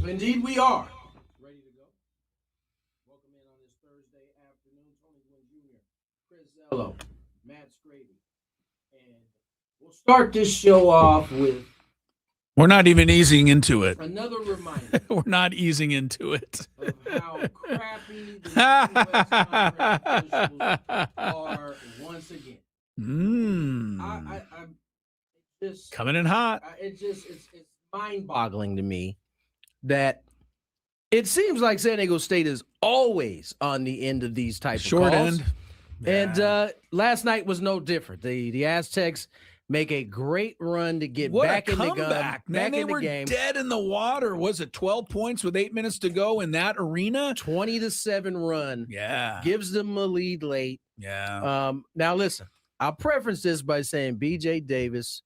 Indeed, we are. Ready to go. Welcome in on this Thursday afternoon. Tony Gwynn Jr., Chris Zello, Matt Scraby. And we'll start this show off with We're not even easing into it. another reminder We're not easing into it. of how crappy the West Conference officials are once again. I just Coming in hot. it's mind-boggling to me that it seems like San Diego State is always on the end of these types Short of calls. end. And last night was no different. The Aztecs make a great run to get What back a in the comeback, gun, man. back They in the were game. dead in the water. Was it 12 points with 8 minutes to go in that arena? 20-7 run. Yeah. Gives them a lead late. Yeah. Now listen, I'll preference this by saying BJ Davis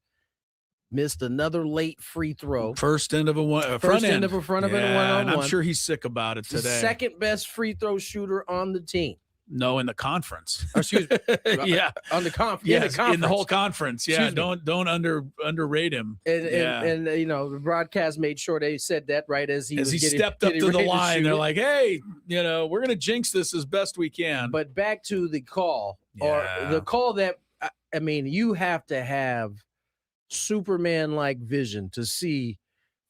missed another late free throw. First end of a one, First end of a front of a and one-on-one. I'm sure he's sick about it The today. second best free throw shooter on the team. No, in the conference. Or, excuse me. Yeah. On the conference. Yes, in the whole conference. Yeah. Excuse me. Don't underrate him. And you know, the broadcast made sure they said that right as he stepped up to the ready line. shoot They're it. like, hey, we're going to jinx this as best we can. But back to the call, or Yeah. the call that, I mean, you have to have Superman-like vision to see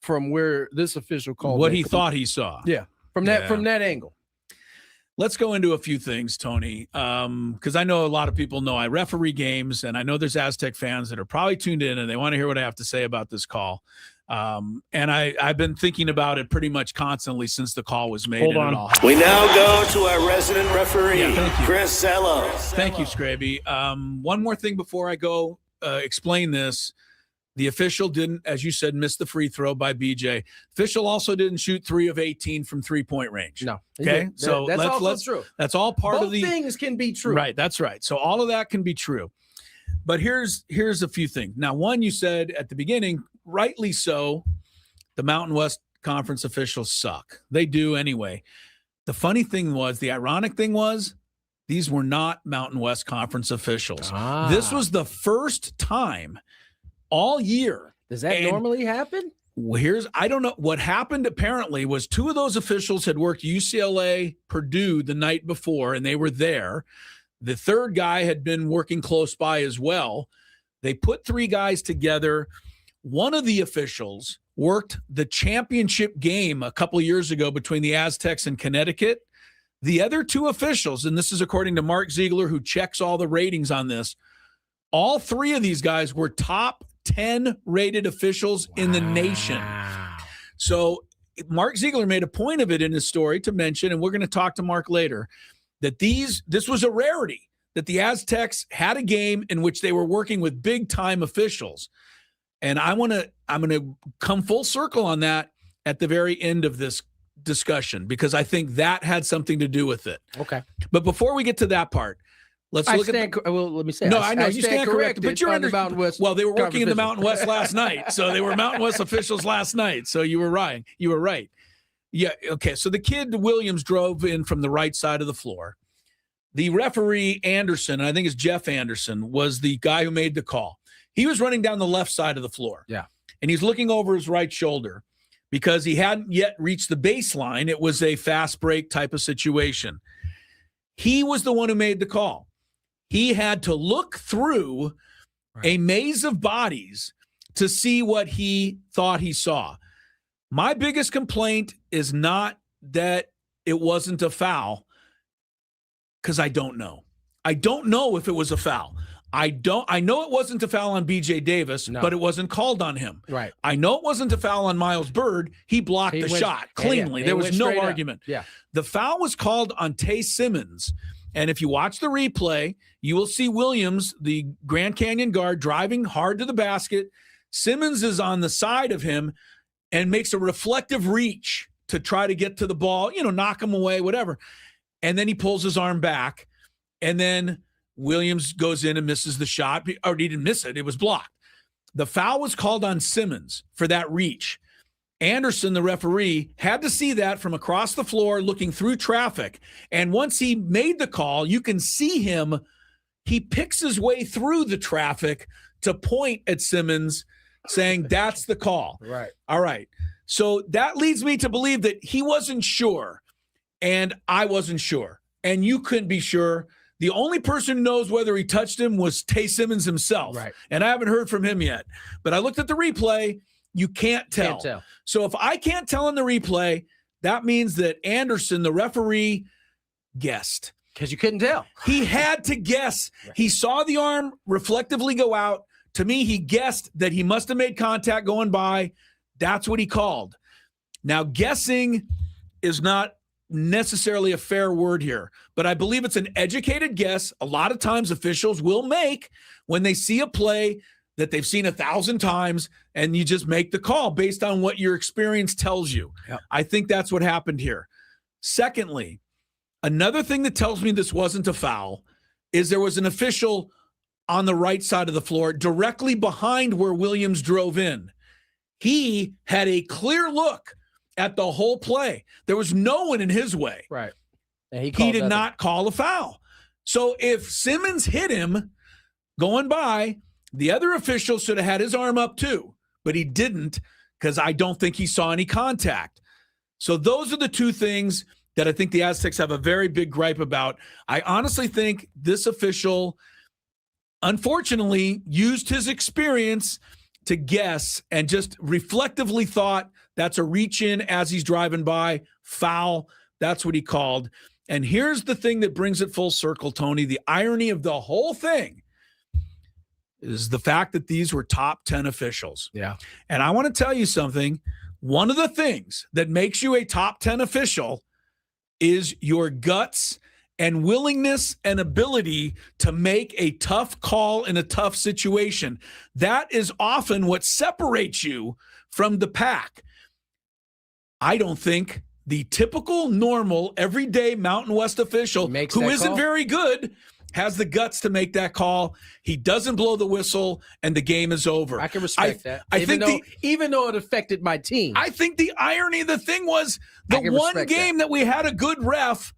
from where this official called what that. he thought he saw. Yeah, from that angle. Let's go into a few things, Tony, because I know a lot of people know I referee games, and I know there's Aztec fans that are probably tuned in, and they want to hear what I have to say about this call. And I've been thinking about it pretty much constantly since the call was made. Hold and on. It all happened. We now go to our resident referee, thank you. Chris Zello. Thank you, Scraby. One more thing before I go explain this. The official didn't, as you said, miss the free throw by BJ. Official also didn't shoot 3 of 18 from 3-point range. No. Okay, so that's also true. That's all part Both of the things can be true. Right, that's right. So all of that can be true. But here's a few things. Now, one, you said at the beginning, rightly so, the Mountain West Conference officials suck. They do anyway. The funny thing was, the ironic thing was, these were not Mountain West Conference officials. This was the first time all year. Does that normally happen? I don't know. What happened apparently was 2 of those officials had worked UCLA, Purdue the night before, and they were there. The third guy had been working close by as well. They put 3 guys together. One of the officials worked the championship game a couple of years ago between the Aztecs and Connecticut. The other 2 officials, and this is according to Mark Ziegler, who checks all the ratings on this, all 3 of these guys were top 10 rated officials in the nation. So Mark Ziegler made a point of it in his story to mention, and we're going to talk to Mark later, that this was a rarity, that the Aztecs had a game in which they were working with big time officials. And I'm going to come full circle on that at the very end of this discussion, because I think that had something to do with it. Okay. But before we get to that part, let's look at let me say. No, I know you stand corrected, but you're on the Mountain West. Well, they were working in the Conference Mountain West last night, so they were Mountain West officials last night. So you were right. You were right. Yeah. Okay. So the kid Williams drove in from the right side of the floor. The referee Anderson, and I think it's Jeff Anderson, was the guy who made the call. He was running down the left side of the floor. Yeah. And he's looking over his right shoulder because he hadn't yet reached the baseline. It was a fast break type of situation. He was the one who made the call. He had to look through a maze of bodies to see what he thought he saw. My biggest complaint is not that it wasn't a foul, because I don't know. I don't know if it was a foul. I know it wasn't a foul on BJ Davis, but it wasn't called on him. Right. I know it wasn't a foul on Miles Bird. He blocked the shot cleanly. Yeah, there was no argument. Yeah. The foul was called on Tay Simmons. And if you watch the replay, you will see Williams, the Grand Canyon guard, driving hard to the basket. Simmons is on the side of him and makes a reflective reach to try to get to the ball, knock him away, whatever. And then he pulls his arm back. And then Williams goes in and misses the shot. Or he didn't miss it. It was blocked. The foul was called on Simmons for that reach. Anderson, the referee, had to see that from across the floor looking through traffic. And once he made the call, you can see him. He picks his way through the traffic to point at Simmons saying, that's the call. Right. All right. So that leads me to believe that he wasn't sure, and I wasn't sure, and you couldn't be sure. The only person who knows whether he touched him was Tay Simmons himself, Right. and I haven't heard from him yet. But I looked at the replay. You can't tell. Can't tell. So if I can't tell in the replay, that means that Anderson, the referee, guessed. Because you couldn't tell. He had to guess. Right. He saw the arm reflectively go out. To me, he guessed that he must have made contact going by. That's what he called. Now, guessing is not necessarily a fair word here, but I believe it's an educated guess. A lot of times officials will make when they see a play that they've seen 1,000 times, and you just make the call based on what your experience tells you. Yep. I think that's what happened here. Secondly, another thing that tells me this wasn't a foul is there was an official on the right side of the floor directly behind where Williams drove in. He had a clear look at the whole play. There was no one in his way. Right. And He did not call a foul. So if Simmons hit him going by, the other official should have had his arm up too, but he didn't because I don't think he saw any contact. So those are the two things that I think the Aztecs have a very big gripe about. I honestly think this official, unfortunately, used his experience to guess and just reflectively thought that's a reach in as he's driving by, foul. That's what he called. And here's the thing that brings it full circle, Tony. The irony of the whole thing is the fact that these were top 10 officials. Yeah. And I want to tell you something. One of the things that makes you a top 10 official is your guts and willingness and ability to make a tough call in a tough situation. That is often what separates you from the pack. I don't think the typical, normal, everyday Mountain West official who isn't very good has the guts to make that call. He doesn't blow the whistle, and the game is over. I can respect that. Even though it affected my team. I think the irony of the thing was the one game that we had a good ref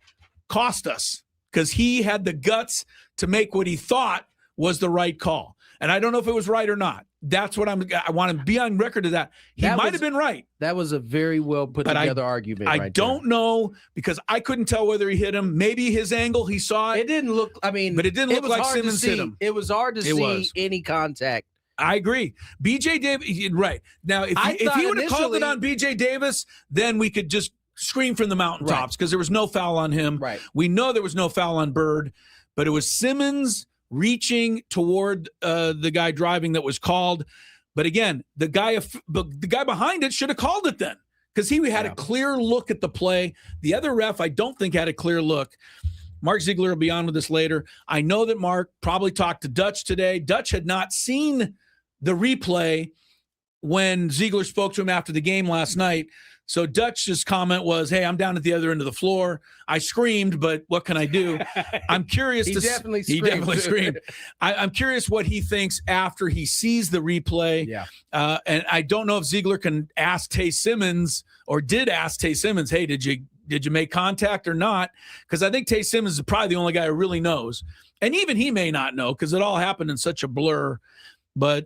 cost us because he had the guts to make what he thought was the right call. And I don't know if it was right or not. That's what I want to be on record of that. He might have been right. That was a very well put together argument. I don't know because I couldn't tell whether he hit him. Maybe his angle, he saw it. It didn't look, but it didn't look like Simmons hit him. It was hard to see any contact. I agree. BJ Davis, right. Now, if he would have called it on BJ Davis, then we could just scream from the mountaintops because there was no foul on him. Right. We know there was no foul on Bird, but it was Simmons reaching toward the guy driving that was called. But again, the guy behind it should have called it then because he had a clear look at the play. The other ref, I don't think, had a clear look. Mark Ziegler will be on with us later. I know that Mark probably talked to Dutch today. Dutch had not seen the replay when Ziegler spoke to him after the game last night. So Dutch's comment was, hey, I'm down at the other end of the floor. I screamed, but what can I do? I'm curious. He definitely screamed. I'm curious what he thinks after he sees the replay. Yeah. And I don't know if Ziegler can ask Tay Simmons or did ask Tay Simmons, hey, did you make contact or not? Because I think Tay Simmons is probably the only guy who really knows. And even he may not know because it all happened in such a blur. But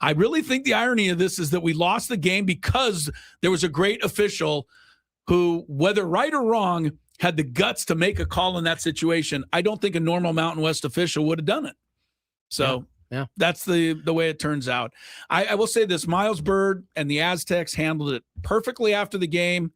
I really think the irony of this is that we lost the game because there was a great official who, whether right or wrong, had the guts to make a call in that situation. I don't think a normal Mountain West official would have done it. So that's the way it turns out. I will say this, Miles Bird and the Aztecs handled it perfectly after the game.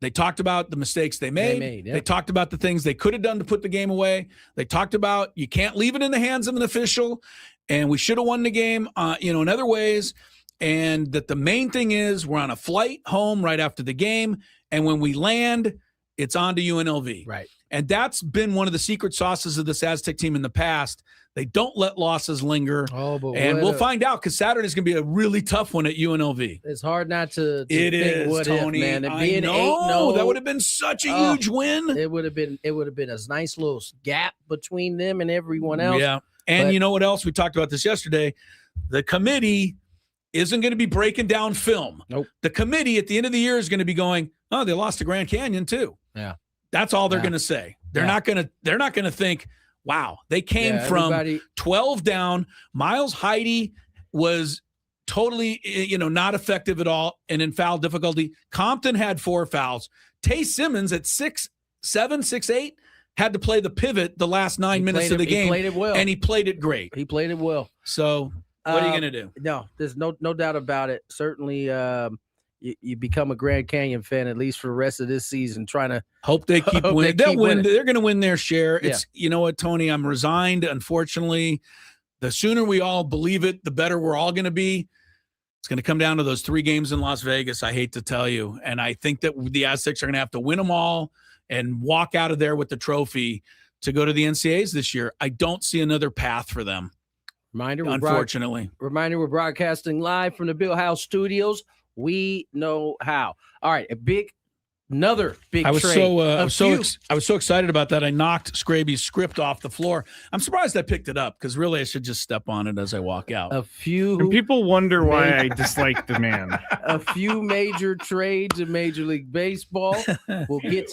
They talked about the mistakes they made. They talked about the things they could have done to put the game away. They talked about you can't leave it in the hands of an official, and we should have won the game, in other ways. And that the main thing is we're on a flight home right after the game, and when we land, it's on to UNLV. Right. And that's been one of the secret sauces of this Aztec team in the past. They don't let losses linger. And we'll find out because Saturday's going to be a really tough one at UNLV. It's hard not to it think is, what Tony. If, man. I being know. 8-0, that would have been such a huge win. It would have been a nice little gap between them and everyone else. Yeah. And you know what else? We talked about this yesterday. The committee isn't going to be breaking down film. Nope. The committee at the end of the year is going to be going, oh, they lost to Grand Canyon too. Yeah. That's all they're going to say. They're not going to think, wow, they came from 12 down. Miles Heide was totally, not effective at all and in foul difficulty. Compton had 4 fouls. Tay Simmons at 6'7", 6'8", had to play the pivot the last 9 minutes of the game. He played it well. And he played it great. He played it well. So what are you going to do? No, there's no doubt about it. Certainly you become a Grand Canyon fan, at least for the rest of this season, trying to hope they keep winning. They'll win. They're going to win their share. It's, you know what, Tony, I'm resigned. Unfortunately, the sooner we all believe it, the better we're all going to be. It's going to come down to those 3 games in Las Vegas, I hate to tell you. And I think that the Aztecs are going to have to win them all and walk out of there with the trophy to go to the NCAAs this year. I don't see another path for them. Unfortunately. Reminder, we're broadcasting live from the Bill House Studios. We know how. All right, another big I was trade. I was so excited about that. I knocked Scraby's script off the floor. I'm surprised I picked it up because really I should just step on it as I walk out. And people wonder why I dislike the man. A few major trades in Major League Baseball. We'll get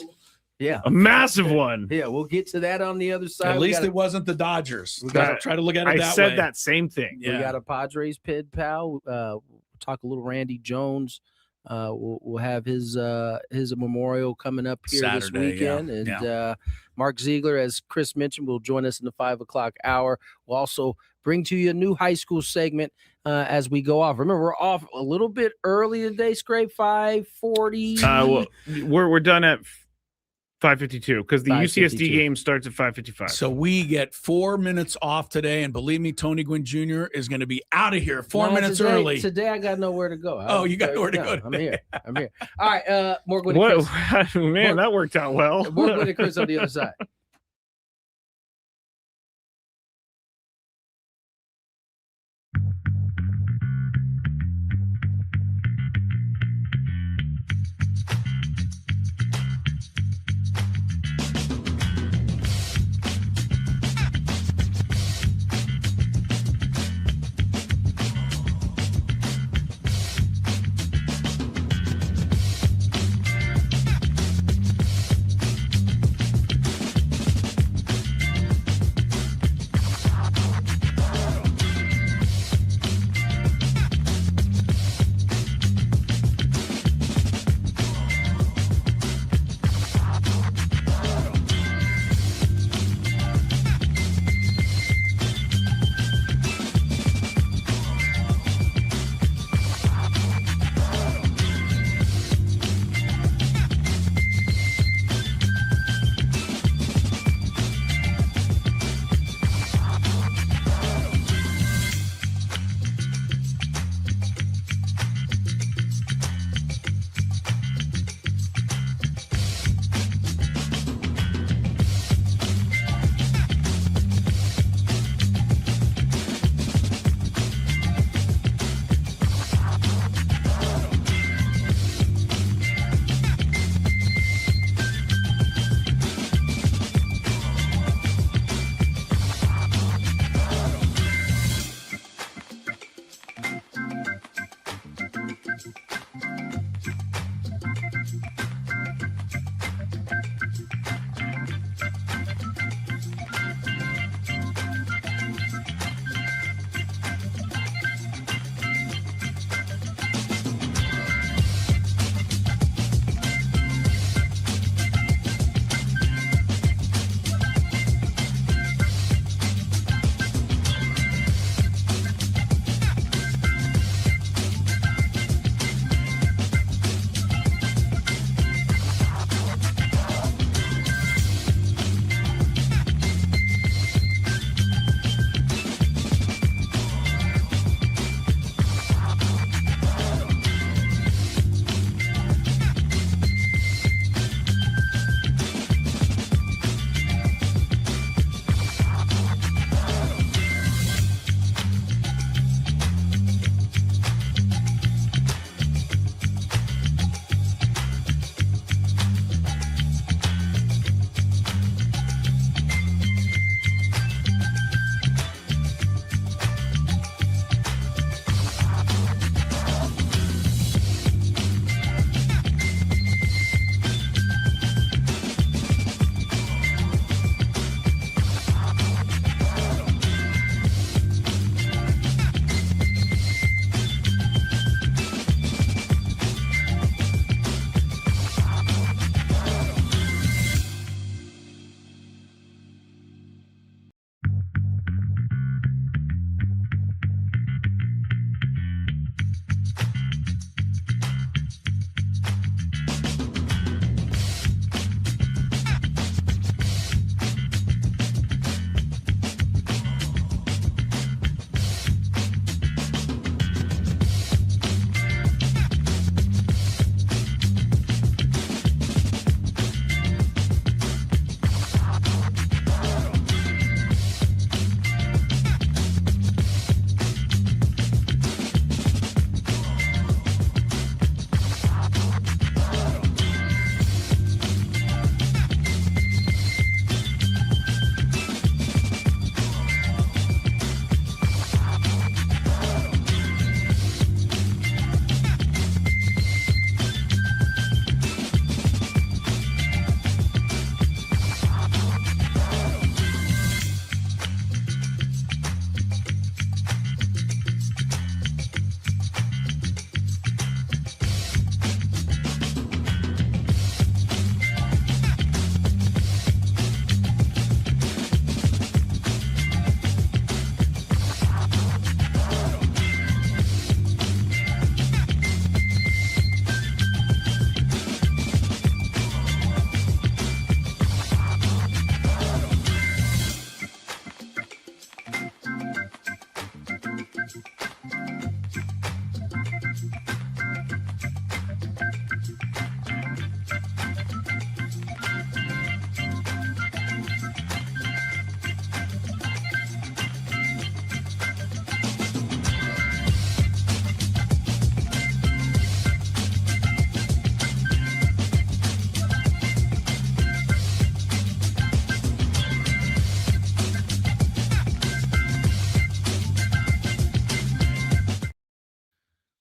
a massive one. Yeah, we'll get to that on the other side. At least it wasn't the Dodgers. We got to try to look at it that way. I said that same thing. Yeah. We got a Padres Pen Pal. We'll talk a little Randy Jones. We'll have his memorial coming up here Saturday, this weekend. And Mark Ziegler, as Chris mentioned, will join us in the 5 o'clock hour. We'll also bring to you a new high school segment as we go off. Remember, we're off a little bit early today, Scrape, 5:40. Well, we're done at 5:52 because the UCSD game starts at 5:55. So we get 4 minutes off today, and believe me, Tony Gwynn Jr. is going to be out of here 4 minutes early. Today I got nowhere to go. You got nowhere to go. I'm here. All right, more Gwynn and Chris. Man, that worked out well. More Gwynn and Chris on the other side.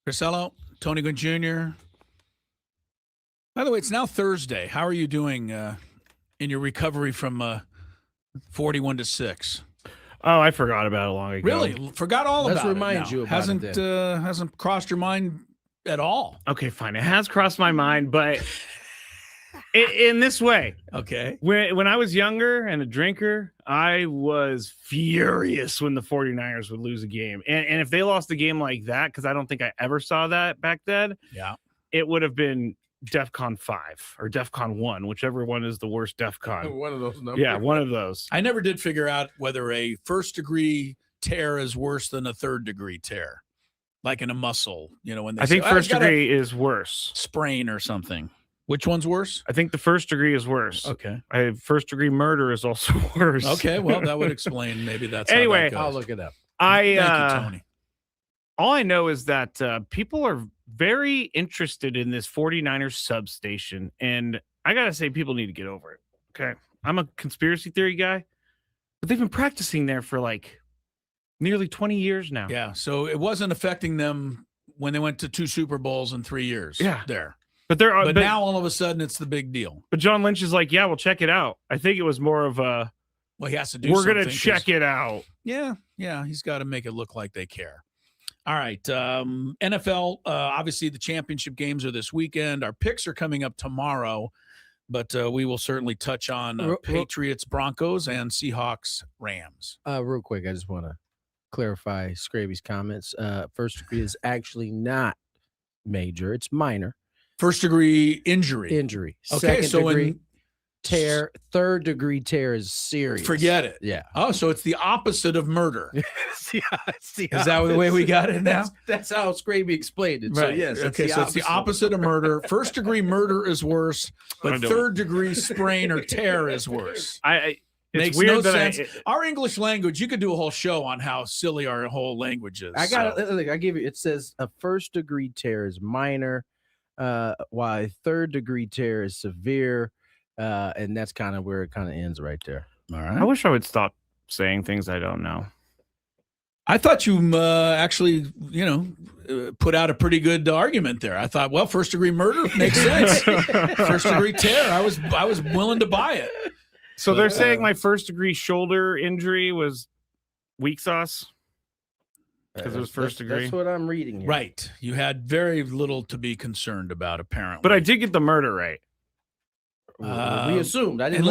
Crisello, Tony Gwynn Jr. By the way, it's now Thursday. How are you doing in your recovery from 41-6? Oh, I forgot about it long ago. Really? Forgot all about it. Let's remind you about it. Hasn't crossed your mind at all. Okay, fine. It has crossed my mind, but in this way. Okay. When I was younger and a drinker, I was furious when the 49ers would lose a game. And if they lost a game like that, because I don't think I ever saw that back then, it would have been DEFCON 5 or DEFCON 1, whichever one is the worst DEFCON. One of those numbers. Yeah, one of those. I never did figure out whether a first-degree tear is worse than a third-degree tear, like in a muscle. When they I think first degree is worse. Sprain or something. Which one's worse? I think the first degree is worse. Okay. First degree murder is also worse. Okay, well, that would explain maybe that's anyway, how that goes. I'll look it up. Thank you, Tony. All I know is that people are very interested in this 49ers substation, and I got to say people need to get over it. Okay. I'm a conspiracy theory guy, but they've been practicing there for like nearly 20 years now. Yeah, so it wasn't affecting them when they went to 2 Super Bowls in 3 years. Yeah. There. But now all of a sudden it's the big deal. But John Lynch is like, yeah, we'll check it out. I think it was more of a, well, he has to do we're going to check it out. Yeah, he's got to make it look like they care. All right, NFL, obviously the championship games are this weekend. Our picks are coming up tomorrow, but we will certainly touch on Patriots, Broncos, and Seahawks, Rams. Real quick, I just want to clarify Scraby's comments. First degree is actually not major. It's minor. First degree injury. Okay, Second degree tear. Third degree tear is serious. Forget it. Yeah. Oh, so it's the opposite of murder. Is that the way we got it now? That's how Scraby explained it. Right. So yes. Okay, so it's the opposite of murder. First degree murder is worse, but third degree sprain or tear is worse. It's Makes weird no that sense. Our English language, you could do a whole show on how silly our whole language is. I give you. It says a first degree tear is minor, while a third degree tear is severe, and that's kind of where it kind of ends right there. All right. I wish I would stop saying things I don't know. I thought you actually, put out a pretty good argument there. I thought, well, first degree murder makes sense. First degree tear, I was willing to buy it. So they're saying my first degree shoulder injury was weak sauce because it was first degree. That's what I'm reading here. Right. You had very little to be concerned about, apparently. But I did get the murder right. We assumed. I didn't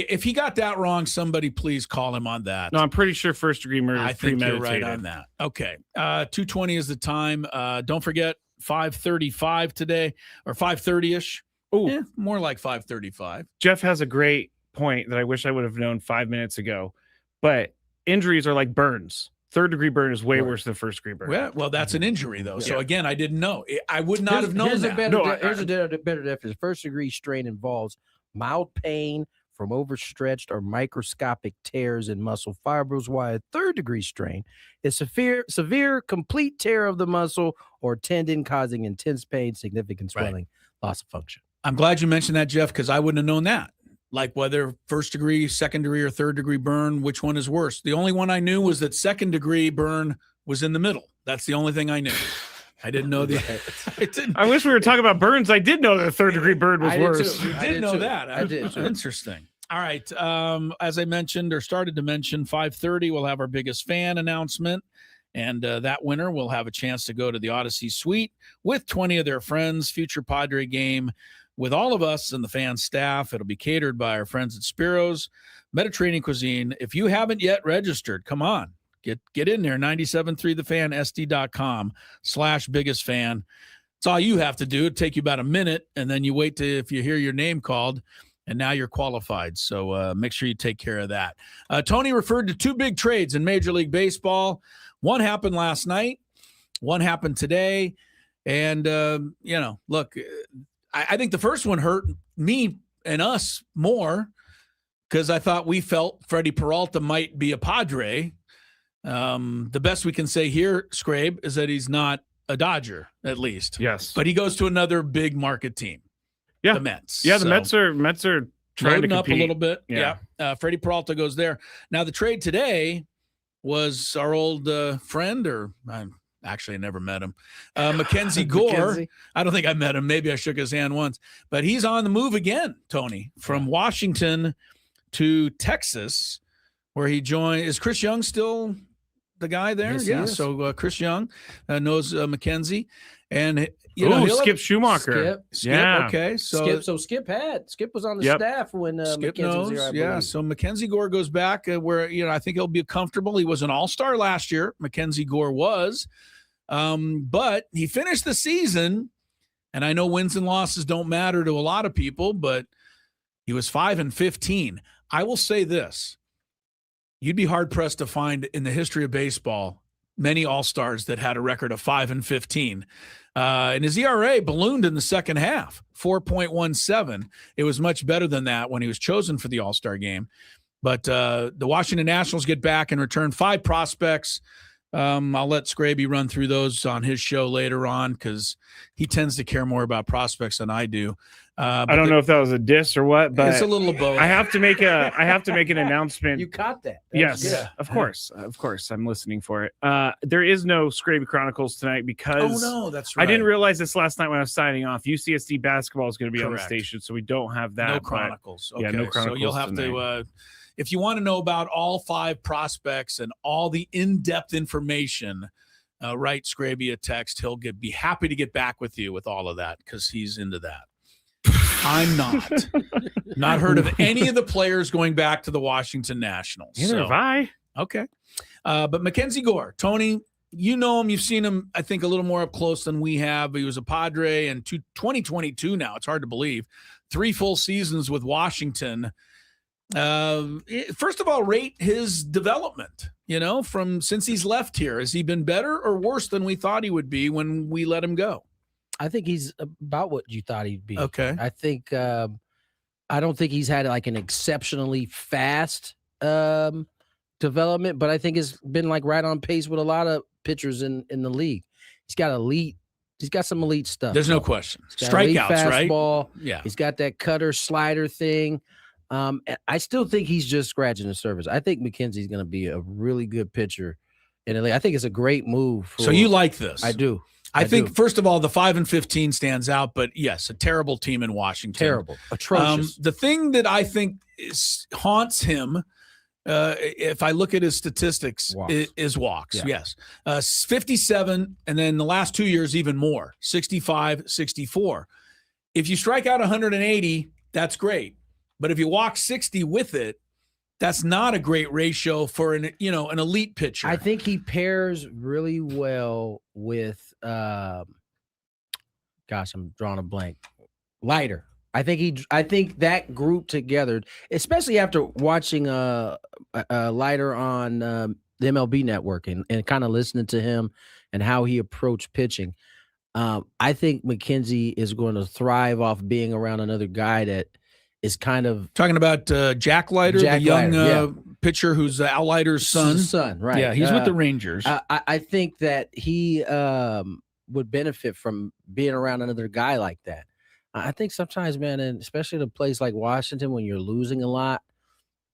if he got that wrong, somebody please call him on that. No, I'm pretty sure first degree murder is I think you're premeditated. right on that. Okay. 2:20 is the time. Don't forget 5:35 today, or 5:30ish. Oh, more like 5:35. Jeff has a great point that I wish I would have known 5 minutes ago. But injuries are like burns. Third degree burn is way worse than first degree burn. Well, that's an injury though. So again, I didn't know. I would not have known that. Here's a better definition. First degree strain involves mild pain from overstretched or microscopic tears in muscle fibers, while a third degree strain is severe complete tear of the muscle or tendon causing intense pain, significant swelling, loss of function. I'm glad you mentioned that, Jeff, because I wouldn't have known that. Like whether first degree, second degree, or third degree burn, which one is worse? The only one I knew was that second degree burn was in the middle. That's the only thing I knew. I didn't know I wish we were talking about burns. I did know that third degree burn was worse. You did know that. I did too. Interesting. All right. As I mentioned or started to mention, 5:30 we'll have our biggest fan announcement. And that winner will have a chance to go to the Odyssey Suite with 20 of their friends. Future Padre game with all of us and the fan staff. It'll be catered by our friends at Spiro's Mediterranean Cuisine. If you haven't yet registered, come on, get in there. 973thefan.sd.com/biggest fan. It's all you have to do. It'll take you about a minute, and then you wait if you hear your name called, and now you're qualified. So make sure you take care of that. Tony referred to 2 big trades in Major League Baseball. One happened last night. One happened today. And, look, I think the first one hurt me and us more because I thought we felt Freddie Peralta might be a Padre. The best we can say here, Scrabe, is that he's not a Dodger, at least. Yes. But he goes to another big market team. Yeah. The Mets. Yeah, the Mets are trying to compete. Up a little bit. Yeah. Freddie Peralta goes there. Now, the trade today was our old friend, or I Actually, I never met him. Mackenzie Gore. I don't think I met him. Maybe I shook his hand once. But he's on the move again, Tony, from Washington to Texas, where he joined. Is Chris Young still the guy there? Yes, yeah. So Chris Young knows Mackenzie. And Skip Schumacher. Skip. Yeah. Okay. So Skip was on the staff when Skip Mackenzie was here, I believe. So Mackenzie Gore goes back where I think he'll be comfortable. He was an all-star last year. Mackenzie Gore was, but he finished the season. And I know wins and losses don't matter to a lot of people, but he was 5-15. I will say this: you'd be hard pressed to find in the history of baseball many all-stars that had a record of 5-15. And his ERA ballooned in the second half, 4.17. It was much better than that when he was chosen for the All-Star game. But the Washington Nationals get back and return 5 prospects. I'll let Scraby run through those on his show later on because he tends to care more about prospects than I do. I don't know if that was a diss or what, but it's a little of both. I have to make an announcement. You caught that. Yes, of course. I'm listening for it. There is no Scraby Chronicles tonight because that's right. I didn't realize this last night when I was signing off. UCSD basketball is going to be on the Correct. station, so we don't have that. No Chronicles. Okay. Yeah, no Chronicles. So you'll have to, if you want to know about all 5 prospects and all the in-depth information, write Scraby a text. He'll be happy to get back with you with all of that because he's into that. I'm not heard of any of the players going back to the Washington Nationals. Neither have I. Okay. But Mackenzie Gore, Tony, you know him. You've seen him, I think, a little more up close than we have. He was a Padre in 2022 now. It's hard to believe. 3 full seasons with Washington. First of all, rate his development, from since he's left here. Has he been better or worse than we thought he would be when we let him go? I think he's about what you thought he'd be. Okay. I think I don't think he's had like an exceptionally fast development, but I think it's been like right on pace with a lot of pitchers in the league. He's got some elite stuff. There's no question. Strikeouts, right? Fastball. Yeah. He's got that cutter slider thing. I still think he's just scratching the surface. I think McKenzie's going to be a really good pitcher in the league. I think it's a great move. So you like this? I do. I think, first of all, the 5-15 stands out, but yes, a terrible team in Washington. Terrible. Atrocious. The thing that I think haunts him, if I look at his statistics, is walks. Yeah. Yes. 57, and then the last 2 years, even more, 65, 64. If you strike out 180, that's great. But if you walk 60 with it, that's not a great ratio for an elite pitcher. I think he pairs really well with I'm drawing a blank. Leiter. I think that group together, especially after watching Leiter on the MLB Network and kind of listening to him and how he approached pitching. I think McKenzie is going to thrive off being around another guy that is kind of talking about Jack Leiter, the young pitcher who's Al Leiter's son. Right? Yeah, he's with the Rangers. I think that he would benefit from being around another guy like that. I think sometimes, man, and especially in a place like Washington when you're losing a lot.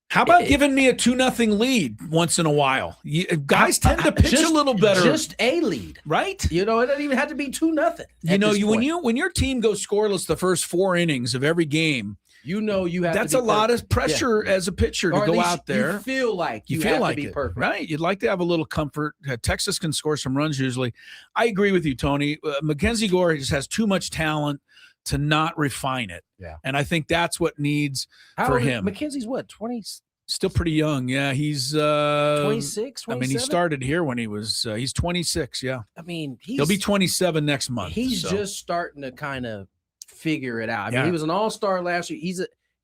How about giving me a 2-0 lead once in a while? Guys tend to pitch a little better. Just a lead, right? It doesn't even have to be 2-0. When your team goes scoreless the first 4 innings of every game, you have that's a lot of pressure as a pitcher to go out there. You feel like you feel have like to be it, perfect, right? You'd like to have a little comfort. Texas can score some runs usually. I agree with you, Tony. Mackenzie Gore just has too much talent to not refine it. Yeah, and I think that's what needs for him. McKenzie's what, 20? Still pretty young. Yeah, he's 26, 27? I mean, he started here when he was he's 26, yeah. I mean, he'll be 27 next month. He's just starting to kind of figure it out. I mean, he was an all-star last year.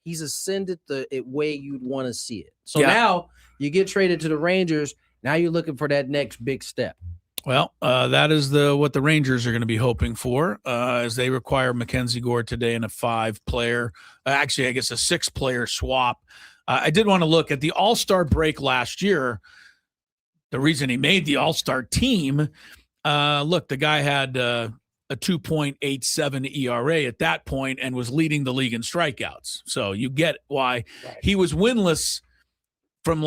He's ascended the way you'd want to see it. So now you get traded to the Rangers. Now you're looking for that next big step. Well, that is what the Rangers are going to be hoping for, as they require Mackenzie Gore today in a 5-player, actually, I guess a 6-player swap. I did want to look at the All-Star break last year. The reason he made the All-Star team, look, the guy had a 2.87 ERA at that point and was leading the league in strikeouts. So you get why he was winless from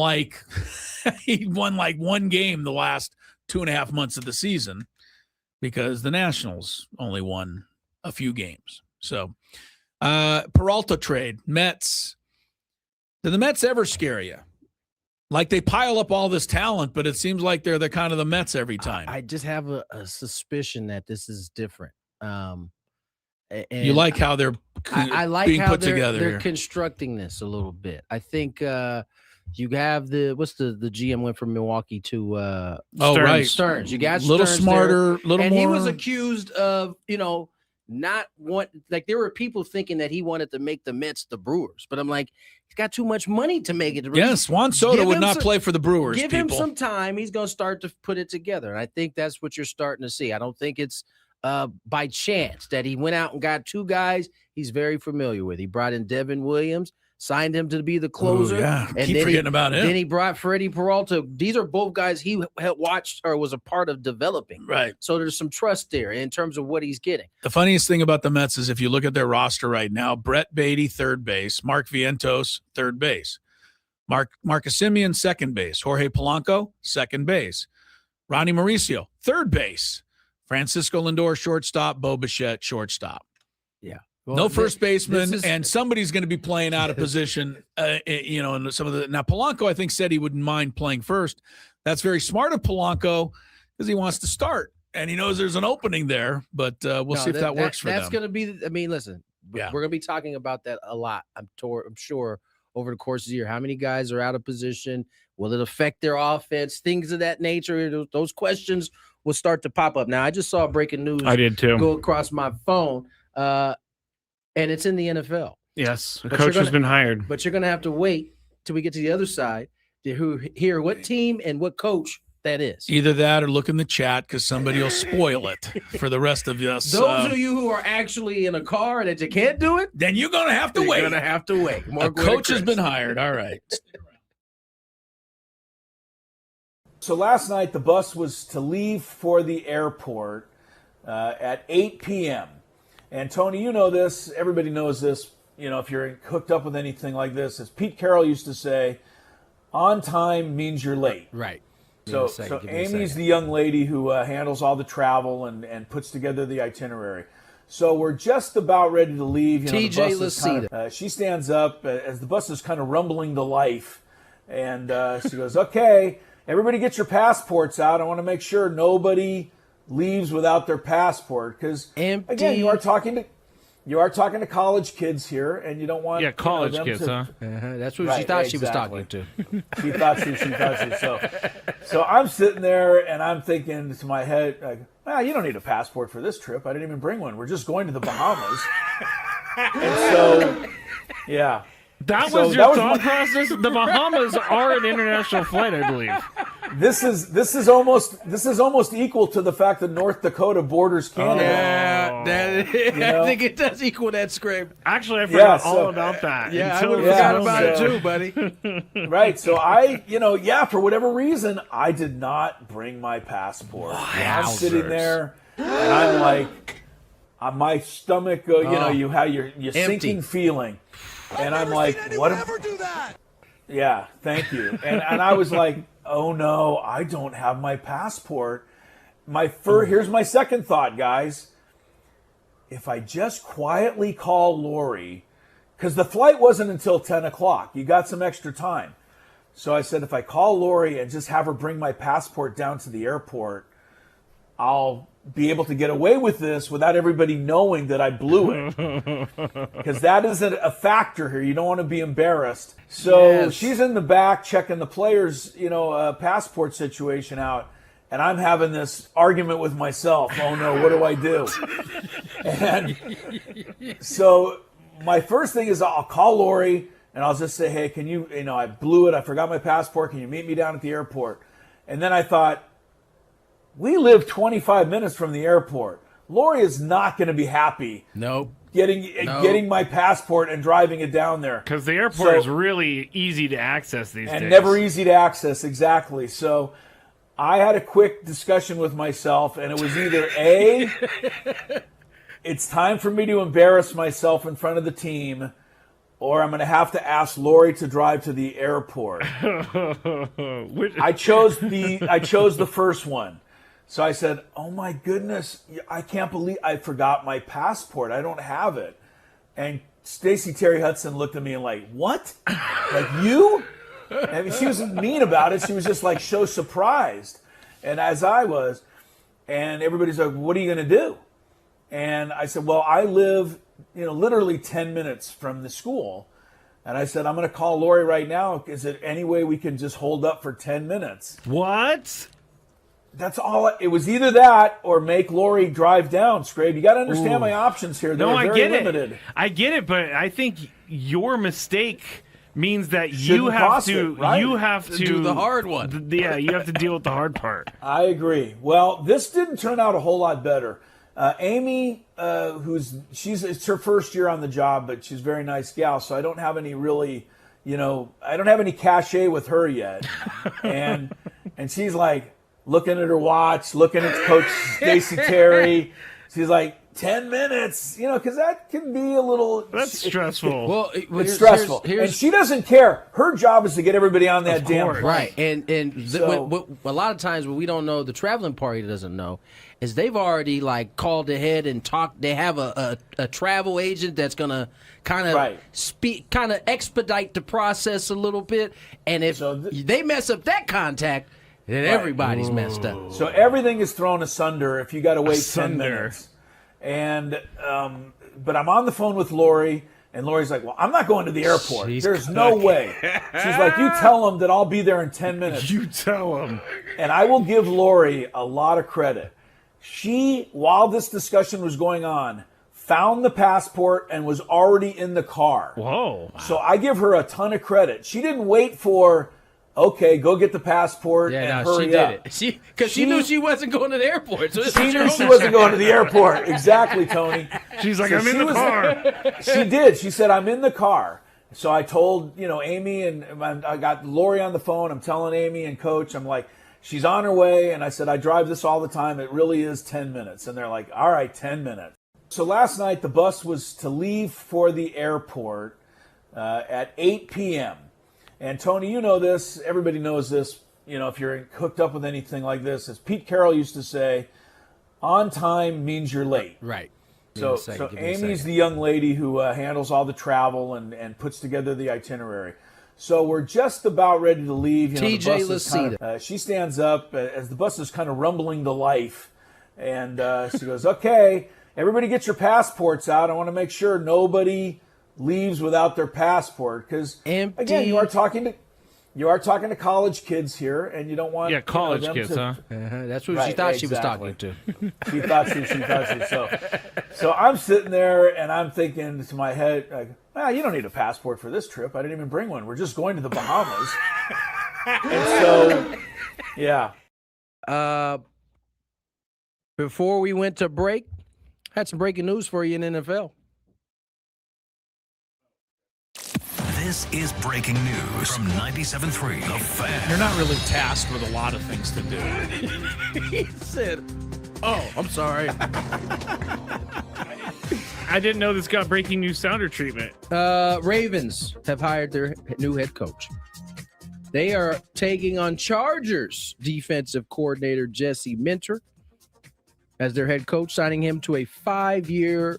he won 1 game the last 2.5 months of the season. because the Nationals only won a few games. So Peralta trade, Mets. Do the Mets ever scare you? Like they pile up all this talent, but it seems like they're the kind of the Mets every time. I just have a suspicion that this is different. And you like how they're I like being how put together. They're constructing this a little bit. I think you have the GM went from Milwaukee to Stearns. You got a little Stearns smarter, a little and more. He was accused of not there were people thinking that he wanted to make the Mets the Brewers, but I'm like, he's got too much money to make it. Yes, Juan Soto would not play for the Brewers. Give him some time. He's going to start to put it together. And I think that's what you're starting to see. I don't think it's by chance that he went out and got two guys he's very familiar with. He brought in Devin Williams, signed him to be the closer. Ooh, yeah. And keep forgetting about him. Then he brought Freddie Peralta. These are both guys he had watched or was a part of developing. Right. So there's some trust there in terms of what he's getting. The funniest thing about the Mets is if you look at their roster right now, Brett Beatty, third base, Mark Vientos, third base, Marcus Semien, second base, Jorge Polanco, second base, Ronnie Mauricio, third base, Francisco Lindor, shortstop, Bo Bichette, shortstop. Yeah. Well, no first baseman, and somebody's going to be playing out of position, and some of the – now, Polanco, I think, said he wouldn't mind playing first. That's very smart of Polanco because he wants to start, and he knows there's an opening there, but we'll see if that works for them. That's going to be – I mean, listen, we're going to be talking about that a lot, I'm sure, over the course of the year. How many guys are out of position? Will it affect their offense? Things of that nature. Those questions will start to pop up. Now, I just saw breaking news. I did too. Go across my phone. And it's in the NFL. Yes, a coach has been hired. But you're going to have to wait till we get to the other side to hear what team and what coach that is. Either that or look in the chat because somebody will spoil it for the rest of us. Those of you who are actually in a car that you can't do it, then you're going to have to wait. You're going to have to wait. A coach has been hired. All right. So last night the bus was to leave for the airport at 8 p.m. And Tony, you know this. Everybody knows this. If you're hooked up with anything like this, as Pete Carroll used to say, on time means you're late. Right. So Amy's the young lady who handles all the travel and puts together the itinerary. So we're just about ready to leave. TJ Lacita. She stands up as the bus is kind of rumbling to life. And she goes, okay, everybody get your passports out. I want to make sure nobody leaves without their passport because again you are talking to college kids here and you don't want college kids that's what she thought she was talking to. She thought she so I'm sitting there and I'm thinking to my head like, you don't need a passport for this trip. I didn't even bring one. We're just going to the Bahamas. And so that was your thought process. The Bahamas are an international flight, I believe. This is almost equal to the fact that North Dakota borders Canada. I think it does equal that scrape. Actually, I forgot all about that. Yeah, I forgot about it too, buddy. Right. So for whatever reason, I did not bring my passport. I'm sitting there, and I'm like, my stomach, you have your sinking feeling. And I'm like, what? Never do that. Yeah, thank you. And I was like, oh no, I don't have my passport. Here's my second thought, guys. If I just quietly call Lori, because the flight wasn't until 10 o'clock. You got some extra time. So I said, if I call Lori and just have her bring my passport down to the airport, I'll be able to get away with this without everybody knowing that I blew it. Because that is a factor here. You don't want to be embarrassed. So she's in the back checking the players' passport situation out. And I'm having this argument with myself. Oh, no, what do I do? And so my first thing is I'll call Lori and I'll just say, hey, can you, I blew it. I forgot my passport. Can you meet me down at the airport? And then I thought, we live 25 minutes from the airport. Lori is not going to be happy. Nope. Getting my passport and driving it down there. Because the airport is really easy to access these days. And never easy to access, exactly. So I had a quick discussion with myself, and it was either A, it's time for me to embarrass myself in front of the team, or I'm going to have to ask Lori to drive to the airport. I chose the first one. So I said, oh my goodness, I can't believe I forgot my passport. I don't have it. And Stacey Terry Hudson looked at me and like, what? Like you? I mean, she wasn't mean about it. She was just like so surprised. And as I was, and everybody's like, what are you going to do? And I said, well, I live, literally 10 minutes from the school. And I said, I'm going to call Lori right now. Is there any way we can just hold up for 10 minutes? What? That's all. It was either that or make Lori drive down, Scrape. You got to understand my options here. They're very limited. I get it, but I think your mistake means that you have to do the hard one. Yeah, you have to deal with the hard part. I agree. Well, this didn't turn out a whole lot better. Amy, it's her first year on the job, but she's a very nice gal, so I don't have any really, I don't have any cachet with her yet. And she's like looking at her watch, looking at Coach Stacey Terry. She's like, 10 minutes, because that can be a little... That's stressful. Well, it's stressful. And she doesn't care. Her job is to get everybody on that damn plane. Right. And a lot of times what we don't know, the traveling party doesn't know, is they've already like called ahead and talked. They have a travel agent that's going to kind of expedite the process a little bit. And if they mess up that contact, then everybody's messed up. So everything is thrown asunder if you got to wait 10 minutes. And but I'm on the phone with Lori, and Lori's like, well, I'm not going to the airport. There's no way. She's like, you tell them that I'll be there in 10 minutes. You tell them. And I will give Lori a lot of credit. She, while this discussion was going on, found the passport and was already in the car. Whoa. So I give her a ton of credit. She didn't wait for... Okay, go get the passport and hurry up. Because she knew she wasn't going to the airport. So she knew she wasn't going to the airport. Exactly, Tony. She's like, I'm in the car. She did. She said, I'm in the car. So I told, Amy, and I got Lori on the phone. I'm telling Amy and Coach, I'm like, she's on her way. And I said, I drive this all the time. It really is 10 minutes. And they're like, all right, 10 minutes. So last night, the bus was to leave for the airport at 8 p.m. And Tony, you know this. Everybody knows this. If you're hooked up with anything like this, as Pete Carroll used to say, on time means you're late. Right. So Amy's the young lady who handles all the travel and puts together the itinerary. So we're just about ready to leave. TJ Lacita. She stands up as the bus is kind of rumbling to life. And she goes, okay, everybody get your passports out. I want to make sure nobody leaves without their passport, because again, you are talking to college kids here, and you don't want college kids, huh? That's who she thought she was talking to. She thought she. So I'm sitting there and I'm thinking to my head, like, you don't need a passport for this trip. I didn't even bring one. We're just going to the Bahamas. And so, yeah. Before we went to break, had some breaking news for you in NFL. This is breaking news from 97.3 The Fan. You're not really tasked with a lot of things to do. He said, oh, I'm sorry. I didn't know this got breaking news sounder treatment. Ravens have hired their new head coach. They are taking on Chargers defensive coordinator Jesse Minter as their head coach, signing him to a 5-year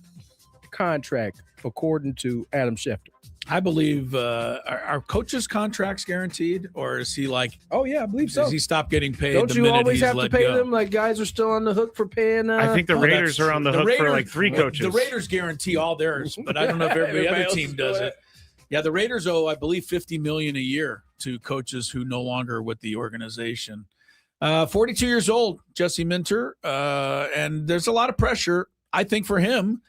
contract, according to Adam Schefter. I believe are coaches' contracts guaranteed, or is he like? Oh yeah, I believe so. Does he stop getting paid? Don't the you minute always he's have to let pay go? them? Like guys are still on the hook for paying. I think the Raiders are on the hook for like 3 coaches. The Raiders guarantee all theirs, but I don't know if every other team does it. Yeah, the Raiders owe, I believe, $50 million a year to coaches who no longer are with the organization. 42 years old, Jesse Minter, and there's a lot of pressure, I think, for him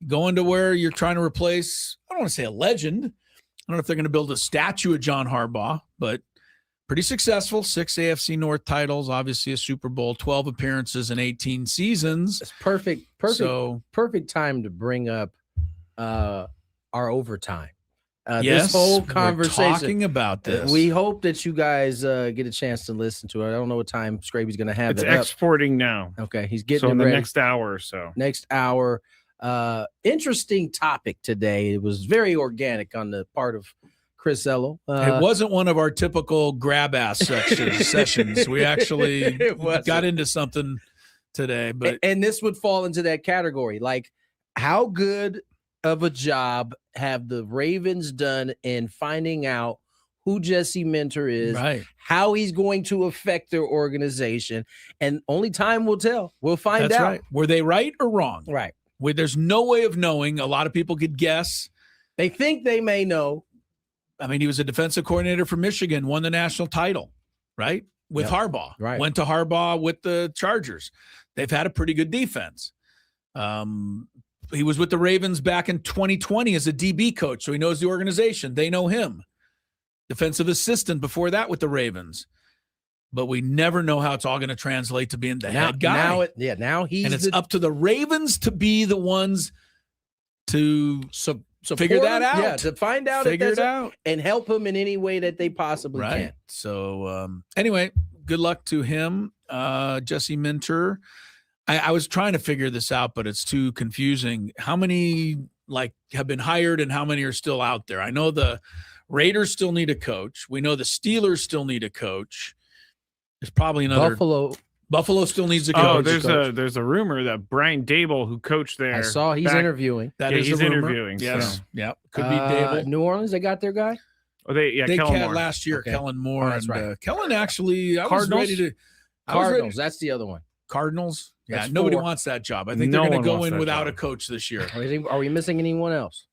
going to where you're trying to replace. I don't want to say a legend. I don't know if they're going to build a statue of John Harbaugh, but pretty successful. 6 AFC North titles, obviously a Super Bowl, 12 appearances in 18 seasons. It's perfect time to bring up our overtime. Yes, this whole conversation. We're talking about this. We hope that you guys get a chance to listen to it. I don't know what time Scraby's going to have it up. exporting now. Okay, he's getting in the ready. next hour or so. Next hour. Interesting topic today. It was very organic on the part of Chris Ello. It wasn't one of our typical grab ass sessions. We actually got into something today, but and this would fall into that category. Like, how good of a job have the Ravens done in finding out who Jesse Minter is, right, how he's going to affect their organization, and only time will tell. We'll find out. Right. Were they right or wrong? Right. There's no way of knowing. A lot of people could guess. They think they may know. I mean, he was a defensive coordinator for Michigan, won the national title, right? With Harbaugh. Right. Went to Harbaugh with the Chargers. They've had a pretty good defense. He was with the Ravens back in 2020 as a DB coach, so he knows the organization. They know him. Defensive assistant before that with the Ravens. But we never know how it's all going to translate to being the head guy. Now he's and it's up to the Ravens to be the ones to figure that out. Yeah, to find out, figure it out, and help him in any way that they possibly can. So anyway, good luck to him, Jesse Minter. I was trying to figure this out, but it's too confusing. How many have been hired and how many are still out there? I know the Raiders still need a coach. We know the Steelers still need a coach. There's probably another Buffalo still needs a coach. Oh, there's a rumor that Brian Dable, who coached there, I saw he's interviewing. He's interviewing. Yes, so. yeah, could be Dable. New Orleans, they got their guy. Oh, they Kellen Moore. Last year. Okay. Kellen Moore. That's right. Kellen actually. Cardinals. That's the other one. Cardinals. Yeah, nobody wants that job. I think they're going to go in without a coach this year. Are we missing anyone else?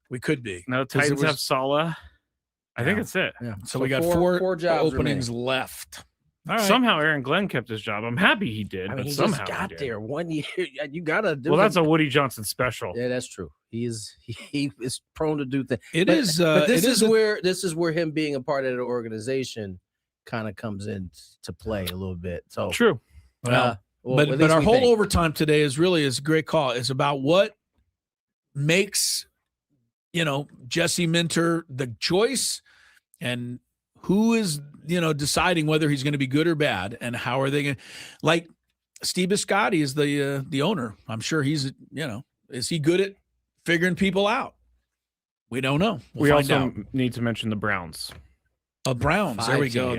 We could be. No, Titans have Sala. I think that's it. Yeah. So we got four jobs openings remaining. Left. All right. Somehow Aaron Glenn kept his job. I'm happy he did. I mean, but he somehow just got there 1 year. You gotta do. Well, that's a Woody Johnson special. Yeah, that's true. He is prone to do things. But this is where him being a part of the organization kind of comes into play a little bit. So true. But our whole overtime today is a great call. It's about what makes Jesse Minter the choice, and who is deciding whether he's going to be good or bad, and how are they going to Steve Biscotti is the owner. I'm sure he's is he good at figuring people out? We don't know. We also need to mention the Browns. Browns. There we go.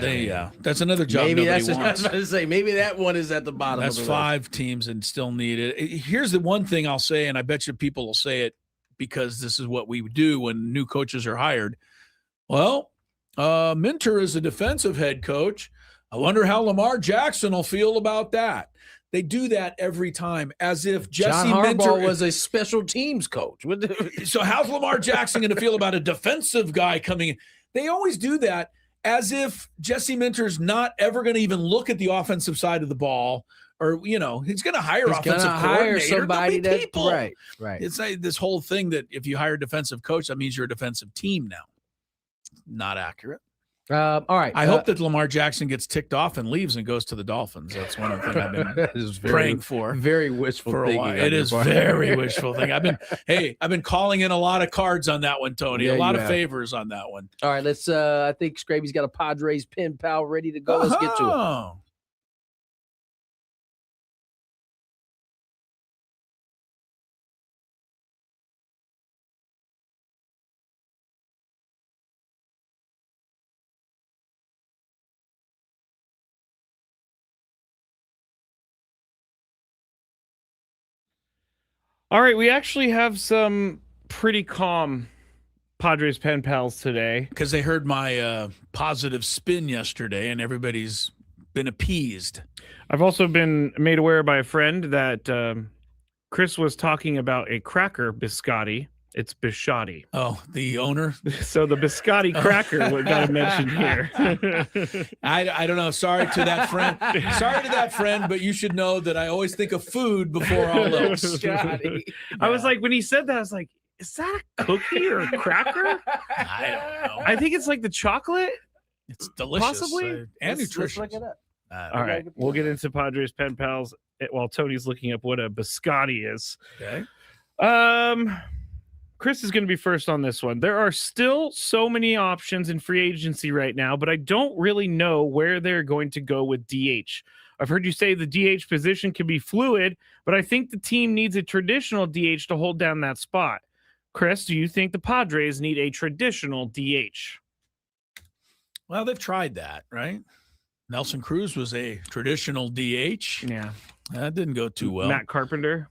That's another job. Maybe that's what I was about to say. Maybe that one is at the bottom. That's of the 5 list. Teams and still need it. Here's the one thing I'll say, and I bet you people will say it because this is what we do when new coaches are hired. Well, Minter is a defensive head coach. I wonder how Lamar Jackson will feel about that. They do that every time, as if Jesse Minter was a special teams coach. So how's Lamar Jackson going to feel about a defensive guy coming in? They always do that as if Jesse Minter's not ever going to even look at the offensive side of the ball, or he's going to hire offensive coordinator. Somebody that's people. Right. It's this whole thing that if you hire a defensive coach, that means you're a defensive team now. Not accurate. All right. I hope that Lamar Jackson gets ticked off and leaves and goes to the Dolphins. That's one of the things I've been praying for. Very wishful for a thinking. While. It is very wishful thinking. I've been calling in a lot of cards on that one, Tony. Yeah, a lot of favors on that one. All right, let's. I think Scraby's got a Padres pen pal ready to go. Let's get to it. All right, we actually have some pretty calm Padres Pen Pals today. Because they heard my positive spin yesterday, and everybody's been appeased. I've also been made aware by a friend that Chris was talking about a cracker biscotti. It's biscotti. Oh, the owner? So the biscotti cracker we got to mention here. I don't know. Sorry to that friend. But you should know that I always think of food before all else. I was like, when he said that, I was like, is that a cookie or a cracker? I don't know. I think it's like the chocolate. It's delicious. Possibly. And nutritious. Let's look it up. All right. We'll get into Padres Pen Pals while Tony's looking up what a biscotti is. Okay. Chris is going to be first on this one. There are still so many options in free agency right now, but I don't really know where they're going to go with DH. I've heard you say the DH position can be fluid, but I think the team needs a traditional DH to hold down that spot. Chris, do you think the Padres need a traditional DH? Well, they've tried that, right? Nelson Cruz was a traditional DH. Yeah. That didn't go too well. Matt Carpenter.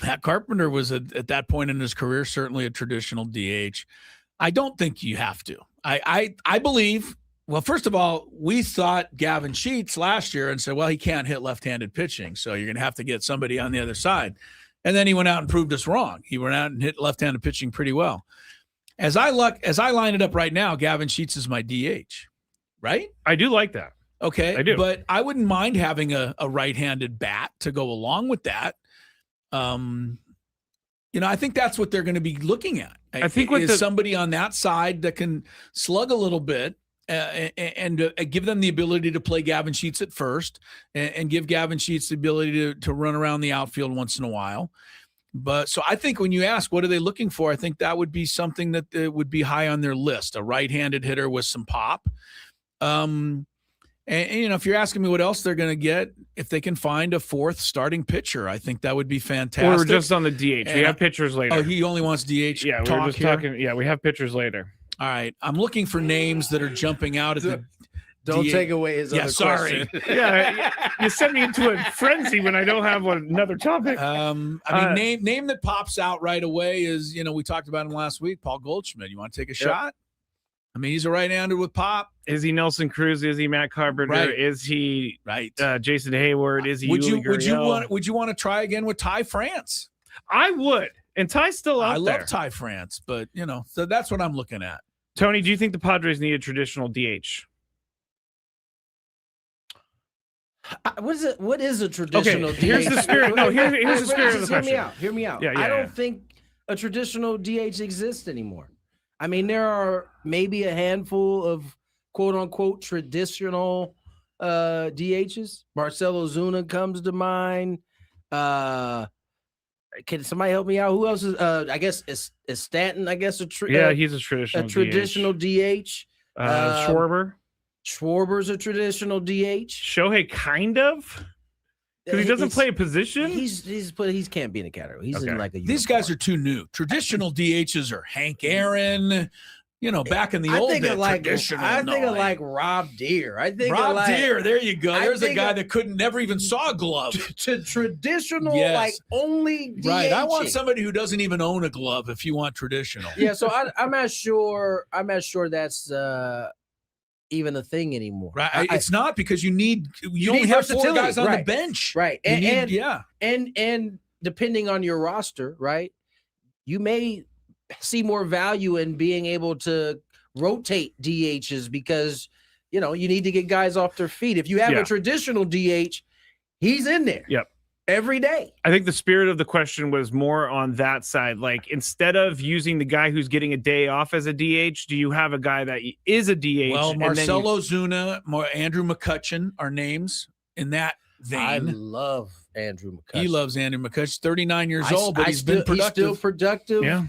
Matt Carpenter was, at that point in his career, certainly a traditional DH. I don't think you have to. I believe, well, first of all, we thought Gavin Sheets last year and said, well, he can't hit left-handed pitching, so you're going to have to get somebody on the other side. And then he went out and proved us wrong. He went out and hit left-handed pitching pretty well. As I line it up right now, Gavin Sheets is my DH, right? I do like that. Okay, I do. But I wouldn't mind having a right-handed bat to go along with that. I think that's what they're going to be looking at. I think somebody on that side that can slug a little bit and give them the ability to play Gavin Sheets at first and give Gavin Sheets the ability to run around the outfield once in a while. But so I think when you ask what are they looking for, I think that would be something that would be high on their list, a right-handed hitter with some pop. And if you're asking me what else they're going to get, if they can find a fourth starting pitcher, I think that would be fantastic. We're just on the DH. We have pitchers later. Oh, he only wants DH. Yeah, we're just talking. Yeah, we have pitchers later. All right, I'm looking for names that are jumping out at the. Don't take away his other sorry. question. Yeah, you sent me into a frenzy when I don't have another topic. Name that pops out right away is, we talked about him last week, Paul Goldschmidt. You want to take a shot? I mean, he's a right-hander with pop. Is he Nelson Cruz? Is he Matt Carpenter? Right. Is he Jason Hayward? Is he would you want to try again with Ty France? I would. And Ty's still out there. I love Ty France, but so that's what I'm looking at. Tony, do you think the Padres need a traditional DH? What is a traditional DH? Here's the spirit. No, here's the spirit of the question. Hear me out. Yeah, I don't think a traditional DH exists anymore. I mean, there are maybe a handful of quote unquote traditional DHs. Marcell Ozuna comes to mind. Can somebody help me out? Who else is I guess is Stanton, I guess he's a traditional DH. Schwarber. Schwarber's a traditional DH. Shohei kind of. Because he doesn't play a position. He can't be in a category. He's in like a. These guys are too new. Traditional DHs are Hank Aaron. Back in the old days. I think of like Rob Deere. Rob Deere. There you go. There's a guy that never even saw a glove. Traditional, like only DH. Right. I want somebody who doesn't even own a glove. If you want traditional. Yeah. So I'm not sure. that's even a thing anymore. Right. It's not, because you only have four guys on the bench. Right. And depending on your roster, right, you may see more value in being able to rotate DHs because, you need to get guys off their feet. If you have a traditional DH, he's in there. Yep. Every day. I think the spirit of the question was more on that side. Like, instead of using the guy who's getting a day off as a DH, do you have a guy that is a DH? Well, Marcell Ozuna, Andrew McCutchen are names in that vein. I love Andrew McCutchen. He loves Andrew McCutchen. 39 years old, but he's been productive. He's still productive. Yeah.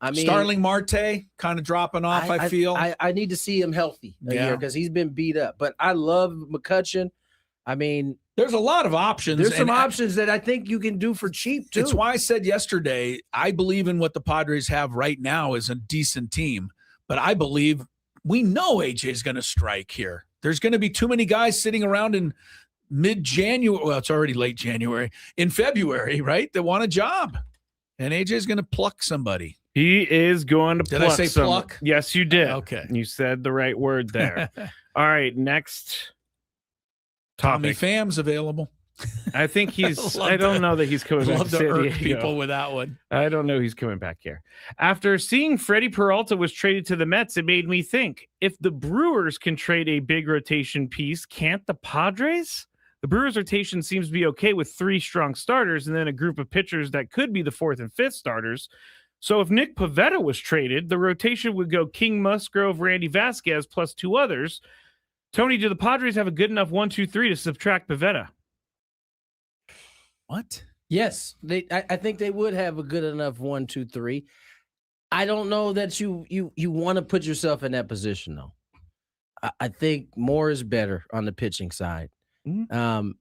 I mean, Starling Marte kind of dropping off, I feel. I need to see him healthy here because he's been beat up. But I love McCutchen. I mean, there's a lot of options. There's some options that I think you can do for cheap, too. It's why I said yesterday, I believe in what the Padres have right now is a decent team. But I believe we know AJ is going to strike here. There's going to be too many guys sitting around in mid-January. Well, it's already late January. In February, right, that want a job. And AJ is going to pluck somebody. He is going to pluck. Did I say pluck? Yes, you did. Okay. You said the right word there. All right, next topic. Tommy Pham's available. I think I don't know that he's coming back to San Diego. People with that one. I don't know he's coming back here. After seeing Freddie Peralta was traded to the Mets, it made me think, if the Brewers can trade a big rotation piece, can't the Padres? The Brewers rotation seems to be okay with 3 strong starters and then a group of pitchers that could be the 4th and 5th starters. So if Nick Pivetta was traded, the rotation would go King, Musgrove, Randy Vasquez, plus 2 others. Tony, do the Padres have a good enough 1-2-3 to subtract Pivetta? What? Yes, I think they would have a good enough 1-2-3. I don't know that you want to put yourself in that position, though. I think more is better on the pitching side. Mm-hmm.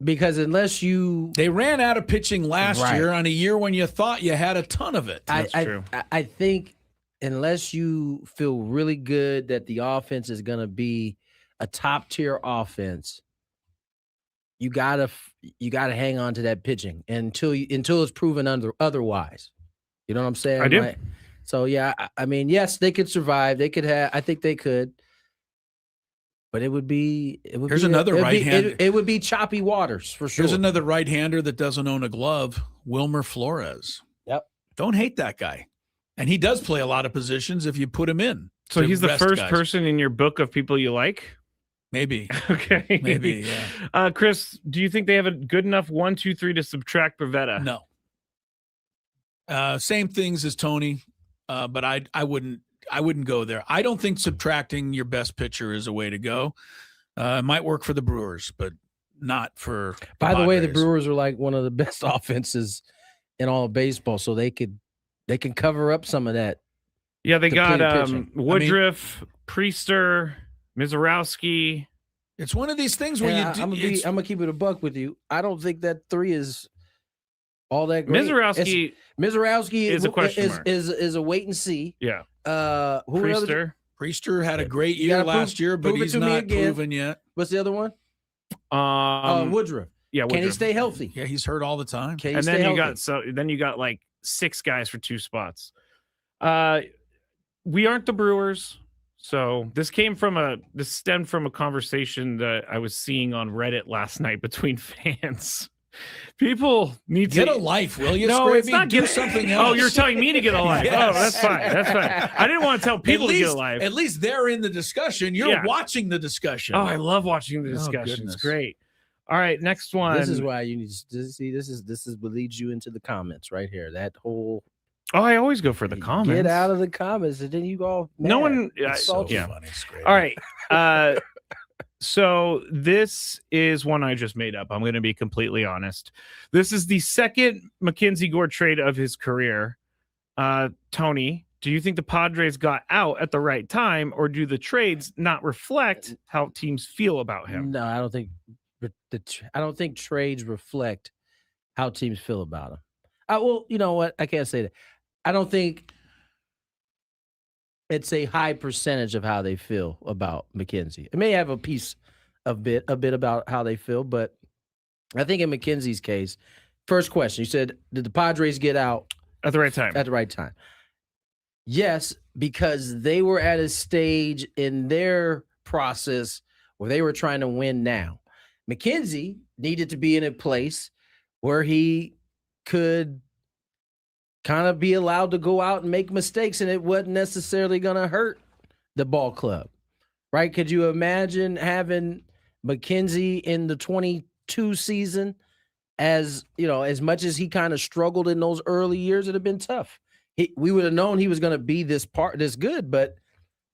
Because unless they ran out of pitching last Right. year on a year when you thought you had a ton of it. That's true. I think unless you feel really good that the offense is going to be a top tier offense, you gotta hang on to that pitching until it's proven otherwise. You know what I'm saying? I do. Like, so yeah, I mean, yes, they could survive. They could have. I think they could. But it would be. Here's another right-hander. It would be choppy waters for sure. Here's another right-hander that doesn't own a glove, Wilmer Flores. Yep. Don't hate that guy. And he does play a lot of positions if you put him in. So to he's the rest first guys. person in your book of people you like? Maybe. Okay. Maybe, yeah. Chris, do you think they have a good enough 1, 2, 3 to subtract Pivetta? No. Same things as Tony, but I wouldn't go there. I don't think subtracting your best pitcher is a way to go. It might work for the Brewers, but not for By the way, the Padres. Brewers are like one of the best offenses in all of baseball, so they can cover up some of that. Yeah, they got depleted pitching. Woodruff, Priester, Mizorowski. It's one of these things where I'm gonna keep it a buck with you. I don't think that 3 is all that great. Mizorowski is a question mark. is a wait and see. Yeah. Priester had a great year last year, but he's not proven yet. What's the other one? Woodruff. Yeah, Can he Woodruff. stay healthy? Yeah, he's hurt all the time. Can he And stay then healthy? you got like 6 guys for 2 spots. We aren't the Brewers, so this stemmed from a conversation that I was seeing on Reddit last night between fans. People need Get to a life, will you? No, it's not do something else. Oh, you're telling me to get a life. Yes. Oh, that's fine. That's fine. I didn't want to tell people to get a life. At least they're in the discussion. You're watching the discussion. Oh, I love watching the discussion. goodness. It's great. All right, next one. This is why you need to see. This is what leads you into the comments right here. That whole. Oh, I always go for the comments. Get out of the comments, and then you go. No one. It's so yeah. funny. It's great. All right. So this is one I just made up. I'm going to be completely honest. This is the second Mackenzie Gore trade of his career. Tony, do you think the Padres got out at the right time, or do the trades not reflect how teams feel about him? No, I don't think. I don't think trades reflect how teams feel about him. Well, you know what? I can't say that. I don't think it's a high percentage of how they feel about McKenzie. It may have a bit about how they feel, but I think in McKenzie's case, first question, you said, did the Padres get out At the right time. at the right time? Yes, because they were at a stage in their process where they were trying to win now. McKenzie needed to be in a place where he could kind of be allowed to go out and make mistakes, and it wasn't necessarily going to hurt the ball club, right? Could you imagine having McKenzie in the 22 season? As you know, as much as he kind of struggled in those early years, it'd have been tough. We would have known he was going to be this good, but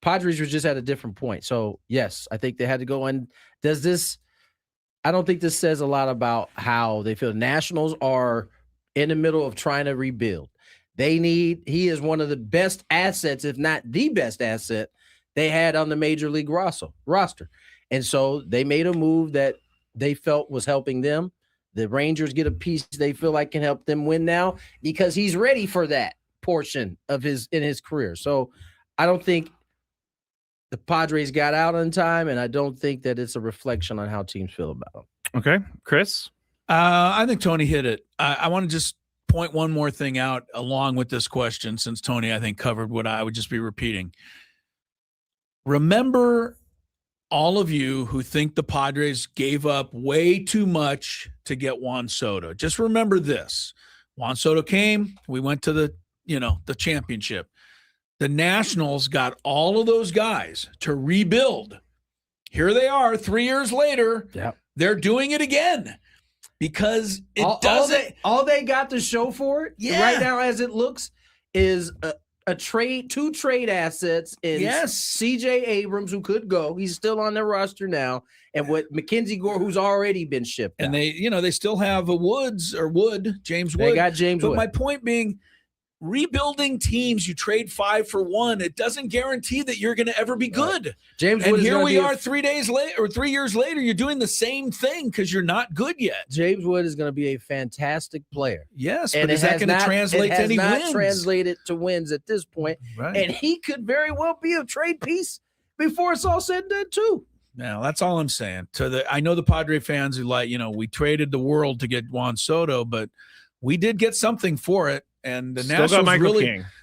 Padres were just at a different point. So yes, I think they had to go. And I don't think this says a lot about how they feel. Nationals are in the middle of trying to rebuild. He is one of the best assets, if not the best asset they had on the major league roster. And so they made a move that they felt was helping them. The Rangers get a piece they feel like can help them win now because he's ready for that portion of his career. So I don't think the Padres got out on time, and I don't think that it's a reflection on how teams feel about them. Okay. Chris? I think Tony hit it. I want to just point one more thing out along with this question, since Tony, I think, covered what I would just be repeating. Remember, all of you who think the Padres gave up way too much to get Juan Soto. Just remember this. Juan Soto came. We went to the championship. The Nationals got all of those guys to rebuild. Here they are 3 years later. Yep. They're doing it again because all they got to show for it right now, as it looks, is two trade assets in CJ Abrams, who could go. He's still on their roster now. And with Mackenzie Gore, who's already been shipped. And out. they still have James Wood. They got James But Wood. my point being, rebuilding teams, you trade 5 for 1. It doesn't guarantee that you're going to ever be good. James and Wood here we are 3 days later or 3 years later, you're doing the same thing because you're not good yet. James Wood is going to be a fantastic player. Yes, but is that going to translate to any wins? Translated to wins at this point. Right. And he could very well be a trade piece before it's all said and done too. Now, that's all I'm saying. I know the Padre fans who we traded the world to get Juan Soto, but we did get something for it. And the Nationals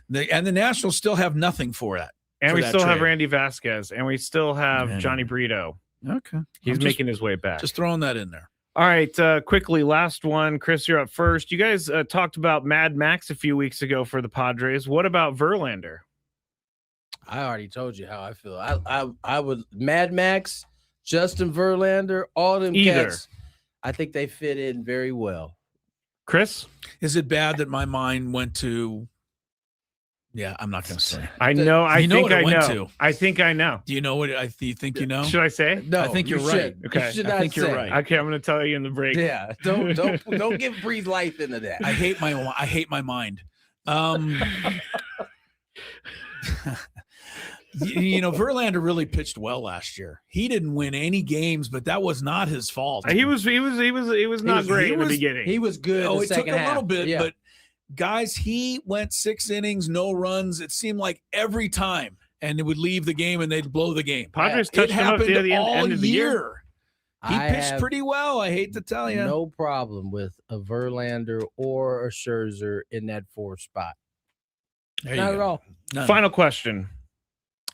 the Nationals still have nothing for that. And we still have Randy Vasquez, and we still have Johnny Brito. Okay. He's making his way back. Just throwing that in there. All right, quickly, last one. Chris, you're up first. You guys talked about Mad Max a few weeks ago for the Padres. What about Verlander? I already told you how I feel. I would Mad Max, Justin Verlander, all them cats. I think they fit in very well. Chris, is it bad that my mind went to? Yeah, I'm not going to say. I know. I think I know. To. I think I know. Do you know what? Do you think you know? Should I say? No, I think you're right. Okay, I think you're right. Okay, I'm going to tell you in the break. Yeah, don't breathe life into that. I hate my mind. Verlander really pitched well last year. He didn't win any games, but that was not his fault. He was not great in the beginning. He was good. Oh, it took a little bit, but guys, he went 6 innings, no runs. It seemed like every time, and it would leave the game and they'd blow the game. Padres touched him up at the end of the year. He pitched pretty well. I hate to tell you. No problem with a Verlander or a Scherzer in that 4th spot. Not at all. None. Final question.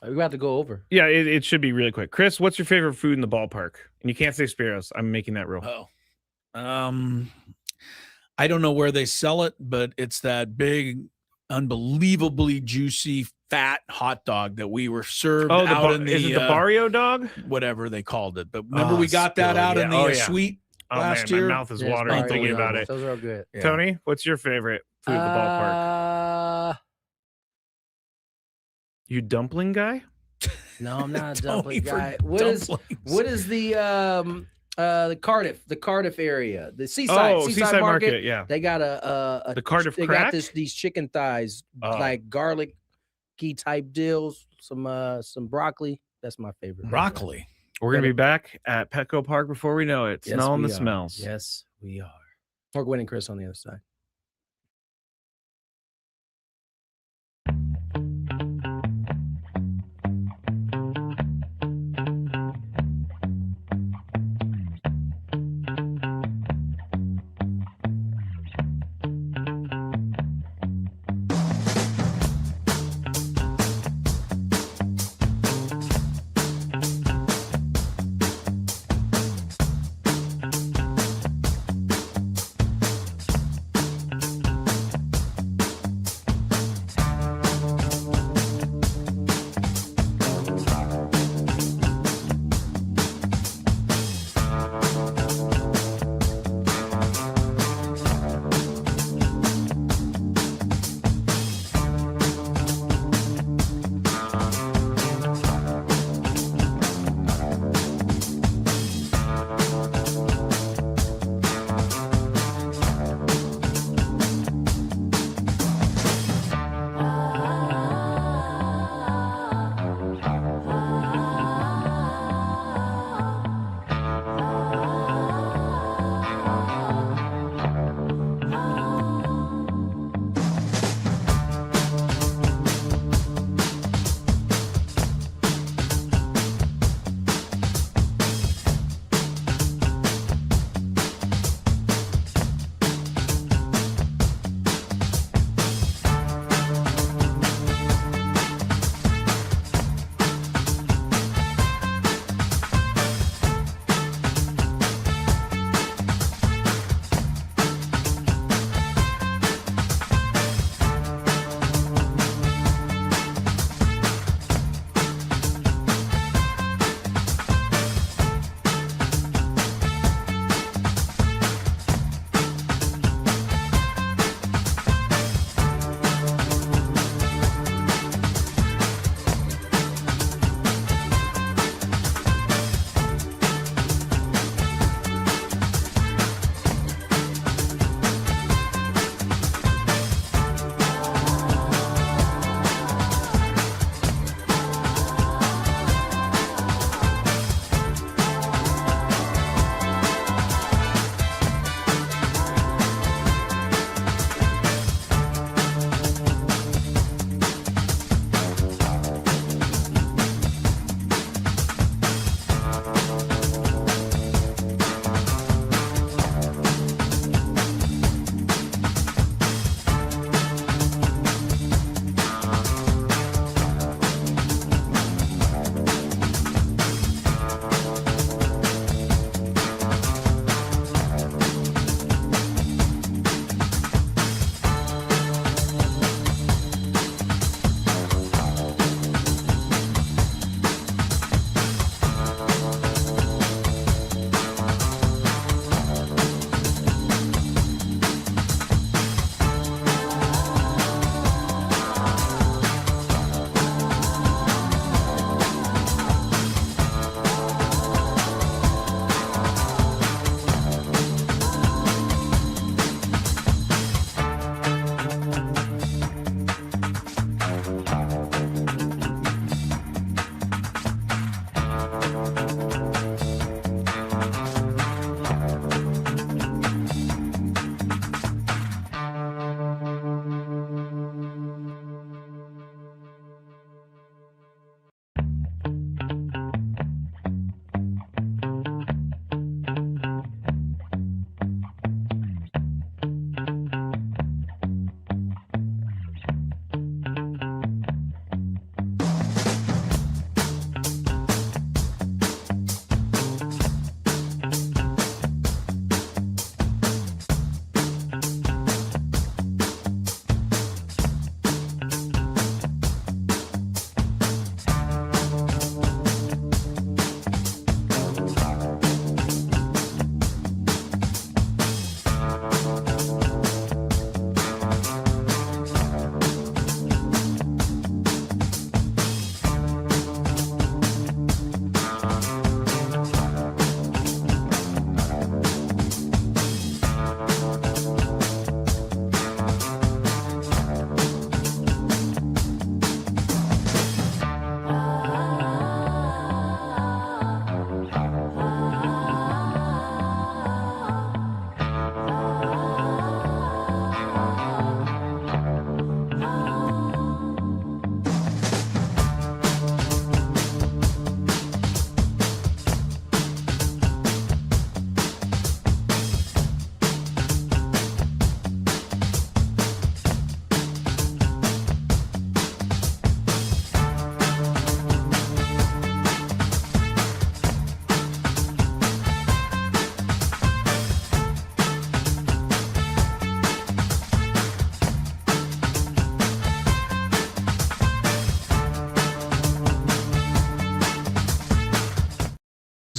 We have to go over. Yeah, it should be really quick. Chris, what's your favorite food in the ballpark? And you can't say Spiros. I'm making that rule. I don't know where they sell it, but it's that big, unbelievably juicy, fat hot dog that we were served out in the. Is it the Barrio dog? Whatever they called it. But remember, we got that out in the suite last year. My mouth is watering thinking about it. Those are all good. Yeah. Tony, what's your favorite food at the ballpark? You dumpling guy? No, I'm not a dumpling guy. What is the Cardiff area, the seaside market? Yeah, they got the Cardiff. They crack? got these chicken thighs, like garlic-y type deals. Some broccoli. That's my favorite. Broccoli. We're gonna be back at Petco Park before we know it. Yes, Smelling the smells. Yes, we are. More Gwynn and Chris on the other side.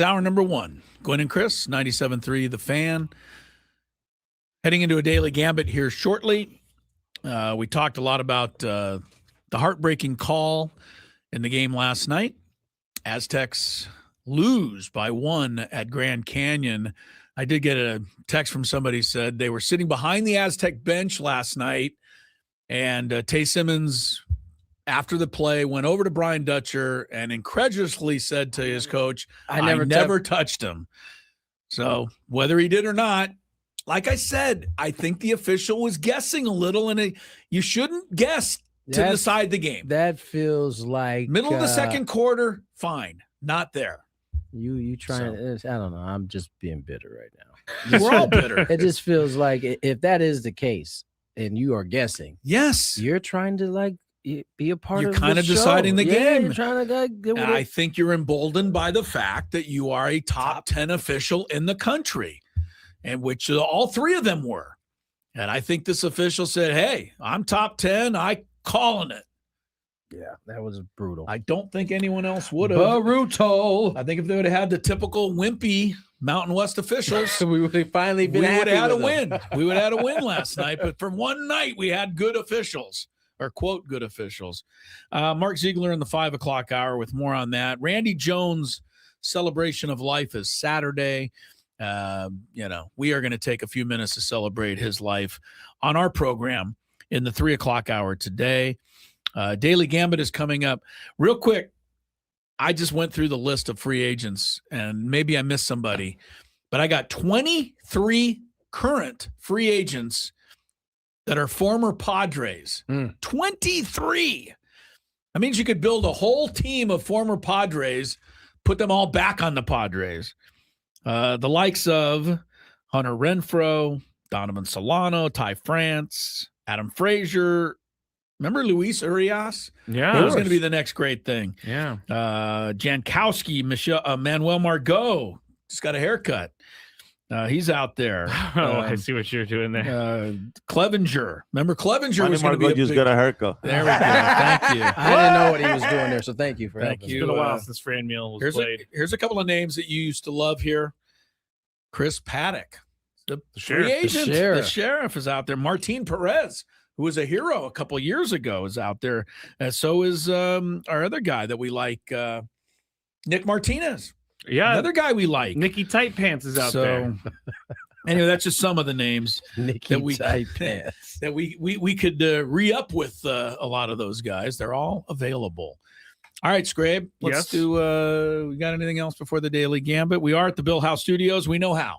Hour number 1. Gwynn and Chris, 97.3 The Fan. Heading into a daily gambit here shortly. We talked a lot about the heartbreaking call in the game last night. Aztecs lose by 1 at Grand Canyon. I did get a text from somebody said they were sitting behind the Aztec bench last night, and Tay Simmons, after the play, went over to Brian Dutcher and incredulously said to his coach, I never touched him. So whether he did or not, like I said, I think the official was guessing a little, and you shouldn't guess to decide the game. That feels like middle of the second quarter, fine. Not there. You trying to, I don't know. I'm just being bitter right now. We're all bitter. It just feels like if that is the case and you are guessing, yes, you're trying to like be a part you're of kind the of show. deciding the game. You're trying to get with I think you're emboldened by the fact that you are a top 10 official in the country, and which all 3 of them were. And I think this official said, hey, I'm top 10. I calling it. Yeah, that was brutal. I don't think anyone else would have. Brutal. I think if they would have had the typical wimpy Mountain West officials, we would have finally been we would have had a with win. We would have had a win last night. But for one night, we had good officials, or quote, good officials. Mark Ziegler in the 5 o'clock hour with more on that. Randy Jones' celebration of life is Saturday. We are going to take a few minutes to celebrate his life on our program in the 3 o'clock hour today. Daily Gambit is coming up. Real quick, I just went through the list of free agents, and maybe I missed somebody, but I got 23 current free agents that are former Padres. 23. That means you could build a whole team of former Padres, put them all back on the Padres. The likes of Hunter Renfroe, Donovan Solano, Ty France, Adam Frazier. Remember Luis Urias? Yeah. He was going to be the next great thing. Yeah. Jankowski, Manuel Margot just got a haircut. He's out there. I see what you're doing there. Clevenger. Remember Clevenger was going to be just got a haircut. There we go. Thank you. I didn't know what he was doing there, so thank you for helping. you. It's been a while since Fran Meal was played. Here's a couple of names that you used to love here. Chris Paddock, the sheriff. free agent. The The sheriff is out there. Martin Perez, who was a hero a couple of years ago, is out there. So is our other guy that we like, Nick Martinez. Yeah. Another guy we like. Nicky Tight Pants is out there. Anyway, that's just some of the names Nicky that we Tight Pants. that we could re-up with a lot of those guys. They're all available. All right, Scrabe, let's do we got anything else before the Daily Gambit? We are at the Bill House Studios. We know how.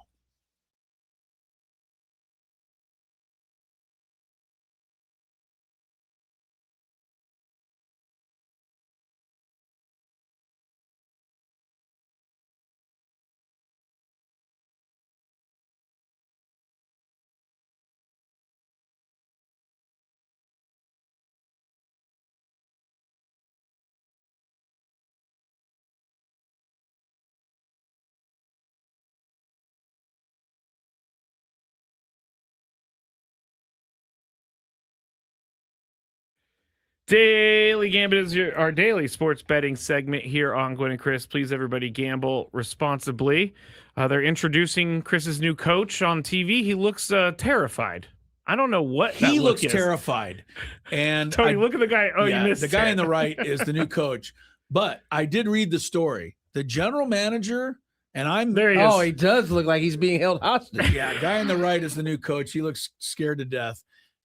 Daily Gambit is our daily sports betting segment here on Gwynn and Chris. Please, everybody, gamble responsibly. They're introducing Chris's new coach on TV. He looks terrified. I don't know what he looks terrified. And Tony, look at the guy. Oh, you missed the guy on the right is the new coach. But I did read the story. The general manager, and I'm there. He is. Oh, he does look like he's being held hostage. Yeah, guy on the right is the new coach. He looks scared to death.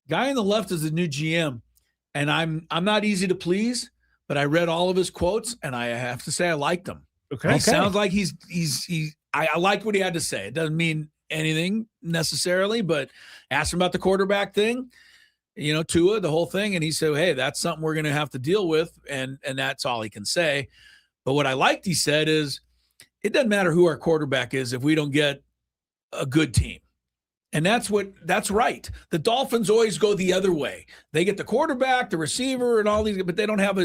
Guy on the left is the new GM. And I'm not easy to please, but I read all of his quotes, and I have to say I liked them. Okay. He sounds like I liked what he had to say. It doesn't mean anything necessarily, but asked him about the quarterback thing, Tua, the whole thing, and he said, hey, that's something we're going to have to deal with, and that's all he can say. But what I liked he said is, it doesn't matter who our quarterback is if we don't get a good team. And that's right. The Dolphins always go the other way. They get the quarterback, the receiver, and all these, but they don't have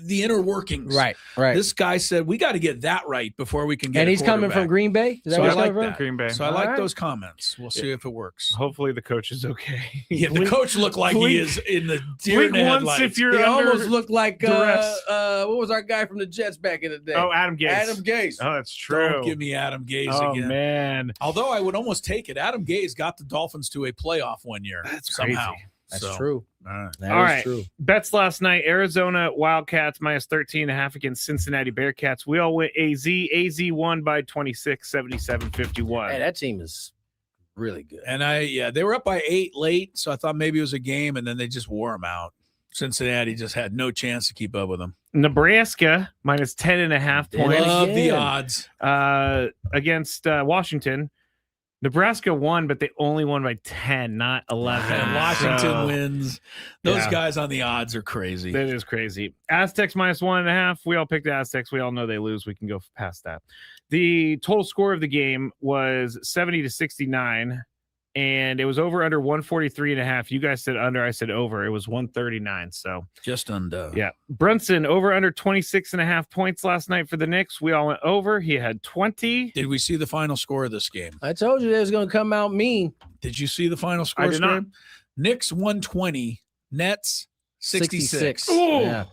the inner workings. Right. This guy said we got to get that right before we can get. And he's coming from Green Bay. So I like that. Green Bay. So I like those comments. We'll see if it works. Hopefully the coach is okay. Yeah, the coach looked like he is in the deer in the headlights. If you're he under almost looked like duress. What was our guy from the Jets back in the day? Oh, Adam Gase. Adam Gase. Oh, that's true. Don't give me Adam Gase again. Oh man. Although I would almost take it. Adam Gase got the Dolphins to a playoff one year. That's somehow. crazy. That's true. All That is true. Bets last night: Arizona Wildcats minus 13.5 against Cincinnati Bearcats. We all went AZ. AZ won by 26, 77-51. Hey, that team is really good. And they were up by 8 late, so I thought maybe it was a game, and then they just wore them out. Cincinnati just had no chance to keep up with them. Nebraska minus 10.5 points. Love the odds against Washington. Nebraska won, but they only won by 10, not 11. And Washington wins. Those Yeah. guys on the odds are crazy. That is crazy. Aztecs minus 1.5. We all picked the Aztecs. We all know they lose. We can go past that. The total score of the game was 70-69, and it was over under 143.5. You guys said under. I said over. It was 139. So just under. Yeah. Brunson over under 26.5 points last night for the Knicks. We all went over. He had 20. Did we see the final score of this game? I told you they was going to come out mean. Did you see the final score? I did not. Knicks 120, Nets 66. Yeah.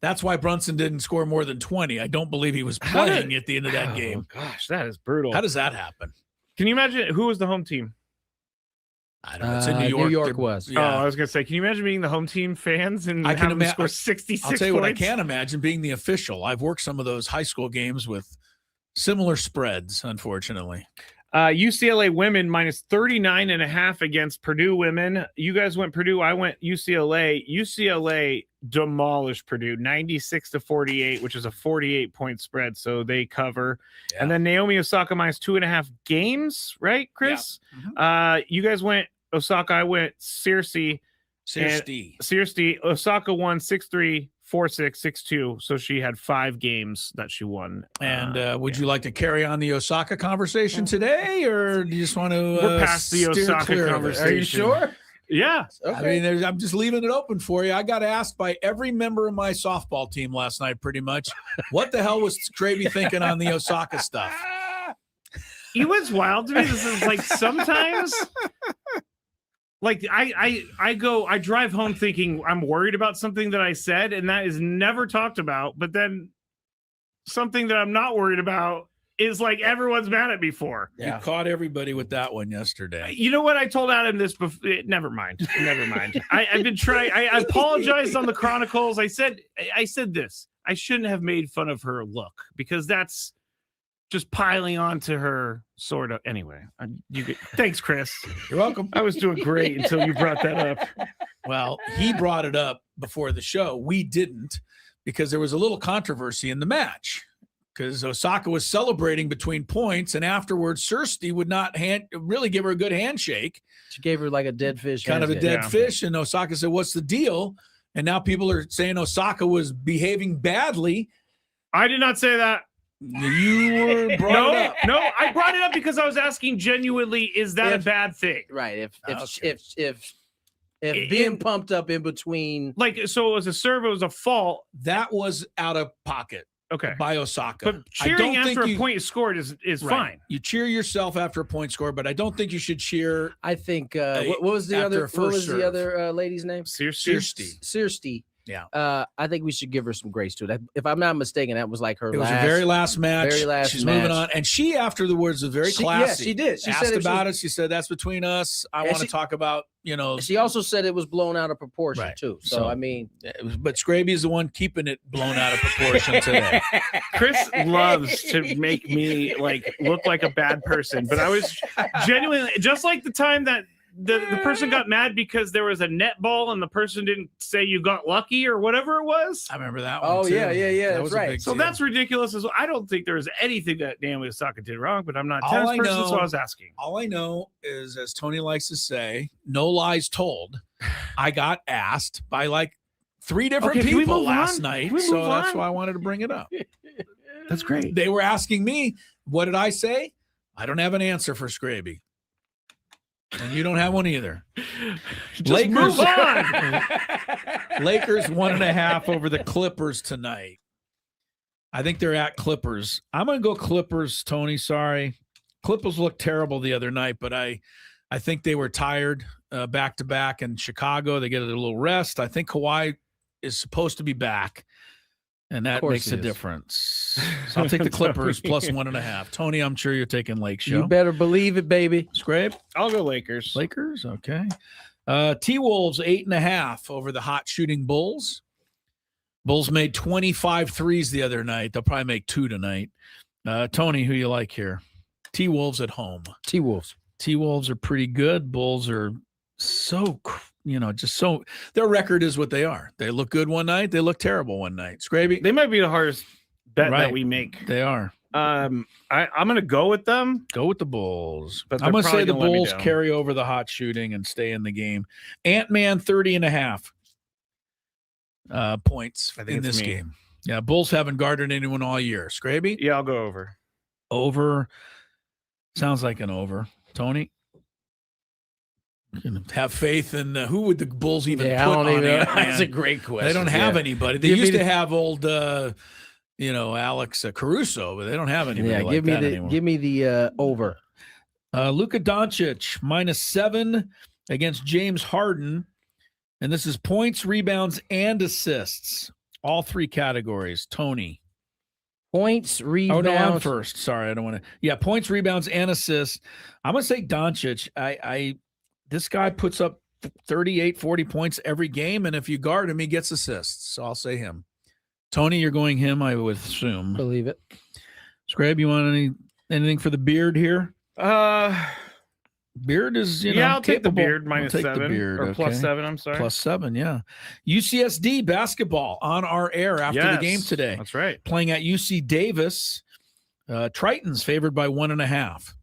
That's why Brunson didn't score more than 20. I don't believe he was playing at the end of that game. Gosh, that is brutal. How does that happen? Can you imagine who was the home team? I don't know. It's in New York. New York was. Oh, I was going to say, can you imagine being the home team fans and I can having to score 66 I'll tell you points? what I can imagine being the official. I've worked some of those high school games with similar spreads, unfortunately. UCLA women minus 39.5 against Purdue women. You guys went Purdue. I went UCLA. UCLA demolished Purdue 96-48, which is a 48-point spread. So they cover. Yeah. And then Naomi Osaka minus 2.5 games, right, Chris? Yeah. You guys went Osaka. I went Circe. Osaka won 6-3. 4-6, 6-2. So she had 5 games that she won. And would you like to carry on the Osaka conversation today, or do you just want to? We're past the Osaka conversation. Are you sure? Yeah. Okay. I mean, I'm just leaving it open for you. I got asked by every member of my softball team last night, pretty much, what the hell was Gravy thinking on the Osaka stuff? It was wild to me. This is like sometimes. Like I drive home thinking I'm worried about something that I said, and that is never talked about. But then something that I'm not worried about is like everyone's mad at me for. You caught everybody with that one yesterday. You know what? I told Adam this before. Never mind. I've been trying. I apologized on the Chronicles. I said this. I shouldn't have made fun of her look because that's just piling on to her, sort of. Anyway, thanks, Chris. You're welcome. I was doing great until you brought that up. Well, he brought it up before the show. We didn't, because there was a little controversy in the match. Because Osaka was celebrating between points, and afterwards, Circe would not really give her a good handshake. She gave her like a dead fish. Kind of a dead fish, and Osaka said, "What's the deal?" And now people are saying Osaka was behaving badly. I did not say that. You brought it up. No, I brought it up because I was asking genuinely, is that a bad thing? Right. If being pumped up in between, like, so it was a serve, it was a fault. That was out of pocket. Okay. By Osaka. But cheering after a point is scored is right. Fine. You cheer yourself after a point scored, but I don't think you should cheer. I think what was the other lady's name? Circe. Yeah. I think we should give her some grace to it. If I'm not mistaken, that was like her very last match. She's match. moving on. And she, after the words, was very classy. Yeah, she did. She asked said about it. She said, that's between us. I want to talk about, She also said it was blown out of proportion, too. So, I mean. But Scraby is the one keeping it blown out of proportion today. Chris loves to make me look like a bad person. But I was genuinely, just like the time that the person got mad because there was a net ball and the person didn't say you got lucky or whatever it was. I remember that one. Oh, too. Yeah. That's right. So that's ridiculous as well. I don't think there was anything that Naomi Osaka did wrong, but I'm not a tennis person, so I was asking. All I know is, as Tony likes to say, no lies told. I got asked by 3 different people last night, so that's why I wanted to bring it up. That's great. They were asking me, what did I say? I don't have an answer for Scraby. And you don't have one either. Just move on. Lakers 1.5 over the Clippers tonight. I think they're at Clippers. I'm going to go Clippers, Tony. Sorry. Clippers looked terrible the other night, but I think they were tired back-to-back in Chicago. They get a little rest. I think Kawhi is supposed to be back, and that makes a difference. So I'll take the Clippers plus 1.5. Tony, I'm sure you're taking Lake Show. You better believe it, baby. Scrape? I'll go Lakers. Lakers, okay. T-Wolves 8.5 over the hot shooting Bulls. Bulls made 25 threes the other night. They'll probably make 2 tonight. Tony, who you like here? T-Wolves at home. T-Wolves. T-Wolves are pretty good. Bulls are so, their record is what they are. They look good one night. They look terrible one night. Scraby? They might be the hardest bet that we make. They are. I'm going to go with them. Go with the Bulls. But I'm going to say the let me Bulls down. carry over the hot shooting and stay in the game. Ant-Man 30.5 points I think in it's this me. game. Yeah, Bulls haven't guarded anyone all year. Scraby? Yeah, I'll go over. Over. Sounds like an over. Tony? Have faith in who would the Bulls even put on Ant-Man? That's a great question. They don't have anybody. They used to have old, Alex Caruso, but they don't have anybody like that anymore. Give me the over. Luka Doncic -7 against James Harden, and this is points, rebounds, and assists. All 3 categories. Tony. Points, rebounds. Oh, no, I'm first. Sorry, I don't want to. Yeah, points, rebounds, and assists. I'm going to say Doncic. This guy puts up 38, 40 points every game, and if you guard him, he gets assists. So I'll say him. Tony, you're going him, I would assume. Believe it. Scrab, you want anything for the beard here? Beard is, I'll take the beard I'll take -7 the beard, or okay. +7. I'm sorry. +7, yeah. UCSD basketball on our air after the game today. That's right. Playing at UC Davis. Tritons favored by 1.5.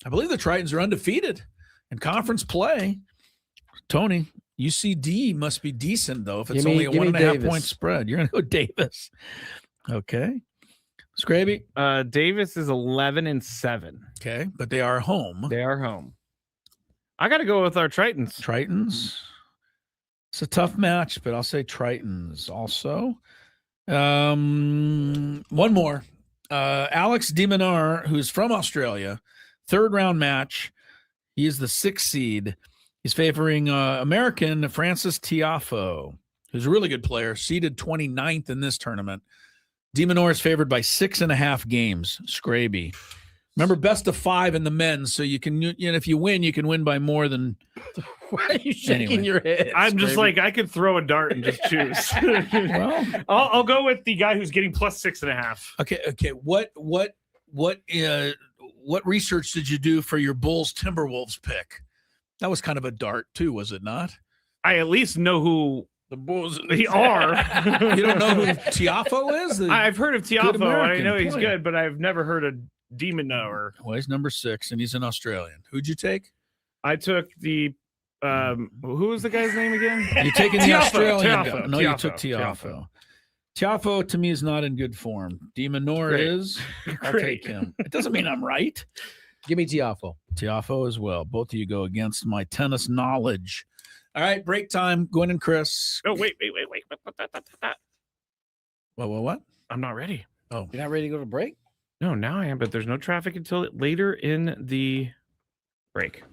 I believe the Tritons are undefeated in conference play. Tony, UCD must be decent, though, if it's only a 1.5 point spread. You're going to go Davis. Okay. Scraby? Davis is 11-7. Okay, but they are home. They are home. I got to go with our Tritons. Tritons. It's a tough match, but I'll say Tritons also. One more. Alex DeMinar, who's from Australia, 3rd round match. He is the 6th seed. He's favoring American Francis Tiafoe, who's a really good player, seeded 29th in this tournament. DeMinar is favored by 6.5 games. Scraby. Remember, best of 5 in the men's, so you can, if you win, you can win by more than. Why are you shaking your head? I'm just like, I could throw a dart and just choose. Well, I'll go with the guy who's getting +6.5. Okay. What research did you do for your Bulls Timberwolves pick? That was kind of a dart too, was it not? I at least know who The Bulls they are. You don't know who Tiafoe is? I've heard of Tiafoe, and I American know he's player. good, but I've never heard of DeMinar. Well, he's number 6, and he's an Australian. Who'd you take? I took the who was the guy's name again? You're taking the Tiafoe, Australian guy. Tiafoe, No, you Tiafoe, took Tiafoe. Tiafoe to me is not in good form. DeMinar Great. is. I'll Great. take him. It doesn't mean I'm right. Give me Tiafoe. Tiafoe as well. Both of you go against my tennis knowledge. All right, break time. Gwynn and Chris. Oh, wait. What? I'm not ready. You're not ready to go to break? No, now I am, but there's no traffic until later in the break.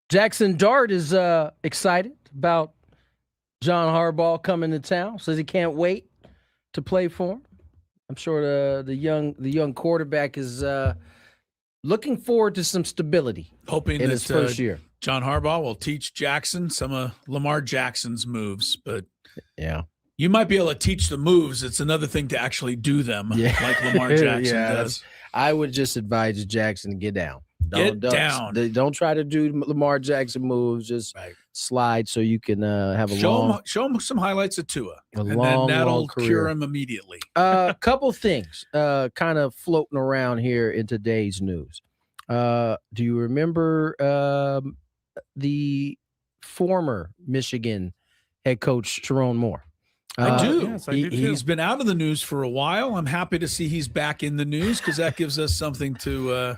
Jackson Dart is excited about John Harbaugh coming to town. Says he can't wait to play for him. I'm sure the young quarterback is looking forward to some stability. Hoping in that his first year. John Harbaugh will teach Jackson some of Lamar Jackson's moves, but yeah, you might be able to teach the moves. It's another thing to actually do them, like Lamar Jackson does. I would just advise Jackson to get down. Don't try to do Lamar Jackson moves. Just slide so you can have show him some highlights of Tua, and then that'll cure him immediately. Couple things kind of floating around here in today's news. Do you remember the former Michigan head coach Sharon Moore? I do. Yes, I do too. He's been out of the news for a while. I'm happy to see he's back in the news because that gives us something to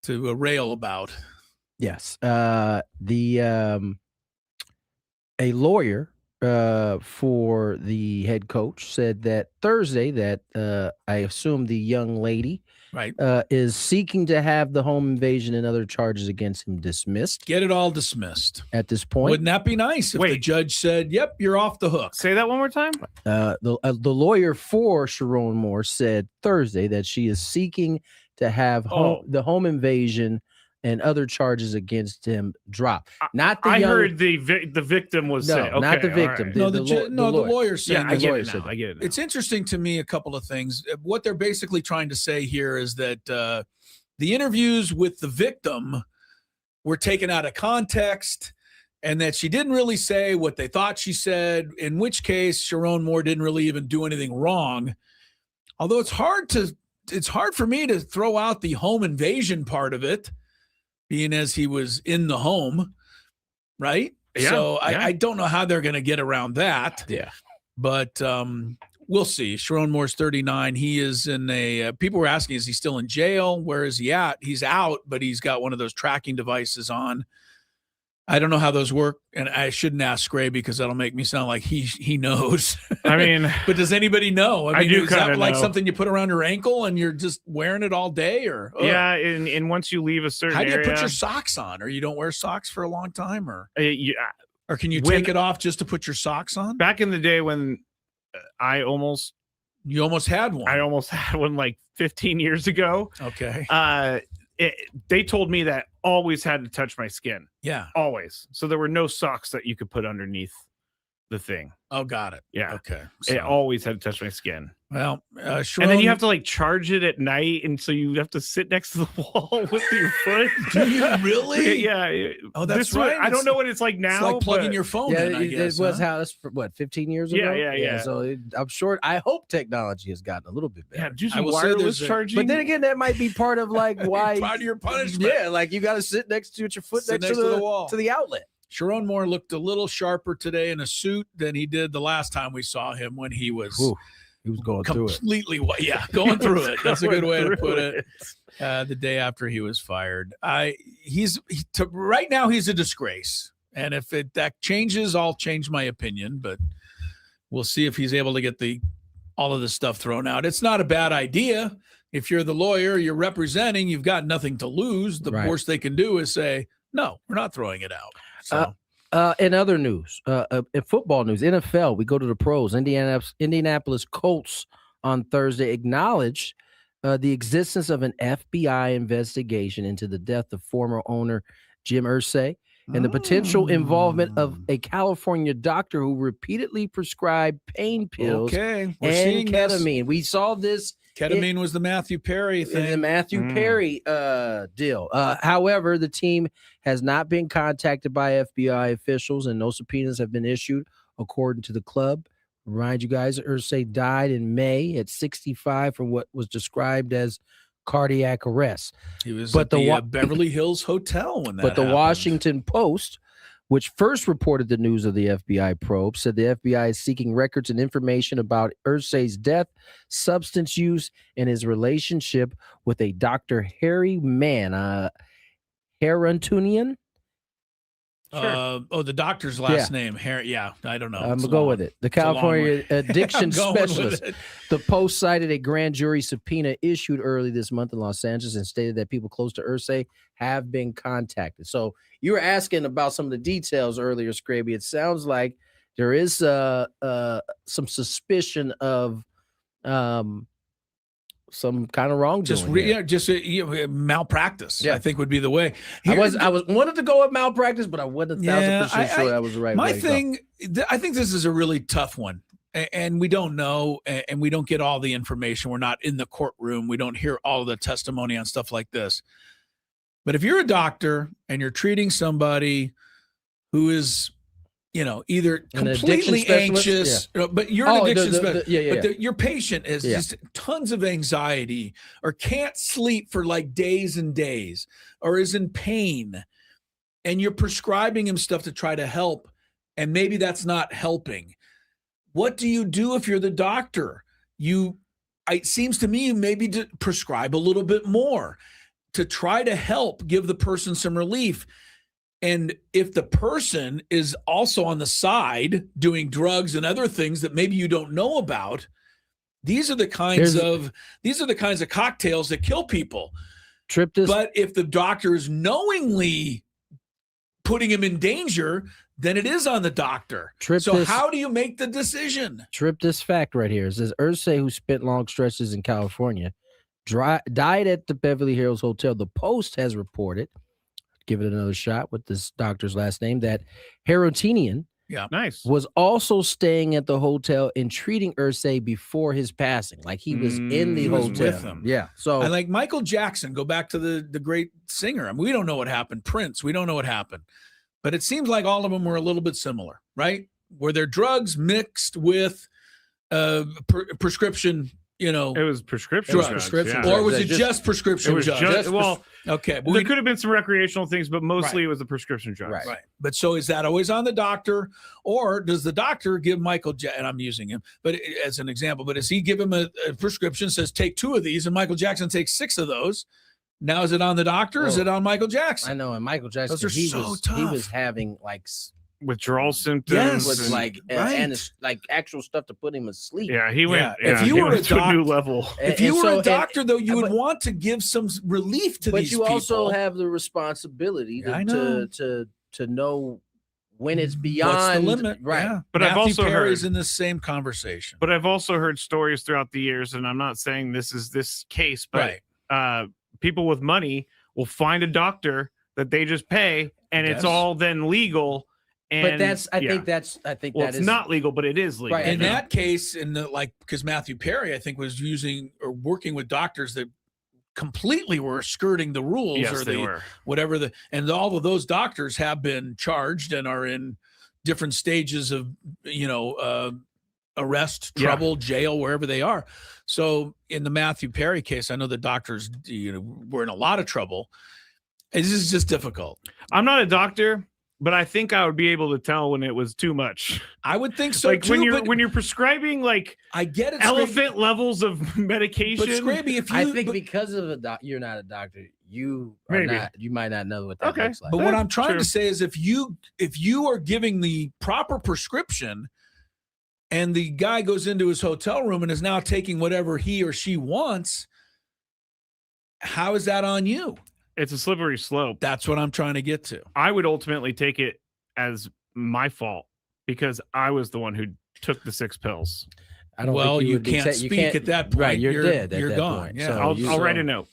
rail about. Yes. A lawyer for the head coach said that Thursday that I assume the young lady is seeking to have the home invasion and other charges against him dismissed. Get it all dismissed at this point. Wouldn't that be nice if the judge said, "Yep, you're off the hook"? Say that one more time. The lawyer for Sharon Moore said Thursday that she is seeking to have the home invasion and other charges against him drop. Not the I heard the victim was saying. Okay, not the victim. Right. The lawyer said. Yeah, I get it now. It's interesting to me, a couple of things. What they're basically trying to say here is that the interviews with the victim were taken out of context and that she didn't really say what they thought she said, in which case Sharon Moore didn't really even do anything wrong. Although it's hard for me to throw out the home invasion part of it, being as he was in the home, right? Yeah, so I don't know how they're going to get around that. Yeah. But we'll see. Sharon Moore's 39. He is in people were asking, is he still in jail? Where is he at? He's out, but he's got one of those tracking devices on. I don't know how those work, and I shouldn't ask Gray because that'll make me sound like he knows. I mean, but does anybody know? I do is that know. like something you put around your ankle and you're just wearing it all day, or yeah? And once you leave a certain how do you area, put your socks on, or you don't wear socks for a long time, or or can you take it off just to put your socks on? Back in the day when you almost had one. I almost had one like 15 years ago. Okay. They told me that always had to touch my skin. Yeah. Always. So there were no socks that you could put underneath the thing. Oh, got it. Yeah. Okay. It always had to touch my skin. Well, and then you have to like charge it at night. And so you have to sit next to the wall with your foot. Do you really? Yeah. Oh, that's right. I don't know what it's like now. It's like plugging your phone in, I guess. It was how that's 15 years ago? Yeah. So I'm sure, I hope technology has gotten a little bit better. Yeah, do some wireless charging. But then again, that might be part of like why. Part of your punishment. Yeah, like you got to sit next to your foot next to the wall, to the outlet. Sharon Moore looked a little sharper today in a suit than he did the last time we saw him when he was going through it. Completely, going through it. That's a good way to put it. The day after he was fired. Right now he's a disgrace. And if that changes, I'll change my opinion. But we'll see if he's able to get all of this stuff thrown out. It's not a bad idea. If you're the lawyer, you're representing, you've got nothing to lose. The worst they can do is say, no, we're not throwing it out. So. In other news, in football news, NFL, we go to the pros. Indianapolis Colts on Thursday acknowledged the existence of an FBI investigation into the death of former owner Jim Irsay and the potential involvement of a California doctor who repeatedly prescribed pain pills and ketamine. We saw this. Ketamine was the Matthew Perry thing. The Matthew Perry deal. However, the team has not been contacted by FBI officials and no subpoenas have been issued, according to the club. Remind you guys, Irsay died in May at 65 from what was described as cardiac arrest. He was at the Beverly Hills Hotel when that happened. The Washington Post, which first reported the news of the FBI probe, said the FBI is seeking records and information about Irsay's death, substance use, and his relationship with a Dr. Harry Mann, Harantunian. The doctor's last name. I don't know. I'm gonna go with it. The California addiction specialist. The Post cited a grand jury subpoena issued early this month in Los Angeles and stated that people close to Irsay have been contacted. So you were asking about some of the details earlier, Scraby. It sounds like there is some suspicion of some kind of wrongdoing. Just malpractice. I think would be the way. I was wanted to go with malpractice, but I wasn't 1,000% sure that was the right way. My thing, I think this is a really tough one, and we don't know, and we don't get all the information. We're not in the courtroom. We don't hear all of the testimony on stuff like this. But if you're a doctor and you're treating somebody who is, either completely anxious, but you're an addiction specialist, but your patient has just tons of anxiety or can't sleep for like days and days or is in pain, and you're prescribing him stuff to try to help, and maybe that's not helping. What do you do if you're the doctor? It seems to me maybe to prescribe a little bit more to try to help give the person some relief. And if the person is also on the side doing drugs and other things that maybe you don't know about, these are the kinds of cocktails that kill people. But if the doctor is knowingly putting him in danger, then it is on the doctor. How do you make the decision? Trip this fact right here. It says Irsay, who spent long stretches in California, died at the Beverly Hills Hotel. The Post has reported, give it another shot with this doctor's last name, that Harotinian was also staying at the hotel and treating Irsay before his passing. Like he was in the hotel with him. Yeah. So and like Michael Jackson, go back to the great singer. I mean, we don't know what happened. Prince, we don't know what happened. But it seems like all of them were a little bit similar, right? Were there drugs mixed with prescription? It was prescription drugs, or was it just prescription drugs? Okay. Well, there could have been some recreational things, but mostly it was the prescription drugs. Right. But so is that always on the doctor, or does the doctor give Michael and I'm using him, but as an example, but does he give him a prescription, says take 2 of these, and Michael Jackson takes 6 of those? Now is it on the doctor? Or is it on Michael Jackson? I know, and Michael Jackson, those are tough. He was having like withdrawal symptoms, with and like actual stuff to put him asleep. Yeah, he went. If you were a new level, if you were a doctor, though, you would want to give some relief to these people. But you also have the responsibility to know when it's beyond. What's the limit, right? Yeah. But Matthew I've also Perry's heard in the same conversation. But I've also heard stories throughout the years, and I'm not saying this is this case, but people with money will find a doctor that they just pay, and it's all then legal. And but I think it's not legal, but it is legal. Right. In that case, because Matthew Perry, I think, was using or working with doctors that completely were skirting the rules, and all of those doctors have been charged and are in different stages of, arrest, trouble, jail, wherever they are. So in the Matthew Perry case, I know the doctors, were in a lot of trouble. This is just difficult. I'm not a doctor, but I think I would be able to tell when it was too much. I would think so, like too. When you're prescribing I get it, elephant levels of medication. But Scraby, I think because of you're not a doctor, you might not know what that looks like. But what I'm trying to say is, if you are giving the proper prescription, and the guy goes into his hotel room and is now taking whatever he or she wants, how is that on you? It's a slippery slope. That's what I'm trying to get to. I would ultimately take it as my fault because I was the one who took the 6 pills. You can't speak at that point. Right, you're dead. You're gone. Point. Yeah. So I'll write a note.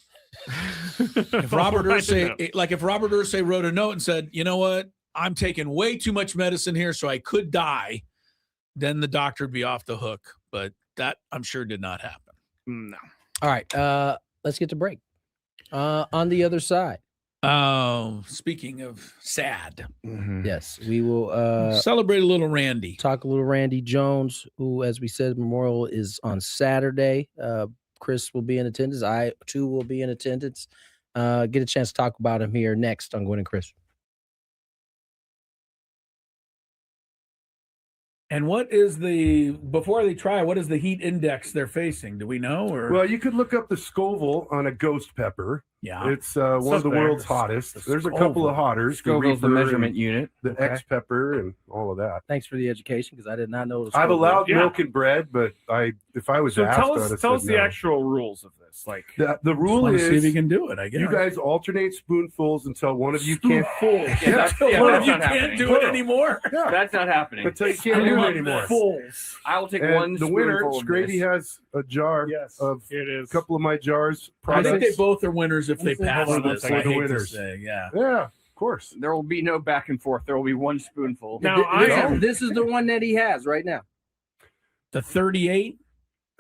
If Robert Irsay wrote a note and said, "You know what? I'm taking way too much medicine here, so I could die," then the doctor would be off the hook. But that, I'm sure, did not happen. No. All right. Let's get to break. On the other side. Speaking of sad, yes, we will celebrate a little Randy. Talk a little Randy Jones, who, as we said, memorial is on Saturday. Chris will be in attendance. I too will be in attendance. Get a chance to talk about him here next on Gwynn and Chris. And what is before they try, what is the heat index they're facing? Do we know? Or Well, you could look up the Scoville on a ghost pepper. Yeah. It's one of the world's hottest. There's a couple of hotters. Scoville's the measurement unit. The X pepper and all of that. Thanks for the education because I did not know. I've allowed milk and bread, but if I was asked, tell us the actual rules of this. Like the rule is, see if you can do it. I guess you guys alternate spoonfuls until one of you can't. One of you can't do it anymore. Yeah. That's not happening. Until you can't do it anymore. I will take and one. The winner, spoonful of Scrady, this. has a jar of a couple of my jars. I think they both are winners if they pass this. For the winners. Yeah. Yeah, of course. There will be no back and forth. There will be one spoonful. Now, this is the one that he has right now. The 38?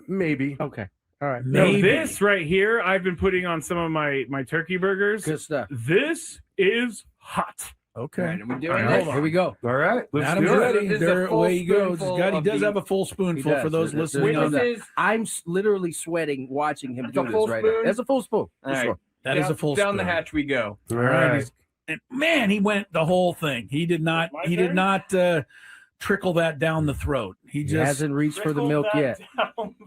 Maybe. Okay. All right. No, this right here, I've been putting on some of my turkey burgers. Good stuff. This is hot. Okay. Right, we do All right, here we go. All right. Let's Adam's do it. ready. This is a There, full away he goes. spoonful God, he of does the- have a full spoonful for those listening. on that. I'm literally sweating watching him That's do a this full right spoon? now. That's a full spoon. All right. That is a full Down the spoon. hatch we go. All All right. right. And man, he went the whole thing. He did not. My He turn? did not trickle that down the throat. He He just. hasn't reached for the milk yet.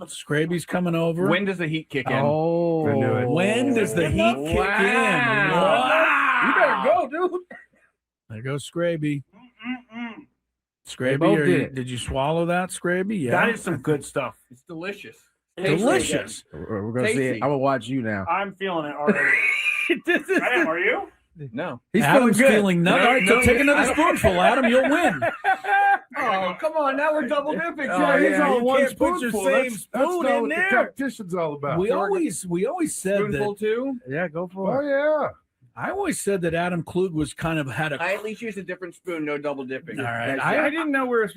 Scraby's coming over. When does the heat kick in? Oh, I knew it. When does the heat kick in? Wow. you better go, dude. There goes Scraby. They both Scraby, did. you swallow that, Scraby? Yeah. That is some good stuff. It's delicious. delicious. We're gonna see it. Tasty. I'm gonna watch you now. I'm feeling it already. I am. Are you? No. He's Adam's feeling good. feeling nothing. All right, so take another spoonful, Adam. You'll win. Oh, come on. Now we're double dipping. He's all you one can't put your spoonful. same That's spoon not in what there. the competition's all about. We always said Spoonful that. two. Yeah, go for Oh it. yeah. I always said that Adam Klug was kind of had a. I at least used a different spoon. No double dipping. All right. I didn't know where.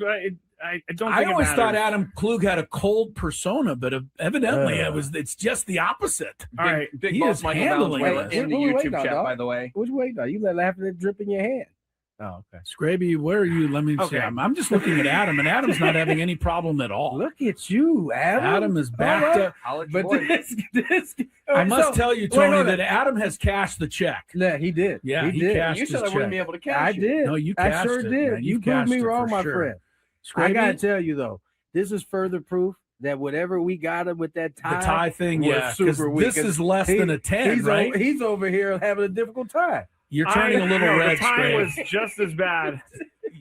I don't. I Think always it thought matters. Adam Klug had a cold persona, but evidently it's just the opposite. All right. Big He boss is Michael handling Valenzuela it. in the Wait, YouTube now, chat, dog. by the way. What you waiting on? You let laughing it drip in your hand. Oh, okay. Scraby, where are you? Let me see. Okay. I'm just looking at Adam, and Adam's not having any problem at all. Look at you, Adam. Adam is backed up. College But boy. this I must tell you, Tony, wait, that Adam has cashed the check. Yeah, he did. Yeah, he he did. cashed You said I his wouldn't check. be able to catch I you. did. No, you I cashed sure it, did. man. You You proved me cashed it wrong, for my sure. friend. I Scraby, gotta tell you though, this is further proof that whatever we got him with that the tie, tie thing, was yeah, because super weak. this is less than a 10, he's right? He's over here having a difficult time. You're turning a little no, red, The time Scraby. was just as bad.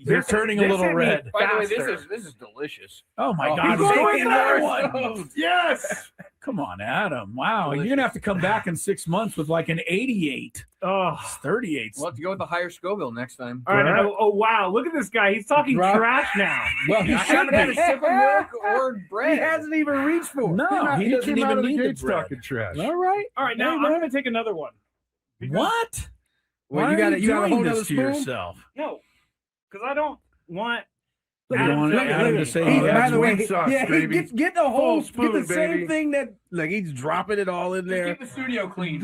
You're turning a this little hit me red. By the way, faster. this is delicious. Oh my Oh, God! he's He's going taking another worse. one. Yes. Come on, Adam. Wow, you're gonna have to come back in 6 months with like an 88. Oh. 38. We'll have to go with the higher Scoville next time. All right. Oh, wow. Look at this guy. He's talking Drop. trash now. Well, he I haven't had a sip of milk or bread. He hasn't even reached for it. No, he doesn't came out even of the need the gates bread. talking trash. All right. All right. Now Hey, I'm man. going to take another one. What? Well, Why you got are you got a doing whole this other to spoon. yourself? No, because I don't want. You don't want Adam to say He, he by has the way, wheat sauce, yeah, he baby. get the whole Full spoon, get the same baby. thing that like he's dropping it all in there. Keep the studio clean.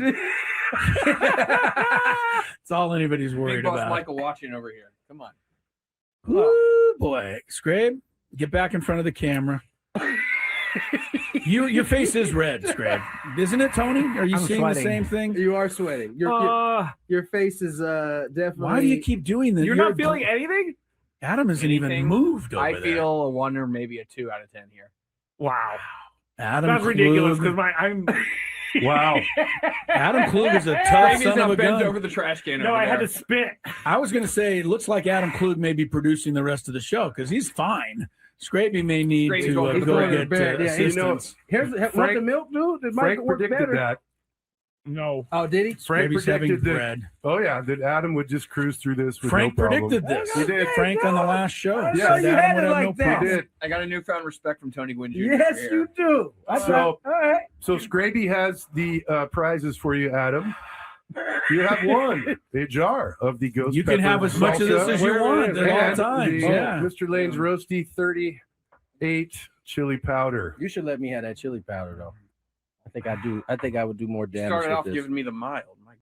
It's all anybody's Big worried boss about. Michael watching over here. Come on. Ooh, boy, Scrabe, get back in front of the camera. Your face is red, Scrabe, isn't it, Tony? Are you I'm seeing sweating. the same thing? You are sweating. Your face is definitely. Why do you keep doing this? You're not feeling anything? Adam isn't even Anything? moved over I there. feel a 1 or maybe a 2 out of 10 here. Wow. Adam That's ridiculous Klug- because I'm. Wow. Adam Klug is a tough Gravey's son now of a bent gun. over the trash can. No, over I had there. to spit. I was going to say, it looks like Adam Klug may be producing the rest of the show because he's fine. Scraby may need Scraby's to going to go bed. get bed. Yeah, you know, assistance. Here's want Frank- the milk, dude. It might Frank work predicted better. that. No. Oh, did he? Frank Scraby's having predicted that. bread. Oh yeah, that Adam would just cruise through this with Frank no problem. predicted this. He did. Frank on the last show. I said know you Adam had would it have like no that. He problem. did. I got a newfound respect from Tony Gwynn Jr. Yes, here. you do. So- all right. So Scraby has the prizes for you, Adam. You have one, a jar of the ghost You can pepper have as much of this salsa as you want at all and times. the, Yeah. Mr. Lane's Roasty 38 chili powder. You should let me have that chili powder though. I think I do. I think I would do more damage. Started with off this. giving me the mild. My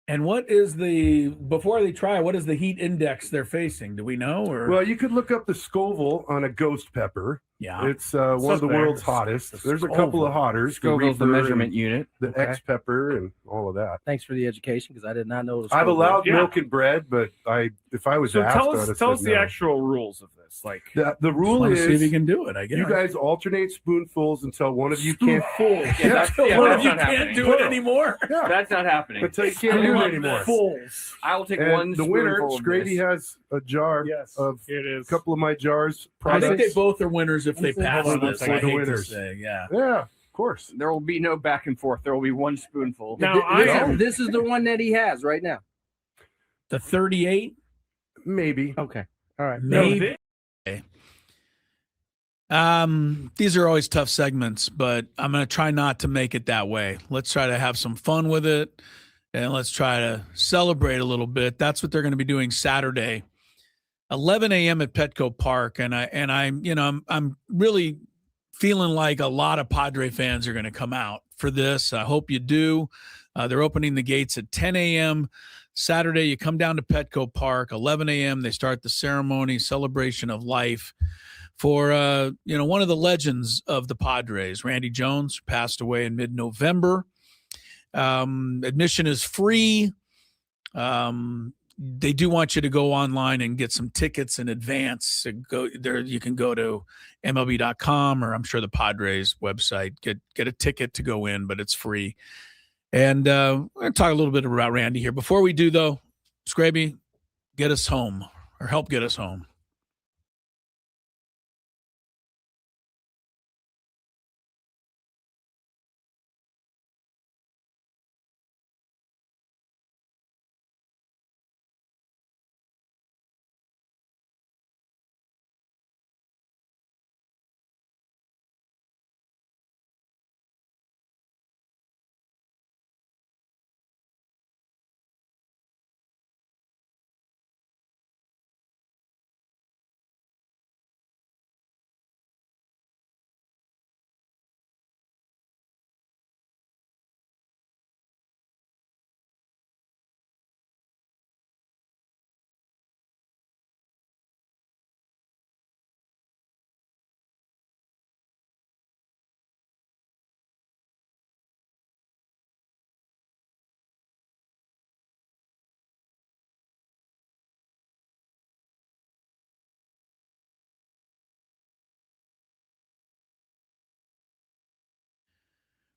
And what is before they try, what is the heat index they're facing? Do we know? Or Well, you could look up the Scoville on a ghost pepper. yeah. It's one of the Suspect. world's hottest. There's a couple of hotters. Scoville's the Reaper measurement and unit. The X pepper and all of that. Thanks for the education because I did not know. I've allowed Yeah. milk and bread, but if I was So asked, tell I would us have tell said us the no. actual rules of this. this. Like the rule See if is you can do it. I guess you guys alternate spoonfuls until one of you can't. That's one of you not can't happening. do it anymore. Yeah, That's not happening. until you can't do it anymore. Fulls. I will take And one. the winner, spoonful of Scrady, this. has a jar of it a is. couple of my jars. I think they Products. both are winners if they pass Hold on, this. for I the hate to winners. say, yeah. Yeah, of course. There will be no back and forth. There will be one spoonful. Now I am. This is the one that he has right now. The 38, Maybe. Okay. All right. maybe. These are always tough segments, but I'm going to try not to make it that way. Let's try to have some fun with it, and let's try to celebrate a little bit. That's what they're going to be doing Saturday, 11 a.m. at Petco Park, and I'm really feeling like a lot of Padre fans are going to come out for this. I hope you do. They're opening the gates at 10 a.m. Saturday. You come down to Petco Park, 11 a.m. They start the ceremony, celebration of life for one of the legends of the Padres, Randy Jones, passed away in mid-November. Admission is free. They do want you to go online and get some tickets in advance. Go there. You can go to MLB.com, or I'm sure the Padres website. Get a ticket to go in, but it's free. And we're going to talk a little bit about Randy here. Before we do, though, Scraby, get us home, or help get us home.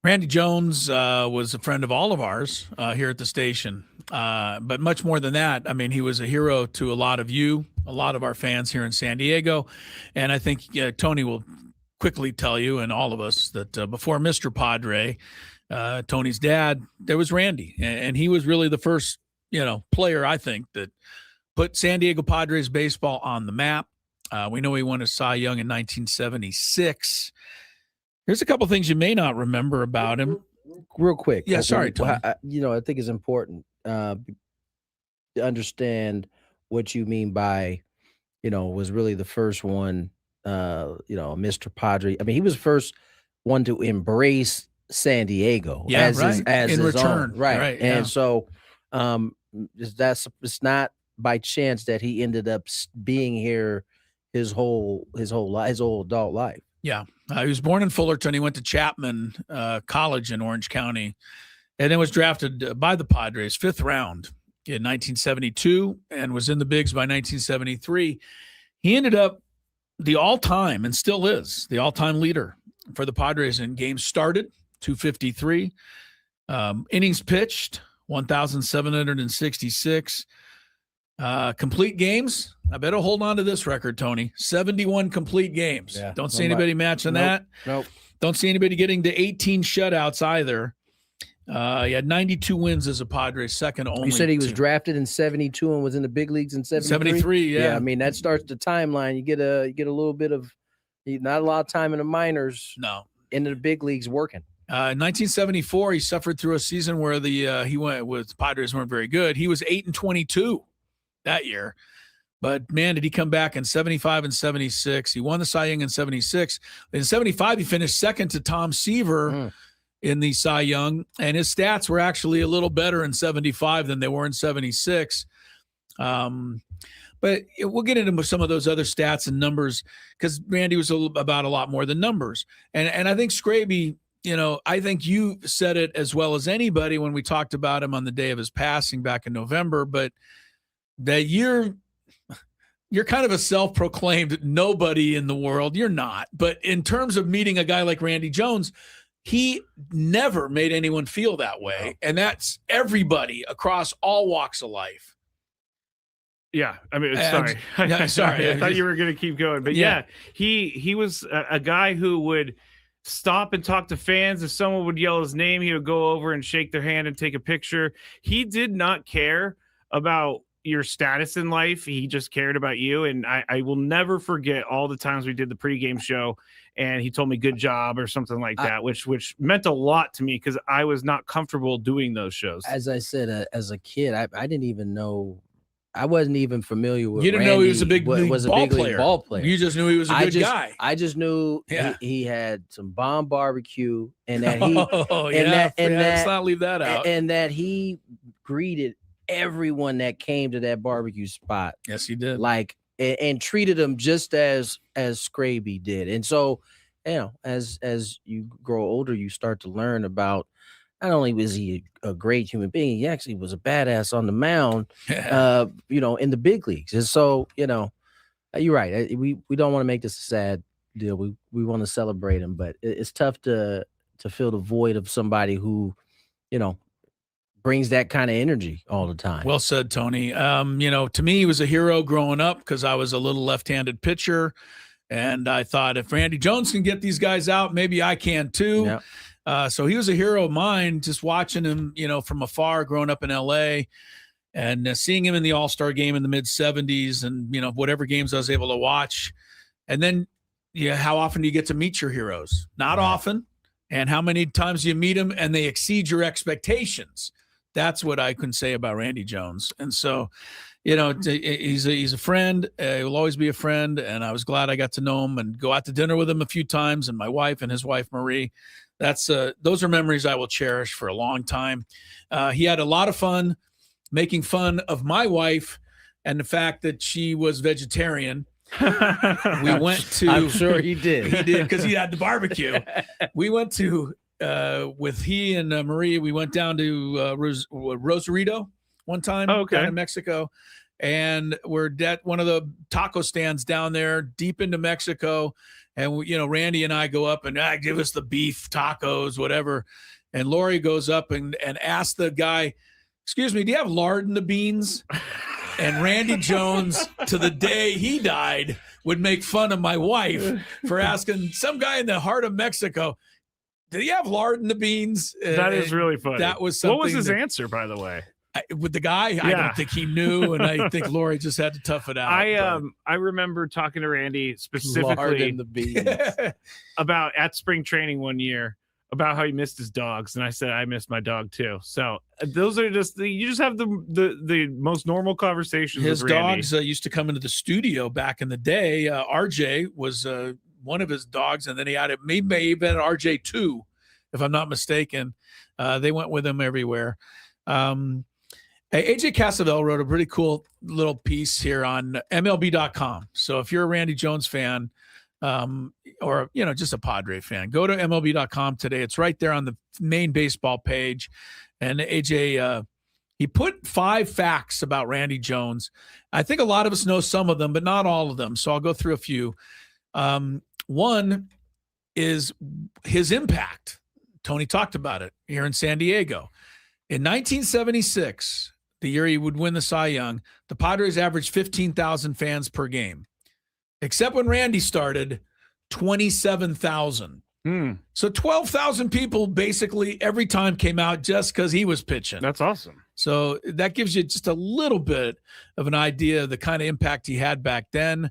Randy Jones was a friend of all of ours here at the station. But much more than that, I mean, he was a hero to a lot of you, a lot of our fans here in San Diego. And I think Tony will quickly tell you, and all of us, that before Mr. Padre, Tony's dad, there was Randy. And he was really the first, player, I think, that put San Diego Padres baseball on the map. We know he won a Cy Young in 1976. Here's a couple things you may not remember about him. Real quick. Yeah, sorry, Tony. I think it's important to understand what you mean by, was really the first one, Mr. Padre. I mean, he was the first one to embrace San Diego as his return. Own. Right. And so it's not by chance that he ended up being here his whole adult life. Yeah. He was born in Fullerton. He went to Chapman College in Orange County, and then was drafted by the Padres, 5th round in 1972, and was in the bigs by 1973. He ended up the all-time, and still is, the all-time leader for the Padres in games started, 253. Innings pitched, 1,766. Complete games. I better hold on to this record, Tony. 71 complete games. Yeah, don't see anybody matching that. Nope. Don't see anybody getting to 18 shutouts either. He had 92 wins as a Padres, second only. You said he was drafted in 72 and was in the big leagues in 73? 73, yeah. I mean, that starts the timeline. You get a little bit of not a lot of time in the minors. No. Into the big leagues working. In 1974, he suffered through a season where he went with Padres weren't very good. He was 8-22 that year. But, man, did he come back in 75 and 76. He won the Cy Young in 76. In 75, he finished second to Tom Seaver in the Cy Young, and his stats were actually a little better in 75 than they were in 76. But we'll get into some of those other stats and numbers because Randy was about a lot more than numbers. And I think Scraby, I think you said it as well as anybody when we talked about him on the day of his passing back in November, but that year – you're kind of a self-proclaimed nobody in the world. You're not. But in terms of meeting a guy like Randy Jones, he never made anyone feel that way. And that's everybody across all walks of life. Yeah. I mean, And- sorry. Yeah, sorry. I thought you were going to keep going. But yeah, he was a guy who would stop and talk to fans. If someone would yell his name, he would go over and shake their hand and take a picture. He did not care about your status in life. He just cared about you. And I will never forget all the times we did the pregame show and he told me good job or something like that, which meant a lot to me because I was not comfortable doing those shows. As I said, as a kid, I didn't even know. I wasn't even familiar with. You didn't Randy, know he was a big league ball player. You just knew he was a good guy. I just knew he had some bomb barbecue and that he let's not leave that out. And that he greeted everyone that came to that barbecue spot. Yes, he did. Like and treated them just as Scraby did. And so, as you grow older, you start to learn about not only was he a great human being, he actually was a badass on the mound, in the big leagues. And so, you're right. We don't want to make this a sad deal. We want to celebrate him, but it's tough to fill the void of somebody who, brings that kind of energy all the time. Well said, Tony. To me, he was a hero growing up because I was a little left-handed pitcher. And I thought if Randy Jones can get these guys out, maybe I can too. Yeah. So he was a hero of mine, just watching him, from afar, growing up in LA and seeing him in the All-Star game in the mid-'70s and, whatever games I was able to watch. And then, how often do you get to meet your heroes? Not often. And how many times do you meet them and they exceed your expectations? That's what I can say about Randy Jones. And so, he's a friend. He will always be a friend. And I was glad I got to know him and go out to dinner with him a few times, and my wife and his wife, Marie. Those are memories I will cherish for a long time. He had a lot of fun making fun of my wife and the fact that she was vegetarian. We went to. I'm sure he did. He did because he had the barbecue. We went to with he and Marie. We went down to Rosarito one time down in Mexico, and we're at one of the taco stands down there deep into Mexico. And Randy and I go up and give us the beef tacos, whatever. And Lori goes up and asks the guy, "Excuse me, do you have lard in the beans?" And Randy Jones, to the day he died, would make fun of my wife for asking some guy in the heart of Mexico, "Did he have lard in the beans?" That is really funny. That was something. What was his answer, by the way? With the guy, I don't think he knew, and I think Lori just had to tough it out. I remember talking to Randy specifically in the beans. about at spring training one year about how he missed his dogs, and I said I missed my dog too. So those are you just have the most normal conversations. His with Randy. dogs used to come into the studio back in the day. RJ was one of his dogs, and then he had may have been RJ 2, if I'm not mistaken. They went with him everywhere. AJ Casavell wrote a pretty cool little piece here on MLB.com. So if you're a Randy Jones fan, or just a Padre fan, go to MLB.com today. It's right there on the main baseball page. And AJ, he put 5 facts about Randy Jones. I think a lot of us know some of them, but not all of them. So I'll go through a few. One is his impact. Tony talked about it here in San Diego. In 1976, the year he would win the Cy Young, the Padres averaged 15,000 fans per game. Except when Randy started, 27,000. So 12,000 people basically every time came out just because he was pitching. That's awesome. So that gives you just a little bit of an idea of the kind of impact he had back then.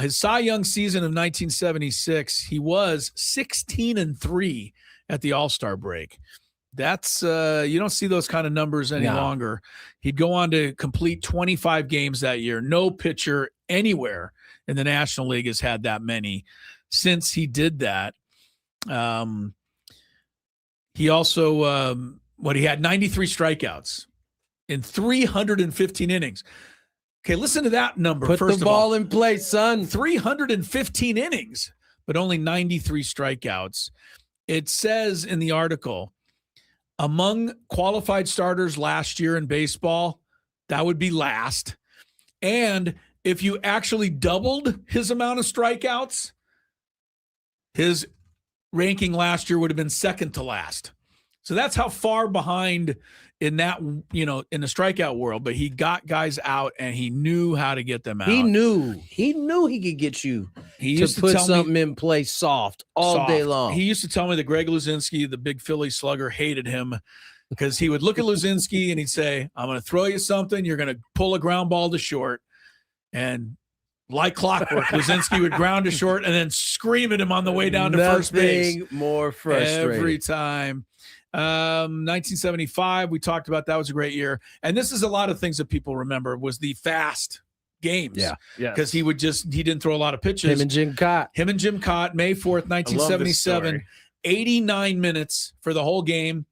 His Cy Young season of 1976, he was 16-3 at the All-Star break. That's you don't see those kind of numbers any longer. He'd go on to complete 25 games that year. No pitcher anywhere in the National League has had that many since he did that. He also he had 93 strikeouts in 315 innings. Okay, listen to that number. Put first the of all. ball in play, son. 315 innings, but only 93 strikeouts. It says in the article, among qualified starters last year in baseball, that would be last. And if you actually doubled his amount of strikeouts, his ranking last year would have been second to last. So that's how far behind in that, in the strikeout world, but he got guys out and he knew how to get them out. He knew he could get you to put something in place soft day long. He used to tell me that Greg Luzinski, the big Philly slugger, hated him because he would look at Luzinski and he'd say, I'm going to throw you something. You're going to pull a ground ball to short. And like clockwork, Luzinski would ground to short and then scream at him on the way down to first base. Nothing more frustrating. Every time. 1975, we talked about that was a great year. And this is a lot of things that people remember was the fast games. Yeah. Because he didn't throw a lot of pitches. Him and Jim Cott, May 4th, 1977, 89 minutes for the whole game.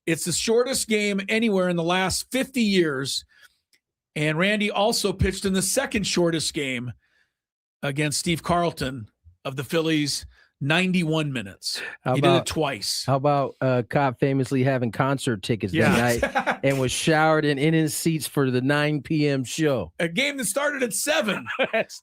It's the shortest game anywhere in the last 50 years. And Randy also pitched in the second shortest game against Steve Carlton of the Phillies, 91 minutes. He did it twice. How about Cobb famously having concert tickets that night and was showered in his seats for the 9 p.m. show? A game that started at 7.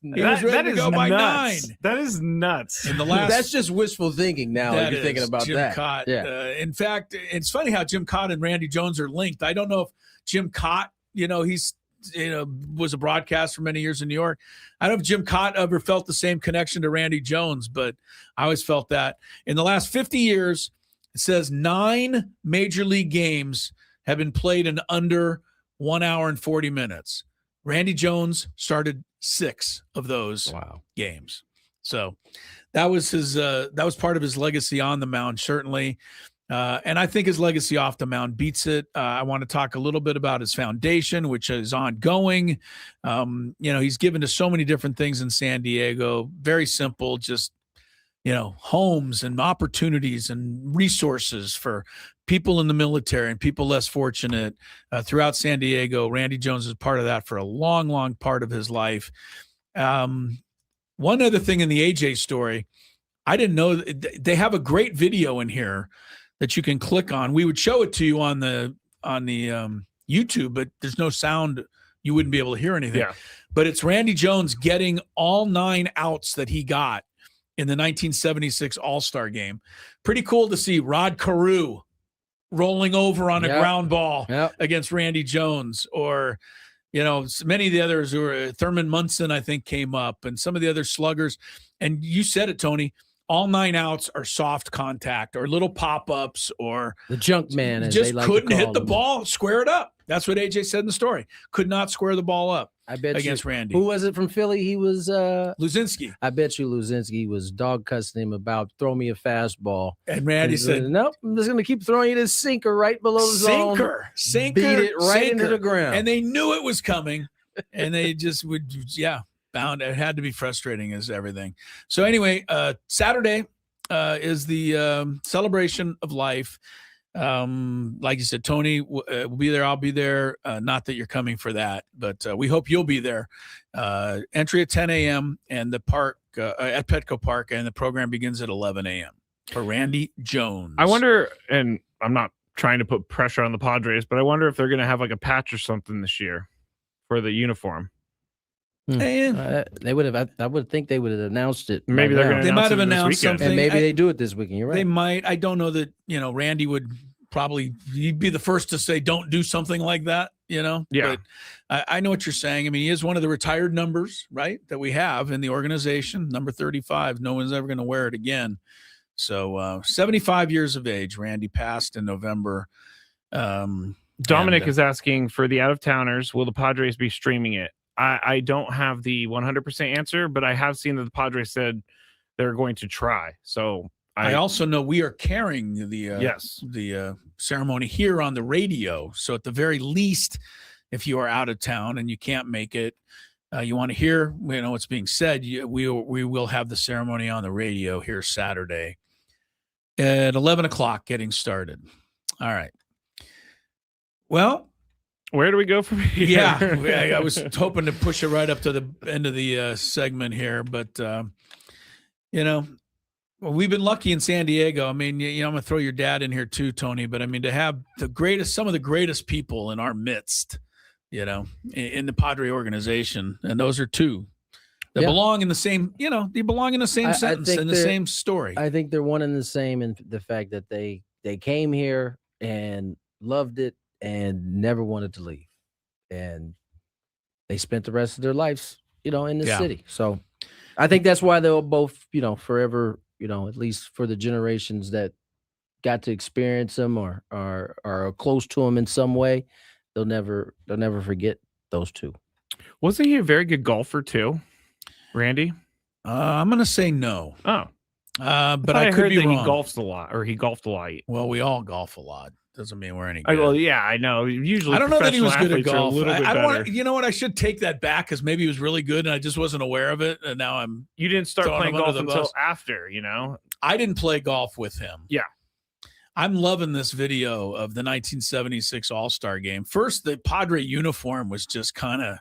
He was ready to go by 9. That is nuts. In the last, that's just wishful thinking now. If you're thinking about Jim that. Cott. Yeah. In fact, it's funny how Jim Cott and Randy Jones are linked. I don't know if Jim Cott, he's was a broadcaster for many years in New York. I don't know if Jim Cott ever felt the same connection to Randy Jones, but I always felt that. In the last 50 years, it says 9 major league games have been played in under 1 hour and 40 minutes. Randy Jones started 6 of those games. So that was that was part of his legacy on the mound, certainly. And I think his legacy off the mound beats it. I want to talk a little bit about his foundation, which is ongoing. He's given to so many different things in San Diego. Very simple, just, homes and opportunities and resources for people in the military and people less fortunate throughout San Diego. Randy Jones is part of that for a long, long part of his life. One other thing in the AJ story, I didn't know they have a great video in here that you can click on. We would show it to you on the YouTube, but there's no sound. You wouldn't be able to hear anything. Yeah. But it's Randy Jones getting all 9 outs that he got in the 1976 All-Star game. Pretty cool to see Rod Carew rolling over on a ground ball against Randy Jones, or many of the others who were Thurman Munson, I think, came up, and some of the other sluggers. And you said it, Tony. All 9 outs are soft contact or little pop-ups or the junk man. As just they like couldn't to call hit the them. ball, square it up. That's what AJ said in the story. Could not square the ball up. I bet against Randy. Who was it from Philly? He was Luzinski. I bet you Luzinski was dog cussing him about throw me a fastball. And Randy said, nope, I'm just gonna keep throwing you this sinker right below the zone. Sinker. Beat it right into the ground. And they knew it was coming. And they just would, bound. It had to be frustrating as everything. So anyway, Saturday is the celebration of life. Like you said, Tony will be there. I'll be there. Not that you're coming for that, but we hope you'll be there. Entry at 10 a.m. and the park at Petco Park, and the program begins at 11 a.m. for Randy Jones. I wonder, and I'm not trying to put pressure on the Padres, but I wonder if they're going to have like a patch or something this year for the uniform. They would have. I would think they would have announced it. Maybe they're going to. They might have announced something, and maybe they do it this weekend. You're right. They might. I don't know that. Randy would probably. He'd be the first to say, "Don't do something like that." Yeah. But I know what you're saying. I mean, he is one of the retired numbers, right, that we have in the organization. Number 35. No one's ever going to wear it again. So 75 years of age. Randy passed in November. Dominic is asking for the out-of-towners. Will the Padres be streaming it? I don't have the 100% answer, but I have seen that the Padres said they're going to try. So I also know we are carrying the ceremony here on the radio. So at the very least, if you are out of town and you can't make it, you want to hear what's being said, we will have the ceremony on the radio here Saturday at 11 o'clock getting started. All right. Well, where do we go from here? Yeah, I was hoping to push it right up to the end of the segment here, but we've been lucky in San Diego. I mean, I'm going to throw your dad in here too, Tony, but I mean, to have some of the greatest people in our midst in the Padre organization. And those are two that Yeah. belong in the same, they belong in the same sentence and the same story. I think they're one and the same in the fact that they came here and loved it and never wanted to leave. And they spent the rest of their lives, in the city. So I think that's why they'll both, forever, at least for the generations that got to experience them or are close to them in some way, they'll never forget those two. Wasn't he a very good golfer too, Randy? I'm going to say no. Oh, but I could heard be that wrong. he golfs a lot, or he golfed a lot. Well, we all golf a lot. Doesn't mean we're any good. Well, yeah, I know. Usually, I don't know that he was good at golf. A little bit better. You know what? I should take that back because maybe he was really good and I just wasn't aware of it. And now You didn't start playing golf until bus. after, I didn't play golf with him. Yeah. I'm loving this video of the 1976 All-Star game. First, the Padre uniform was just kind of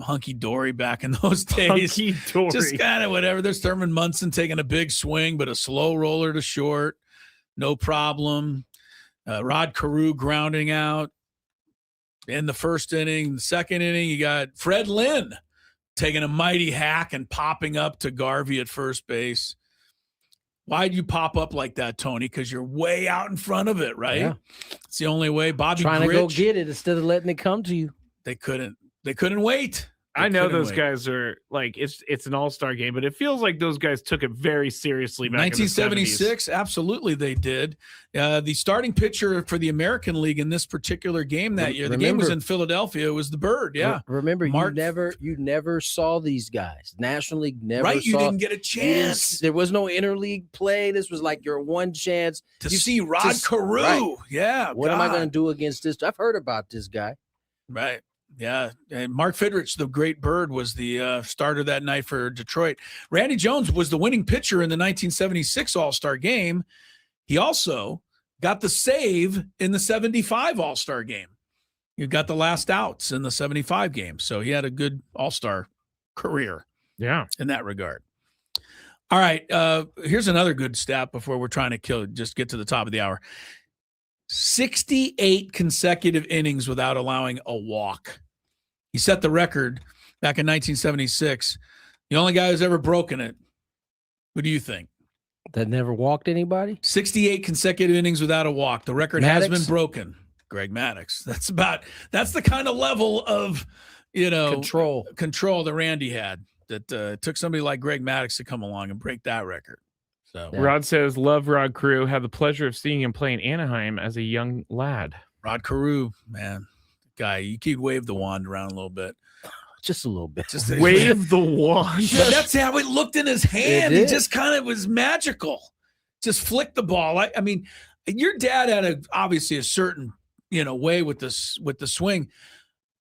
hunky-dory back in those days. Hunky-dory. Just kind of whatever. There's Thurman Munson taking a big swing, but a slow roller to short. No problem. Rod Carew grounding out in the first inning. The second inning, you got Fred Lynn taking a mighty hack and popping up to Garvey at first base. Why'd you pop up like that, Tony? Because you're way out in front of it, right? Yeah. It's the only way. Bobby trying Gritch, to go get it instead of letting it come to you. They couldn't wait. I know those guys are like it's an all-star game, but it feels like those guys took it very seriously back 1976, in the 70s. absolutely they did. The starting pitcher for the American League in this particular game that year, the game was in Philadelphia, it was the Bird, yeah. Remember, you never saw these guys. National League never right, you saw. didn't get a chance. There was no interleague play. This was like your one chance to see Rod Carew. Right. Yeah. What am I going to do against this? I've heard about this guy. Right. Yeah, and Mark Fidrich, the great Bird, was the starter that night for Detroit. Randy Jones was the winning pitcher in the 1976 All-Star game. He also got the save in the 75 All-Star game. He got the last outs in the 75 game, so he had a good All-Star career. Yeah, in that regard. All right, here's another good stat before we're trying to just get to the top of the hour. 68 consecutive innings without allowing a walk. He set the record back in 1976. The only guy who's ever broken it. Who do you think? That never walked anybody? 68 consecutive innings without a walk. The record has been broken. Greg Maddux. That's the kind of level of, control that Randy had. That took somebody like Greg Maddux to come along and break that record. So Rod says, love Rod Carew. Had the pleasure of seeing him play in Anaheim as a young lad. Rod Carew, man, guy, you could wave the wand around a little bit. Just a little bit. Just wave the wand. That's how it looked in his hand. He just kind of was magical. Just flicked the ball. I mean, your dad had obviously a certain, way with the swing.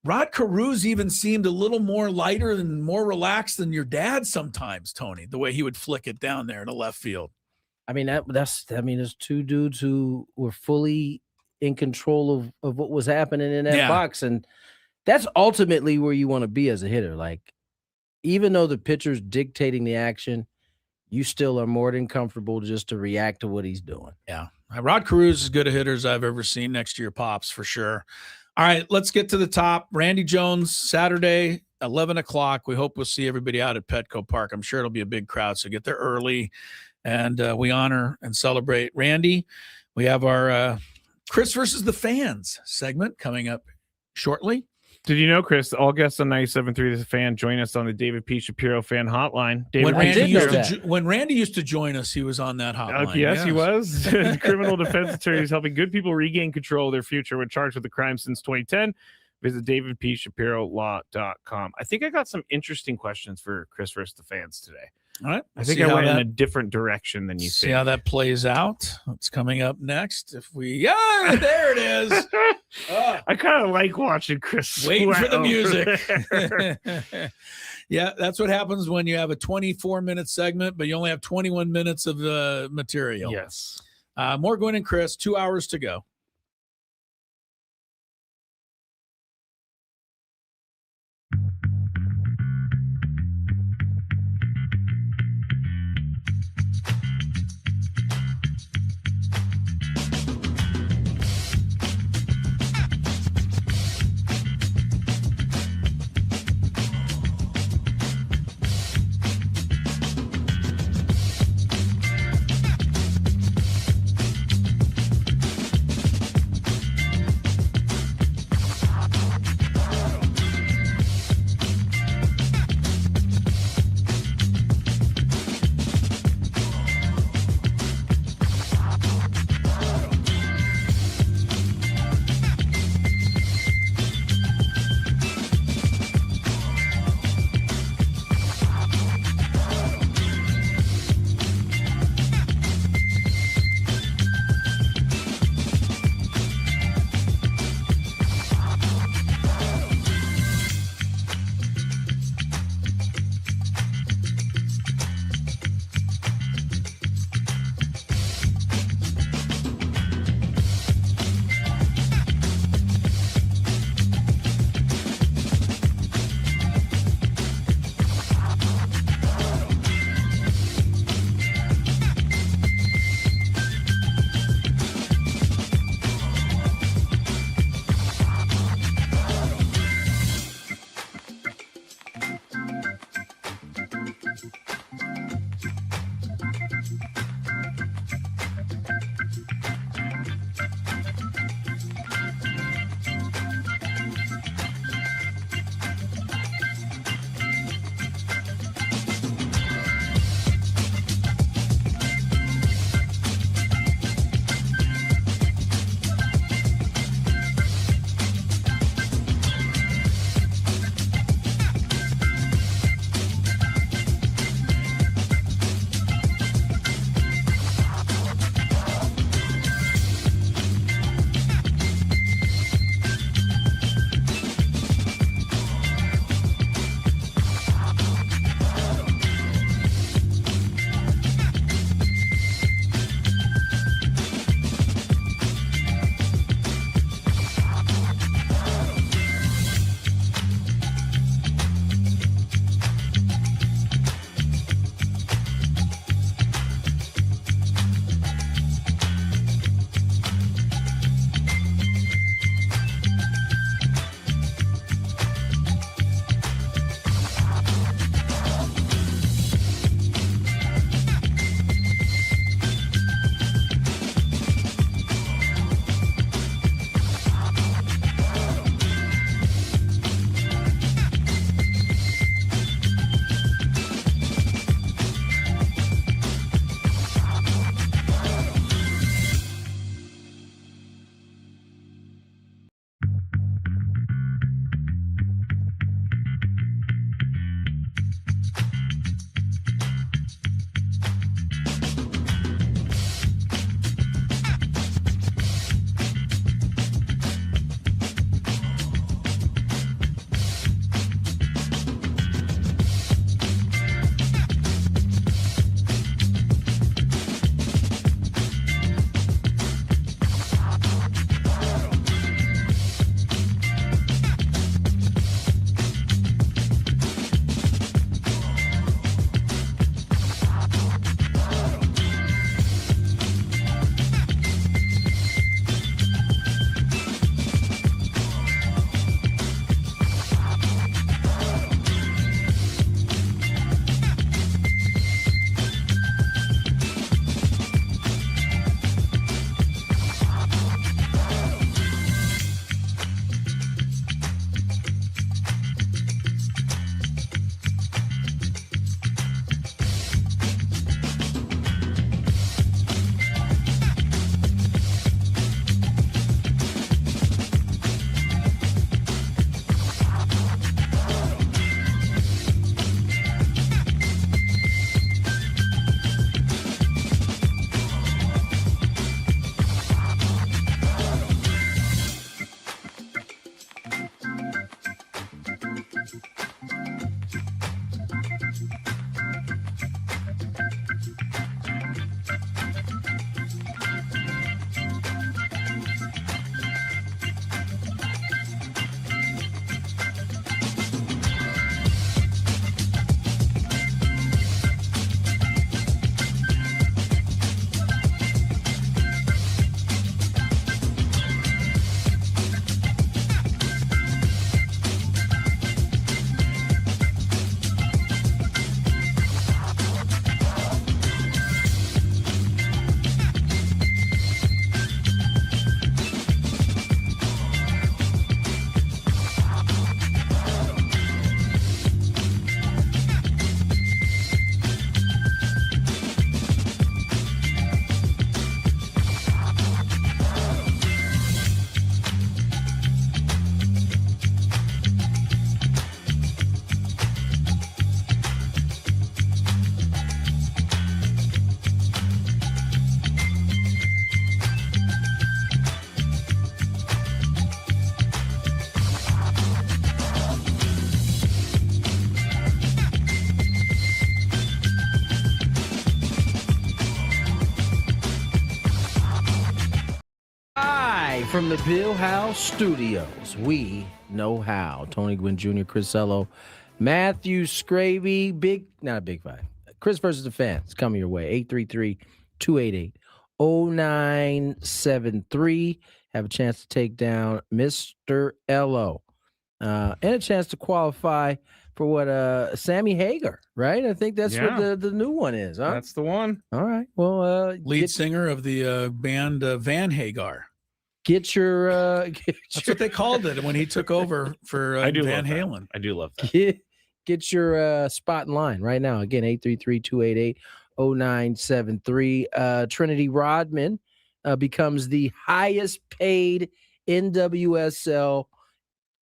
Rod Carew's even seemed a little more lighter and more relaxed than your dad sometimes, Tony, the way he would flick it down there in the left field. I mean, there's two dudes who were fully in control of what was happening in that box. And that's ultimately where you want to be as a hitter. Like, even though the pitcher's dictating the action, you still are more than comfortable just to react to what he's doing. Yeah. Rod Carew's as good a hitter as I've ever seen next to your pops, for sure. All right, let's get to the top. Randy Jones, Saturday, 11 o'clock. We hope we'll see everybody out at Petco Park. I'm sure it'll be a big crowd, so get there early. And we honor and celebrate Randy. We have our Chris versus the Fans segment coming up shortly. Did you know, Chris, all guests on 97.3 The Fan join us on the David P. Shapiro Fan Hotline. When Randy used to join us, he was on that hotline. Yes, he was. Criminal defense attorneys helping good people regain control of their future when charged with a crime since 2010. Visit davidpshapirolaw.com. I think I got some interesting questions for Chris versus the Fans today. All right. I think I went in a different direction than you see how that plays out. It's coming up next. There it is. I kind of like watching Chris waiting for the music. Yeah, that's what happens when you have a 24-minute segment, but you only have 21 minutes of material. Yes. More Gwynn and Chris, 2 hours to go. Live from the Bill House Studios, we know how. Tony Gwynn Jr., Chris Ello, Matthew Scraby, not a big five. Chris versus the fans coming your way. 833-288-0973. Have a chance to take down Mr. Ello. And a chance to qualify for what Sammy Hagar, right? I think that's what the new one is, huh? That's the one. All right. Well, lead singer of the band Van Hagar. That's what they called it when he took over for Van Halen. I do love that. Get your spot in line right now. Again, 833-288-0973. Trinity Rodman becomes the highest paid NWSL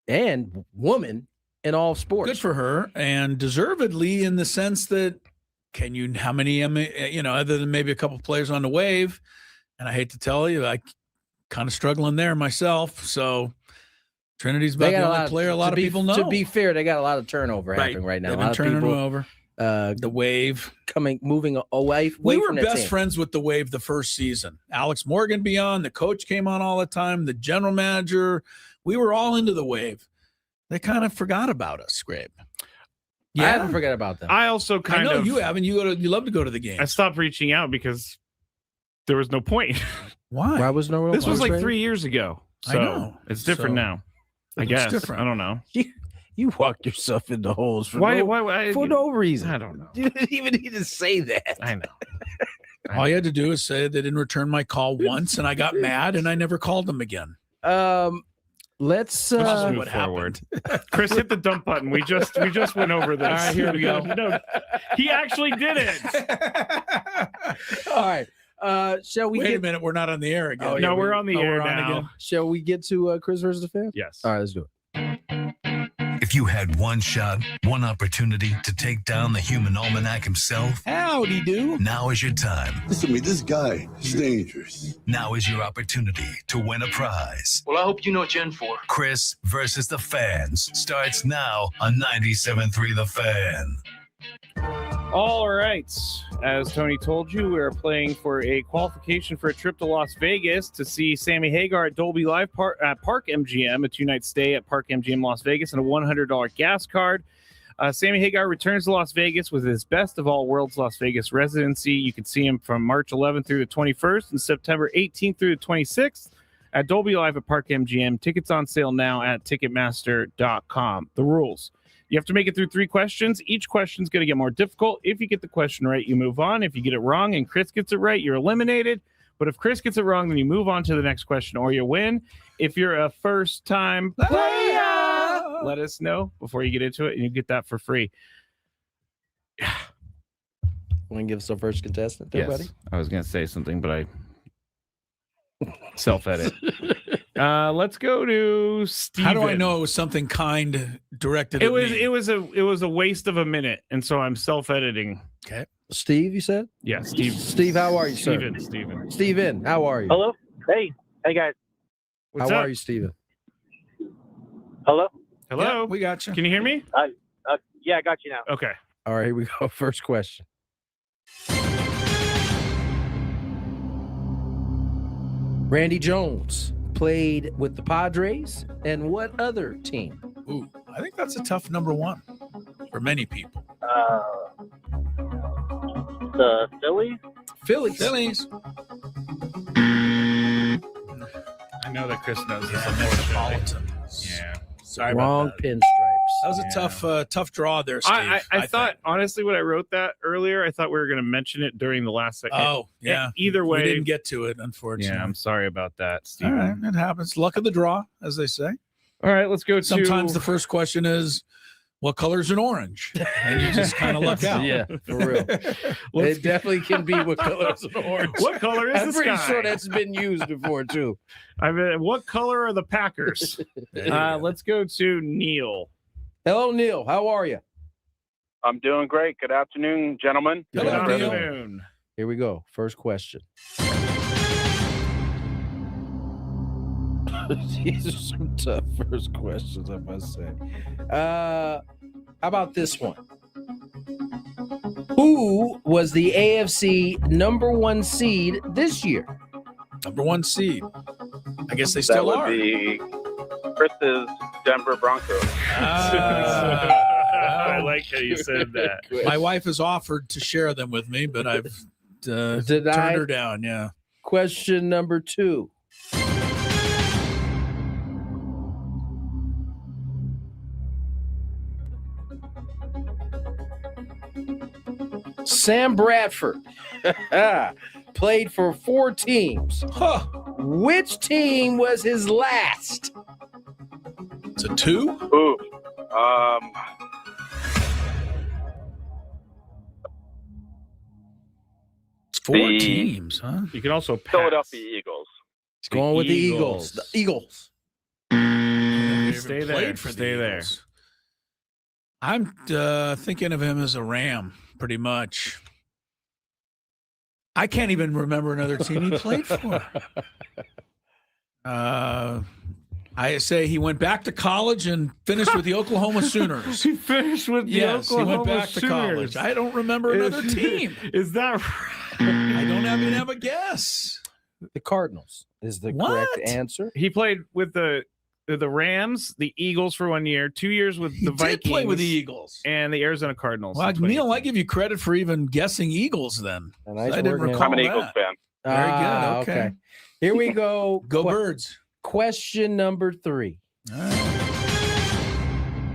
and woman in all sports. Good for her, and deservedly in the sense that how many, other than maybe a couple players on the Wave, and I hate to tell you, I kind of struggling there myself. So Trinity's about the only player a lot of people know. To be fair, they got a lot of turnover happening right now. They've been turning over. The Wave moving away. We were best friends with the Wave the first season. Alex Morgan be on. The coach came on all the time. The general manager. We were all into the Wave. They kind of forgot about us, Scrape. Yeah, I haven't forgot about them. I also I know you haven't. You love to go to the game. I stopped reaching out because there was no point. Why? Why was no real? This was like 3 years ago. So I know. It's different now. I guess. Different. I don't know. You walked yourself into holes for why, for no reason. I don't know. You didn't even need to say that. I know. All you had to do is say they didn't return my call once, and I got mad, and I never called them again. Let's move forward. Chris, hit the dump button. We just went over this. All right, here we go. No, he actually did it. All right. Shall we Wait a minute, we're not on the air again. Oh, no, we're on the air now. Again. Shall we get to Chris versus the fans? Yes. All right, let's do it. If you had one shot, one opportunity to take down the human almanac himself, howdy do. Now is your time. Listen to me, this guy is dangerous. Now is your opportunity to win a prize. Well, I hope you know what you're in for. Chris versus the fans starts now on 97.3 The Fan. All right. As Tony told you, we are playing for a qualification for a trip to Las Vegas to see Sammy Hagar at Dolby Live at Park MGM, a 2-night stay at Park MGM Las Vegas, and a $100 gas card. Sammy Hagar returns to Las Vegas with his Best of All Worlds Las Vegas residency. You can see him from March 11th through the 21st and September 18th through the 26th at Dolby Live at Park MGM. Tickets on sale now at Ticketmaster.com. The rules. You have to make it through 3 questions. Each question is going to get more difficult. If you get the question right, you move on. If you get it wrong and Chris gets it right, you're eliminated. But if Chris gets it wrong, then you move on to the next question or you win. If you're a first-time player, let us know before you get into it, and you get that for free. Want to give us our first contestant there, buddy? I was going to say something, but I self-edit. Let's go to Steven. How do I know it was something kind directed it at was me? it was a waste of a minute, and so I'm self-editing. Okay. Steve, you said? Yeah, Steve. Steve, how are you, sir? Steven, how are you? Hello? Hey guys. What's how up? are you, Steven? Hello? Hello? Yeah, we got you. Can you hear me? Yeah, I got you now. Okay. All right, here we go. First question. Randy Jones played with the Padres and what other team? Ooh, I think that's a tough number one for many people. The Phillies? Phillies. I know that Chris knows this. Metropolitan. Yeah. Sorry Wrong about that. pinstripes. That was a tough draw there, Steve. I thought, honestly, when I wrote that earlier, I thought we were going to mention it during the last second. Oh, yeah. Either way. We didn't get to it, unfortunately. Yeah, I'm sorry about that, Steve. All right, it happens. Luck of the draw, as they say. All right, let's go to... Sometimes the first question is, what color is an orange? And you just kind of luck out. Yeah, for real. It definitely can be what color is an orange. What color is I'm the pretty sky? sure that's been used before, too. I mean, what color are the Packers? Let's go to Neil. Hello, Neil. How are you? I'm doing great. Good afternoon, gentlemen. Good afternoon. afternoon. Here we go. First question. These are some tough first questions, I must say. How about this one? Who was the AFC number 1 seed this year? Number 1 seed. I guess they still that are. would be Chris's Denver Broncos. I like how you said that. My wife has offered to share them with me, but I've turned her down. Yeah. Question number 2. Sam Bradford played for 4 teams. Huh. Which team was his last? It's a 2? Ooh. It's 4 teams, huh? You can also pass. Philadelphia Eagles. He's going with the Eagles. The Eagles. Stay there. Stay there. I'm thinking of him as a Ram, pretty much. I can't even remember another team he played for. I say he went back to college and finished with the Oklahoma Sooners. He finished with the Oklahoma he went back Sooners. to college. I don't remember another team. Is that right? I don't even have a guess. The Cardinals is the correct answer. He played with the Rams, the Eagles for 1 year, 2 years with the Vikings. Did play with the Eagles and the Arizona Cardinals. Well, Neil, I give you credit for even guessing Eagles then. Nice I didn't recall I'm an Eagles fan. Very good. Okay. Here we go. Go Birds. Question number 3.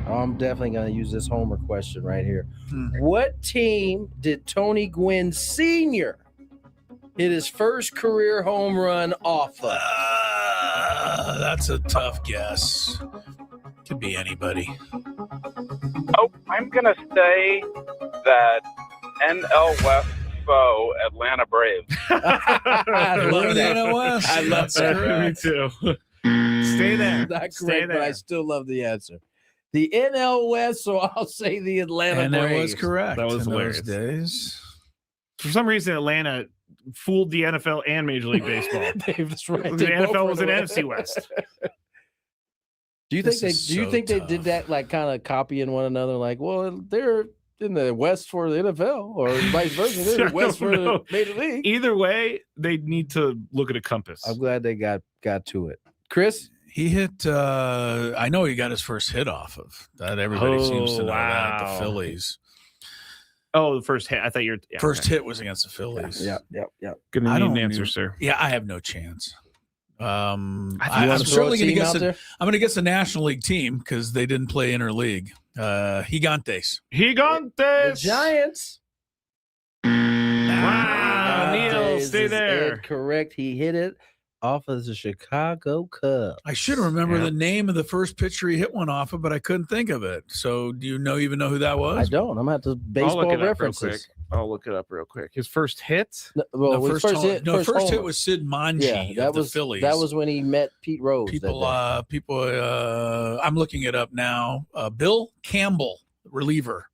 I'm definitely going to use this homer question right here. What team did Tony Gwynn Sr. hit his first career home run off of? That's a tough guess. Could be anybody. Oh, I'm going to say that NL West foe Atlanta Braves. I love that. I love that. Me too. Stay there. Not Stay correct, there. but I still love the answer. The NL West, so I'll say the Atlanta And Braves. that was correct. That was in hilarious. those days. For some reason, Atlanta fooled the NFL and Major League Baseball. That's right. The They both NFL were was an the- NFC West. Do you think they did that like kind of copying one another? Like, well, they're in the West for the NFL, or vice versa. They're in the West for the Major League. Either way, they need to look at a compass. I'm glad they got to it. Chris, he hit. I know he got his first hit off of that. Everybody seems to know that. The wow. Phillies. Oh, the first hit. I thought First hit was against the Phillies. Yep. Gonna I need don't an answer, even- sir. Yeah, I have no chance. I'm wanna throw a certainly going to team guess. out there? I'm going to guess the National League team because they didn't play interleague. Gigantes. the Giants. Wow, Neil, stay Is there. it correct. He hit it off of the Chicago Cubs. I should remember Yeah. the name of the first pitcher he hit one off of, but I couldn't think of it. So, do you even know who that was? I don't. I'm at the I'll baseball look it up real quick. references. I'll look it up real quick. His first hit? No, well, No, his first hit. first hit homer. was Sid Manji Yeah, that of was the Phillies. That was when he met Pete Rose. people. I'm looking it up now. Bill Campbell, reliever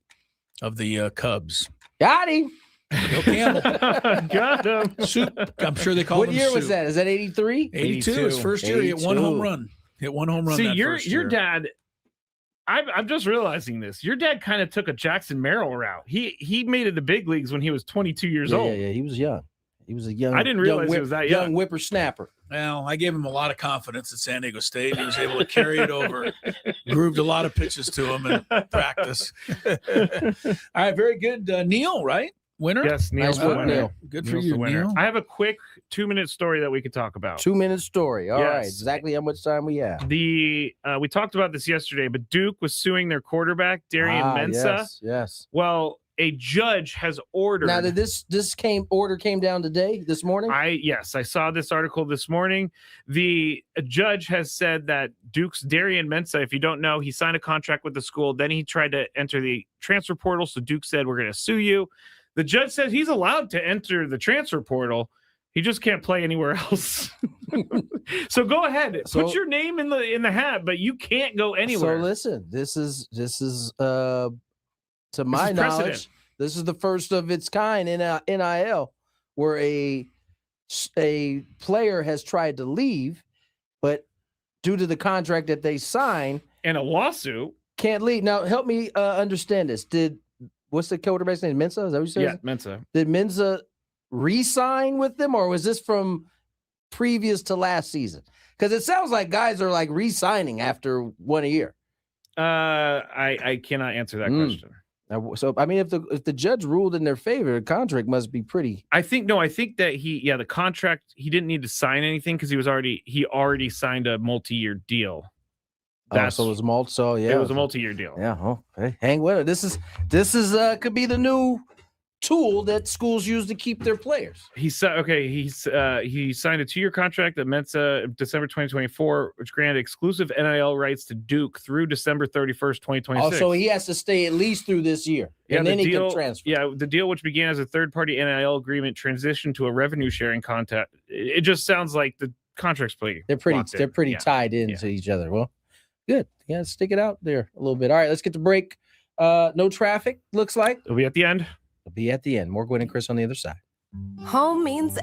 of the Cubs. Got him. Bill Campbell. Got him. Soup. I'm sure they called What him year was Soup. that? Is that 83? 82. His first year, he hit one 82. home run. Hit one home run. See, that your first year. dad. I'm just realizing this. Your dad kind of took a Jackson Merrill route. He made it to big leagues when he was 22 years old. Yeah. He was young. He was a young. I didn't realize he was that young. whippersnapper. Well, I gave him a lot of confidence at San Diego State. He was able to carry it over, grooved a lot of pitches to him in practice. All right, very good. Neil, right? Winner? Yes, Neil's Nice the work, winner. Neil. Good for Neil's you, the winner. Neil. I have a quick 2-minute story that we could talk about. 2-minute story. All right. Yes. Exactly how much time we have. We talked about this yesterday, but Duke was suing their quarterback Darian Mensah. Yes. Well, a judge has ordered. Now, did this order came down today, this morning? I saw this article this morning. The judge has said that Duke's Darian Mensah, if you don't know, he signed a contract with the school. Then he tried to enter the transfer portal. So Duke said, we're going to sue you. The judge said he's allowed to enter the transfer portal. He just can't play anywhere else. So go ahead, put your name in the hat, but you can't go anywhere. So listen, this is to my knowledge, precedent. this is the first of its kind in NIL, where a player has tried to leave, but due to the contract that they sign and a lawsuit, can't leave. Now, help me understand this. What's the quarterback's name? Mensah? Is that what you said? Yeah, Mensah. Did Mensah re-sign with them, or was this from previous to last season? Because it sounds like guys are like re-signing after 1 year. I cannot answer that question. So I mean, if the judge ruled in their favor, the contract must be pretty. I think that the contract, he didn't need to sign anything because he already signed a multi-year deal. So it was it was a multi-year deal. Yeah. Oh, hey, hang with it. This is could be the new tool that schools use to keep their players. He signed a 2-year contract that meant December 2024, which granted exclusive NIL rights to Duke through December 31st, 2026. Oh, so he has to stay at least through this year, and then he can transfer. Yeah, the deal, which began as a third-party NIL agreement, transitioned to a revenue-sharing contract. It just sounds like the contracts play. They're pretty tied into each other. Well, good. Yeah, stick it out there a little bit. All right, let's get the break. No traffic, looks like. It'll be at the end. It'll be at the end. More Gwynn and Chris on the other side. Home means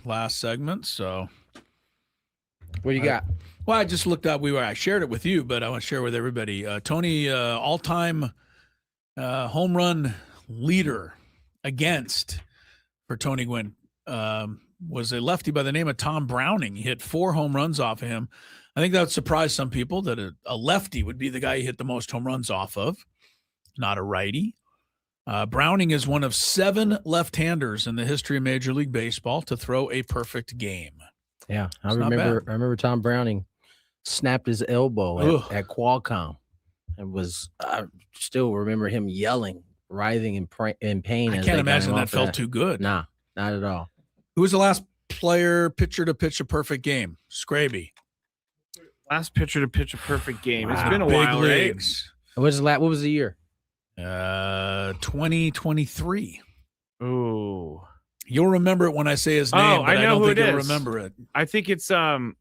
last segment. So what do you got? Well, I just looked up. I shared it with you, but I want to share with everybody. Tony, all-time home run leader for Tony Gwynn was a lefty by the name of Tom Browning. He hit 4 home runs off of him. I think that would surprise some people that a lefty would be the guy he hit the most home runs off of, not a righty. Browning is one of 7 left-handers in the history of Major League Baseball to throw a perfect game. Yeah, I remember Tom Browning snapped his elbow at Qualcomm, and I still remember him yelling, writhing in pain. I can't imagine that felt too good. Nah, not at all. Who was the last pitcher to pitch a perfect game? Scraby. Last pitcher to pitch a perfect game. It's Wow. been a Big while, leagues. right? What was the year? 2023. Ooh. You'll remember it when I say his name, but I don't think you'll remember it. I think it's the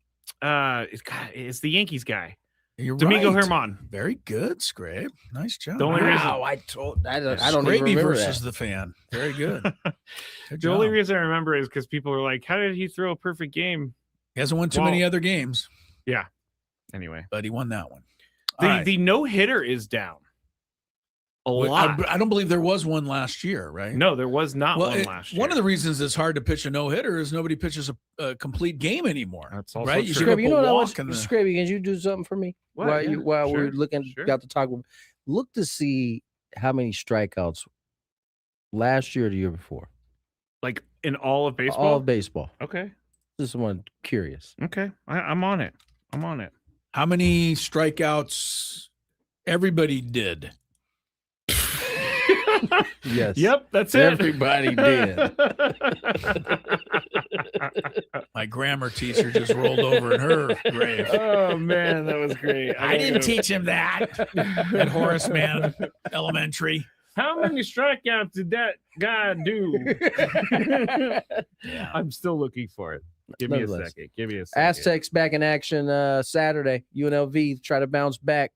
Yankees guy. You're Domingo right. Germán. Very good, Scrape. Nice job. The only reason I don't even Scraby remember versus that. the fan. Very good. Good The only job. reason I remember is because people are like, "How did he throw a perfect game?" He hasn't won too many other games. Yeah. Anyway, but he won that one. The no hitter is down a lot. I don't believe there was one last year, right? No, there was not one last year. One of the reasons it's hard to pitch a no hitter is nobody pitches a complete game anymore. That's also right. true. Scraby, you know what I want? Scraby, can you do something for me? What? While Sure. we're looking, got to talk. Look to see how many strikeouts last year or the year before. Like in all of baseball. All of baseball. Okay. Just one curious. Okay, I'm on it. How many strikeouts everybody did? Yes. Yep, that's it. Everybody did. My grammar teacher just rolled over in her grave. Oh man, that was great. I didn't teach him that at Horace Mann Elementary. How many strikeouts did that guy do? Yeah. I'm still looking for it. Give me a Nonetheless. second. Give me a second. Aztecs back in action Saturday. UNLV try to bounce back.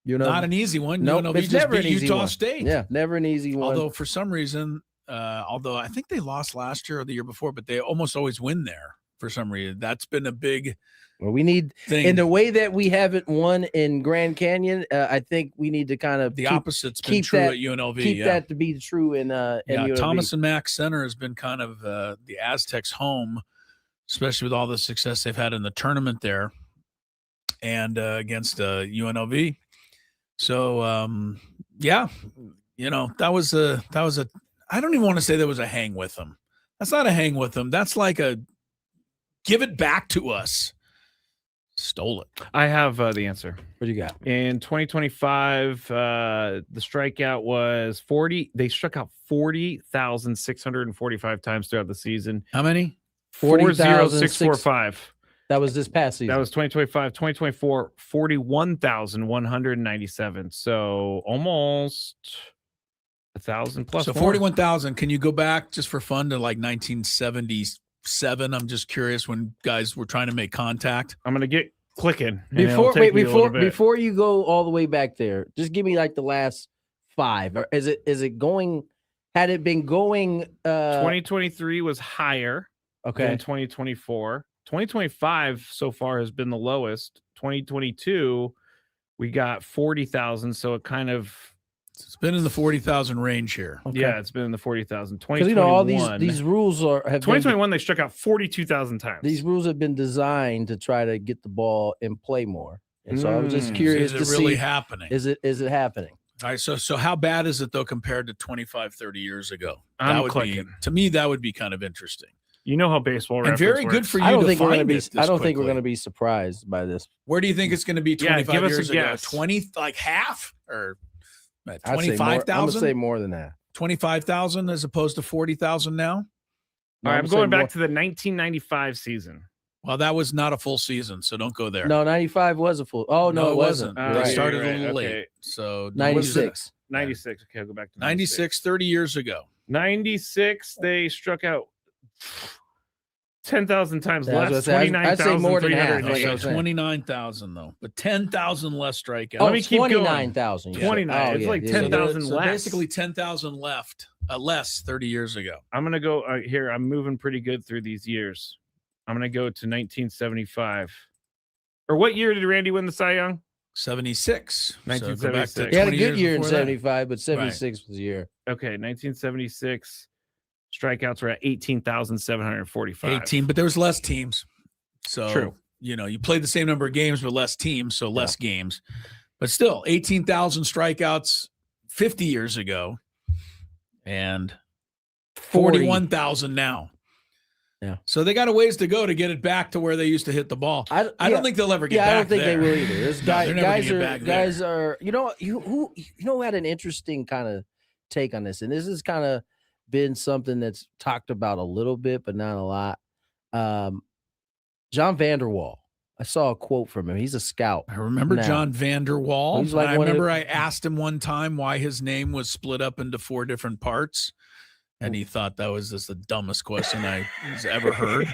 Not an easy one. Nope, UNLV it's just never beat an easy Utah one. State. Yeah, never an easy one. Although for some reason, I think they lost last year or the year before, but they almost always win there for some reason. That's been a big we need thing. in the way that we haven't won in Grand Canyon. I think we need to kind of opposite's been true at UNLV. Keep that to be true in UNLV. Thomas and Mack Center has been kind of the Aztecs' home, especially with all the success they've had in the tournament there and against UNLV. So that was a I don't even want to say there was a hang with them. That's not a hang with them. That's like a give it back to us. Stole it. I have the answer. What do you got? In 2025, the strikeout was 40. They struck out 40,645 times throughout the season. How many? 40,645. That was this past season. That was 2025. 2024, 41,197. So almost 1,000 plus. So 41,000. Can you go back just for fun to like 1977? I'm just curious when guys were trying to make contact. I'm gonna get clicking. Before you go all the way back there, just give me like the last 5. Or is it going? Had it been going? 2023 was higher. Okay. Than 2024. 2025 so far has been the lowest. 2022, we got 40,000. So it kind of it's been in the 40,000 range here. Okay. Yeah, it's been in the 40,000. 2021, all these rules have 2021. They struck out 42,000 times. These rules have been designed to try to get the ball in play more. And so I was just curious is it to really see, happening? Is it happening? All right, so how bad is it though compared to 25, 30 years ago? I'm would clicking. be, to me, that would be kind of interesting. You know how baseball and very good for you. I don't to think we're find going to be. it I don't this think we're quickly. going to be surprised by this. Where do you think it's going to be 25 give us years a ago? guess. 20, like half or I'd say more. 25,000? I'm going to say more than that. 25,000 as opposed to 40,000 now? All right, I'm going back to the 1995 season. Well, that was not a full season, so don't go there. No, 95 was a full. Oh no, it wasn't. They started a little okay. late. So 96. 96. Okay, I'll go back to 96, 30 years ago. 96, they struck out 10,000 times Yeah, I was less. gonna say, I'd say more than half. 29,000 though, but 10,000 less strikeouts. Oh, Let me keep going. 29,000. 29. It's like 10,000 so less. basically 10,000 left less 30 years ago. I'm going to go here. I'm moving pretty good through these years. I'm going to go to 1975. Or what year did Randy win the Cy Young? 76. 1976. He had a good year in 75, but 76 was the year. Okay, 1976. Strikeouts were at 18,745. 18, but there was less teams. So, True. You played the same number of games, but less teams, so less games. But still, 18,000 strikeouts 50 years ago and 41,000 now. Yeah. So they got a ways to go to get it back to where they used to hit the ball. I don't think they'll ever get back. I don't think there. they will either. There's guys are who had an interesting kind of take on this, and this has kind of been something that's talked about a little bit, but not a lot. John Vanderwall. I saw a quote from him. He's a scout. I remember John Vanderwall. He's like I remember I asked him one time why his name was split up into 4 different parts. And he thought that was just the dumbest question he's ever heard.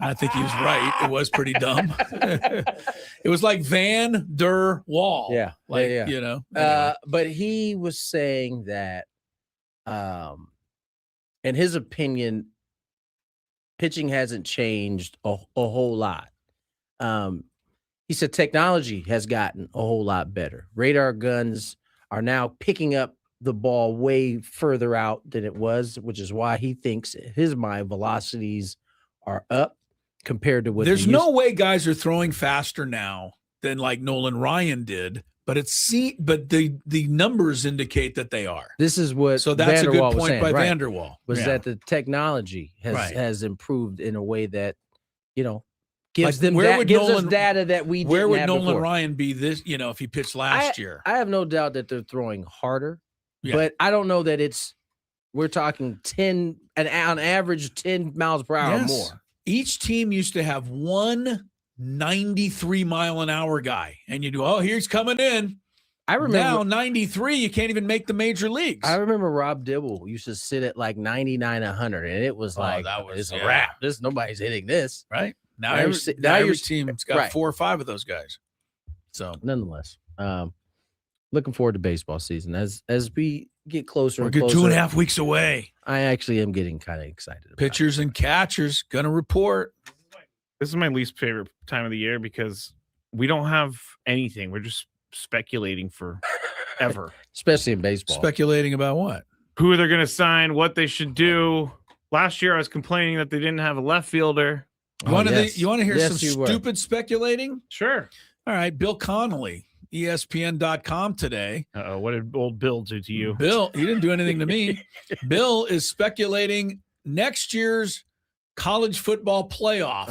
I think he was right. It was pretty dumb. It was like Van der Wall. Yeah. Like, Anyway. But he was saying that, in his opinion, pitching hasn't changed a whole lot. He said technology has gotten a whole lot better. Radar guns are now picking up the ball way further out than it was, which is why he thinks his mind velocities are up compared to what there's no way guys are throwing faster now than like Nolan Ryan did, but the numbers indicate that they are. This is what so that's Vanderwall a good point saying, by right, Vanderwall was that the technology has improved in a way that gives like, us data that we didn't where would have Nolan before. Ryan be this if he pitched last year? I have no doubt that they're throwing harder. But I don't know that we're talking 10 and on average 10 miles per hour or more. Each team used to have one 93-mile-an-hour guy, and you do, he's coming in. I remember now 93, you can't even make the major leagues. I remember Rob Dibble used to sit at like 99, 100, and it was it's a wrap. Nobody's hitting this. Right. Now every team's got 4 or 5 of those guys. So nonetheless, looking forward to baseball season as we get closer. We're and closer. 2.5 weeks away. I actually am getting kind of excited. Pitchers and catchers gonna report. This is my least favorite time of the year because we don't have anything. We're just speculating forever, especially in baseball. Speculating about what? Who they're going to sign, what they should do. Last year, I was complaining that they didn't have a left fielder. You want to hear some stupid speculating? Sure. All right, Bill Connolly. ESPN.com today. What did old Bill do to you? Bill, he didn't do anything to me. Bill is speculating next year's college football playoff.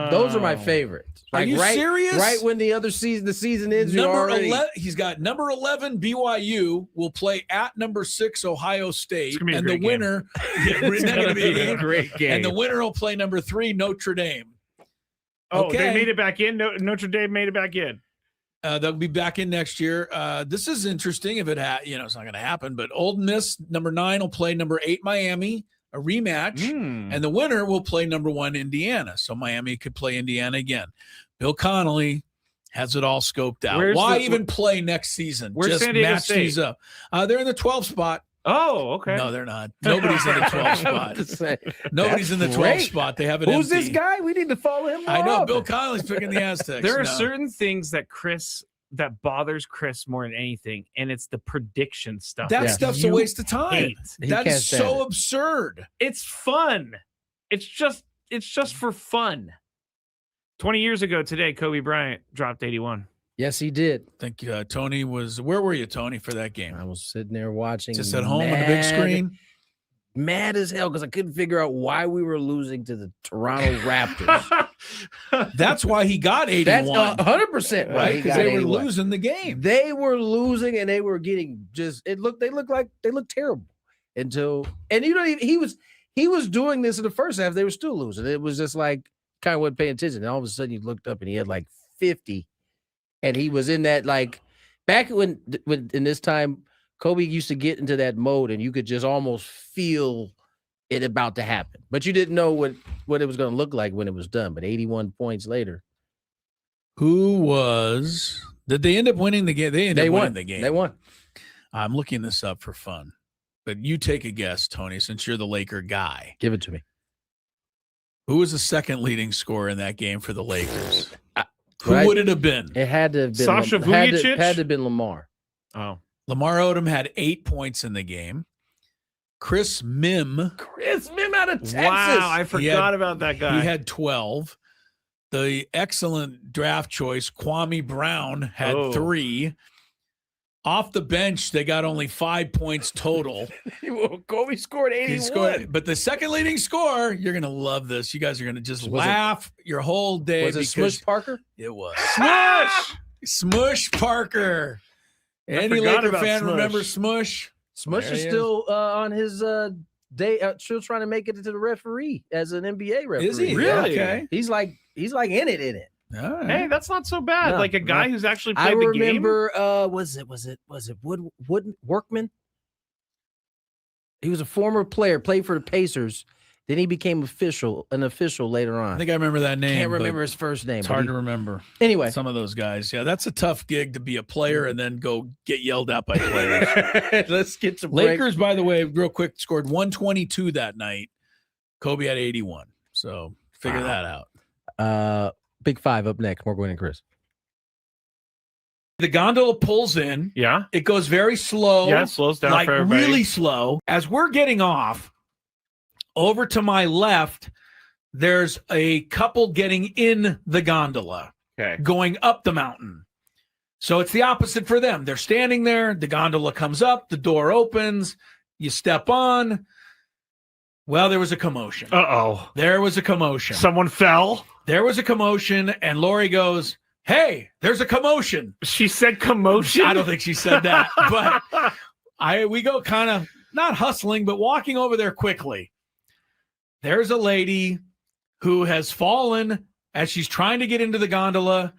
Those are my favorites. Are you serious? Right when the season ends, number 11. He's got number 11 BYU will play at number 6 Ohio State, and the winner. It's going to be a great game. And the winner will play number 3 Notre Dame. They made it back in. Notre Dame made it back in. They'll be back in next year. This is interesting. If it's not going to happen. But Ole Miss number 9 will play number 8 Miami, a rematch, and the winner will play number 1 Indiana. So Miami could play Indiana again. Bill Connolly has it all scoped out. Why even play next season? Where's Just San Diego match State? these up. They're in the 12th spot. Oh, okay. No, they're not. Nobody's in the 12th spot. Nobody's in the 12th spot. They have it Who's empty. this guy? We need to follow him. I know. Bill Connolly's picking the Aztecs. There are certain things that bothers Chris more than anything, and it's the prediction stuff. That stuff's a waste of time. That is so absurd. It's fun. It's just for fun. 20 years ago today, Kobe Bryant dropped 81. Yes, he did. I think Tony was. Where were you, Tony, for that game? I was sitting there watching. Just at home on the big screen. Mad as hell because I couldn't figure out why we were losing to the Toronto Raptors. That's why he got 81. That's 100% right, because they were losing the game. They were losing, and they were getting they looked terrible he was doing this in the first half. They were still losing. It was just like kind of wasn't paying attention. And all of a sudden, you looked up and he had like 50, and he was in that back when in this time. Kobe used to get into that mode, and you could just almost feel it about to happen. But you didn't know what it was going to look like when it was done. But 81 points later. Did they end up winning the game? They ended up winning the game. They won. I'm looking this up for fun. but you take a guess, Tony, since you're the Laker guy. Give it to me. Who was the second leading scorer in that game for the Lakers? Who would it have been? It had to have been Sasha Vujacic? Had to have been Lamar. Oh. Lamar Odom had 8 points in the game. Chris Mim out of Texas. Wow, I forgot about that guy. He had 12. The excellent draft choice, Kwame Brown, had 3. Off the bench, they got only 5 points total. Kobe scored 81. But the second leading scorer, you're going to love this. You guys are going to just laugh your whole day. Was it Smush Parker? It was. Smush Parker. Any Laker fan remember Smush? Smush is still on his day, still trying to make it to the referee as an NBA referee. Is he? Really? Okay. He's like in it. All right. Hey, that's not so bad. No, like a guy who's actually played I the game. remember, was it Workman? He was a former player, played for the Pacers. Then he became an official later on. I think I remember that name. Can't remember his first name. It's hard to remember. Anyway, some of those guys. Yeah, that's a tough gig to be a player and then go get yelled at by players. Let's get some Lakers, by the way, real quick, scored 122 that night. Kobe had 81. So figure that out. Big Five up next. More Gwynn and Chris. The gondola pulls in. Yeah. It goes very slow. Yeah, it slows down like for everybody. really slow. As we're getting off, over to my left, there's a couple getting in the gondola, going up the mountain. So it's the opposite for them. They're standing there. The gondola comes up. The door opens. You step on. Well, there was a commotion. Uh-oh. There was a commotion. Someone fell. There was a commotion, and Lori goes, "Hey, there's a commotion." She said commotion? I don't think she said that, but we go kind of not hustling, but walking over there quickly. There's a lady who has fallen as she's trying to get into the gondola.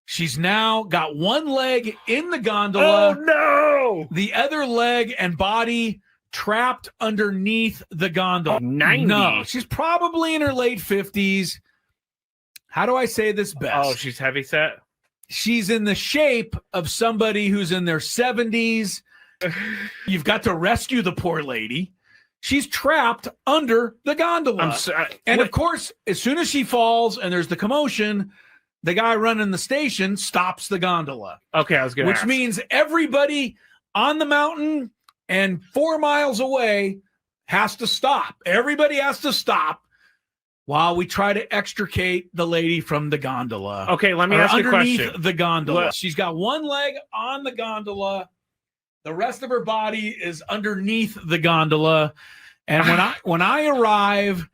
She's now got one leg in the gondola. Oh, no! The other leg and body trapped underneath the gondola. 90. No, she's probably in her late 50s. How do I say this best? Oh, she's heavy set? She's in the shape of somebody who's in their 70s. You've got to rescue the poor lady. She's trapped under the gondola. Of course, as soon as she falls and there's the commotion, the guy running the station stops the gondola. Okay, I was going to Which means everybody on the mountain and 4 miles away has to stop. Everybody has to stop while we try to extricate the lady from the gondola. Okay, let me ask you a question. Underneath the gondola. She's got one leg on the gondola. The rest of her body is underneath the gondola. And when I arrive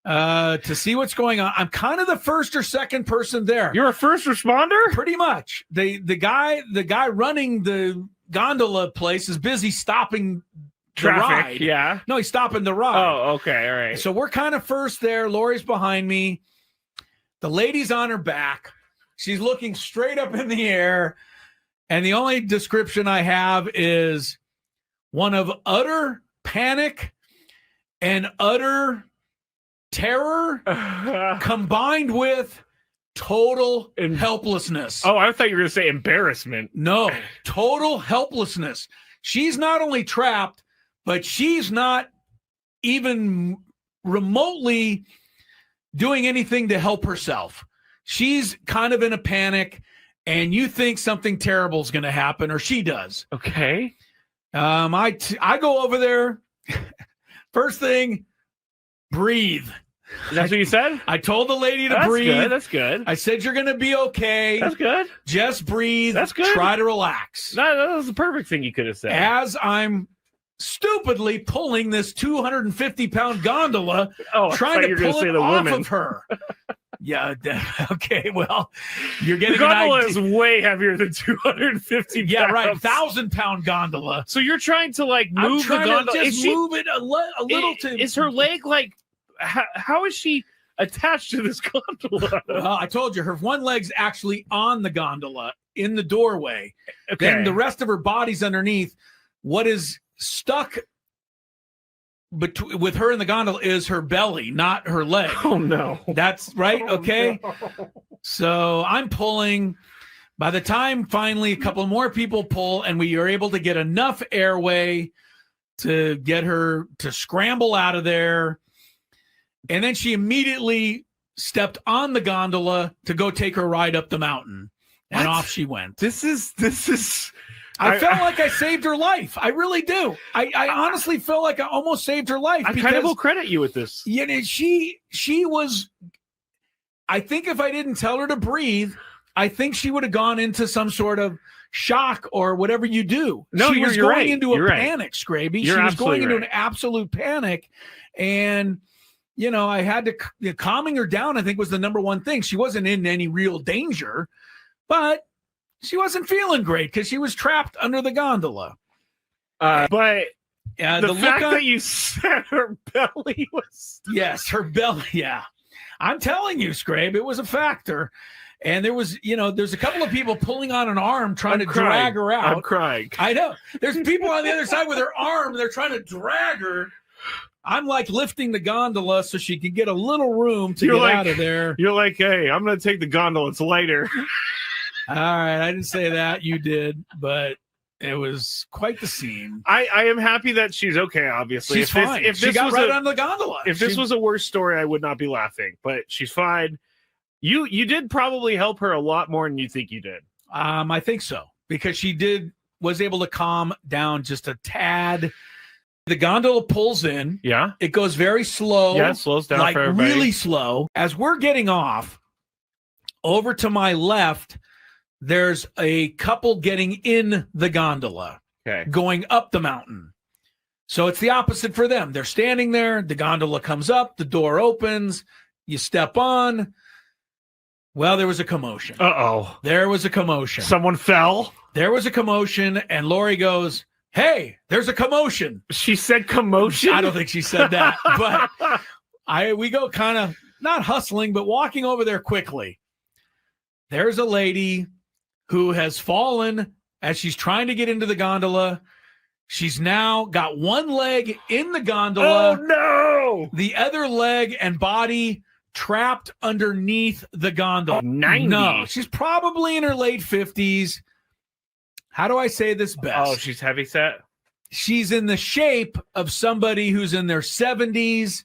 to see what's going on, I'm kind of the first or second person there. You're a first responder? Pretty much. The guy running the gondola place is busy stopping traffic. The ride. Yeah. No, he's stopping the ride. Oh, okay. All right. So we're kind of first there. Lori's behind me. The lady's on her back. She's looking straight up in the air. And the only description I have is one of utter panic and utter terror combined with total helplessness. Oh, I thought you were going to say embarrassment. No, total helplessness. She's not only trapped, but she's not even remotely doing anything to help herself. She's kind of in a panic, and you think something terrible is going to happen, or she does. Okay. I go over there. First thing, breathe. That's what you said? I told the lady to breathe. That's good. I said, you're going to be okay. That's good. Just breathe. That's good. Try to relax. That was the perfect thing you could have said. As I'm stupidly pulling this 250-pound gondola, trying to pull it off of her. Yeah. Okay. Well, you're getting the gondola is way heavier than 250 pounds. Yeah, right. 1,000-pound gondola. So you're trying to like move the gondola. Move it a little. Is her leg like? How is she attached to this gondola? Well, I told you, her one leg's actually on the gondola in the doorway. Okay. Then the rest of her body's underneath. What is stuck with her in the gondola is her belly, not her leg. Oh, no. That's right. Okay. No. So I'm pulling. By the time finally a couple more people pull and we are able to get enough airway to get her to scramble out of there. And then she immediately stepped on the gondola to go take her ride up the mountain. And off she went. This is I felt like I saved her life. I really do. I honestly feel like I almost saved her life. I kind of will credit you with this. You know, she was, I think if I didn't tell her to breathe, I think she would have gone into some sort of shock or whatever you do. No, she was you're going right. into You're a right. panic, Scraby. You're She was going into absolutely an absolute panic. And, you know, I had to, calming her down, I think was the number one thing. She wasn't in any real danger, but she wasn't feeling great because she was trapped under the gondola. But the fact look that you said her belly was... Yes, her belly, yeah. I'm telling you, Scrabe, it was a factor. And there was, you know, there's a couple of people pulling on an arm trying to drag her out. I'm crying. I know. There's people on the other side with their arm. They're trying to drag her. I'm like lifting the gondola so she can get a little room to get out of there. You're like, hey, I'm going to take the gondola. It's lighter. All right. I didn't say that. You did. But it was quite the scene. I am happy that she's okay, obviously. She's fine. If she this got was right on the gondola. If this was a worse story, I would not be laughing. But she's fine. You did probably help her a lot more than you think you did. I think so. Because she was able to calm down just a tad. The gondola pulls in. Yeah. It goes very slow. Yeah, it slows down like for everybody. really slow. As we're getting off, over to my left, there's a couple getting in the gondola, going up the mountain. So it's the opposite for them. They're standing there. The gondola comes up. The door opens. You step on. Well, there was a commotion. Uh-oh. There was a commotion. Someone fell? There was a commotion, and Lori goes, hey, there's a commotion. She said commotion? I don't think she said that, but we go kind of not hustling, but walking over there quickly. There's a lady who has fallen as she's trying to get into the gondola. She's now got one leg in the gondola. Oh, no! The other leg and body trapped underneath the gondola. 90. No, she's probably in her late 50s. How do I say this best? Oh, she's heavy set? She's in the shape of somebody who's in their 70s.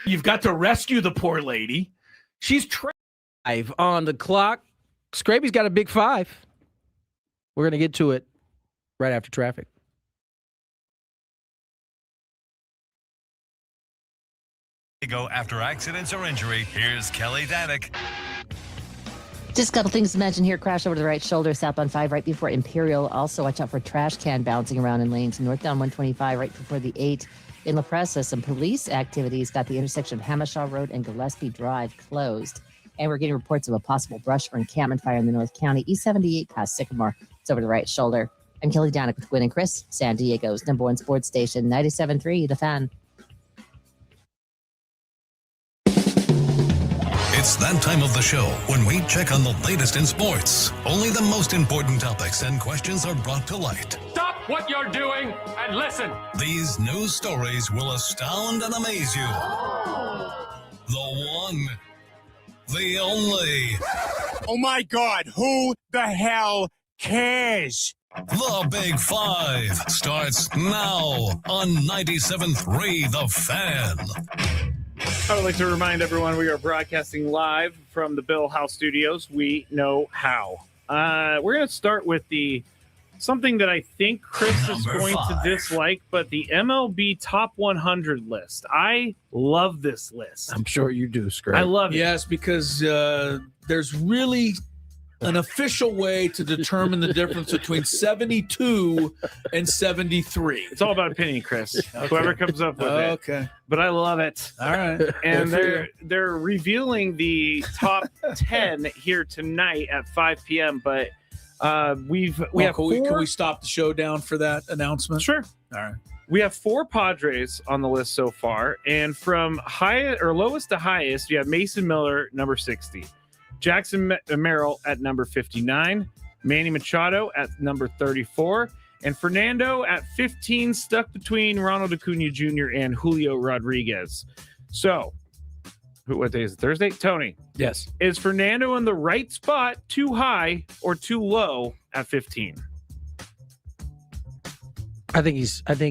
You've got to rescue the poor lady. She's Five on the clock. Scraby's got a big 5. We're going to get to it right after traffic. Go after accidents or injury. Here's Kelly Danick. Just a couple things to mention here. Crash over the right shoulder, southbound 5 right before Imperial. Also, watch out for trash can bouncing around in lanes. Northbound 125 right before the 8. In La Presa, some police activities got the intersection of Hamashaw Road and Gillespie Drive closed. And we're getting reports of a possible brush or encampment fire in the North County. East 78 past Sycamore. It's over the right shoulder. I'm Kelly Danick with Gwynn and Chris, San Diego's #1 sports station, 97.3 The Fan. It's that time of the show when we check on the latest in sports. Only the most important topics and questions are brought to light. Stop what you're doing and listen. These news stories will astound and amaze you. The one, the only. Oh my God, who the hell cares? The Big Five starts now on 97.3 The Fan. I would like to remind everyone we are broadcasting live from the Bill House Studios. We know how. We're going to start with something that I think Chris is going to dislike, but the MLB Top 100 list. I love this list. I'm sure you do, Scrape. I love it. Yes, because there's really an official way to determine the difference between 72 and 73. It's all about opinion, Chris. Okay. Whoever comes up with it. Okay. But I love it. All right. And they're revealing the top 10 here tonight at 5 p.m. But we have can we stop the show down for that announcement? Sure. All right. We have 4 Padres on the list so far, and from lowest to highest, you have Mason Miller, number 60. Jackson Merrill at number 59, Manny Machado at number 34, and Fernando at 15, stuck between Ronald Acuna Jr. and Julio Rodriguez. So, what day is it? Thursday? Tony. Yes. Is Fernando in the right spot, too high or too low at 15? I think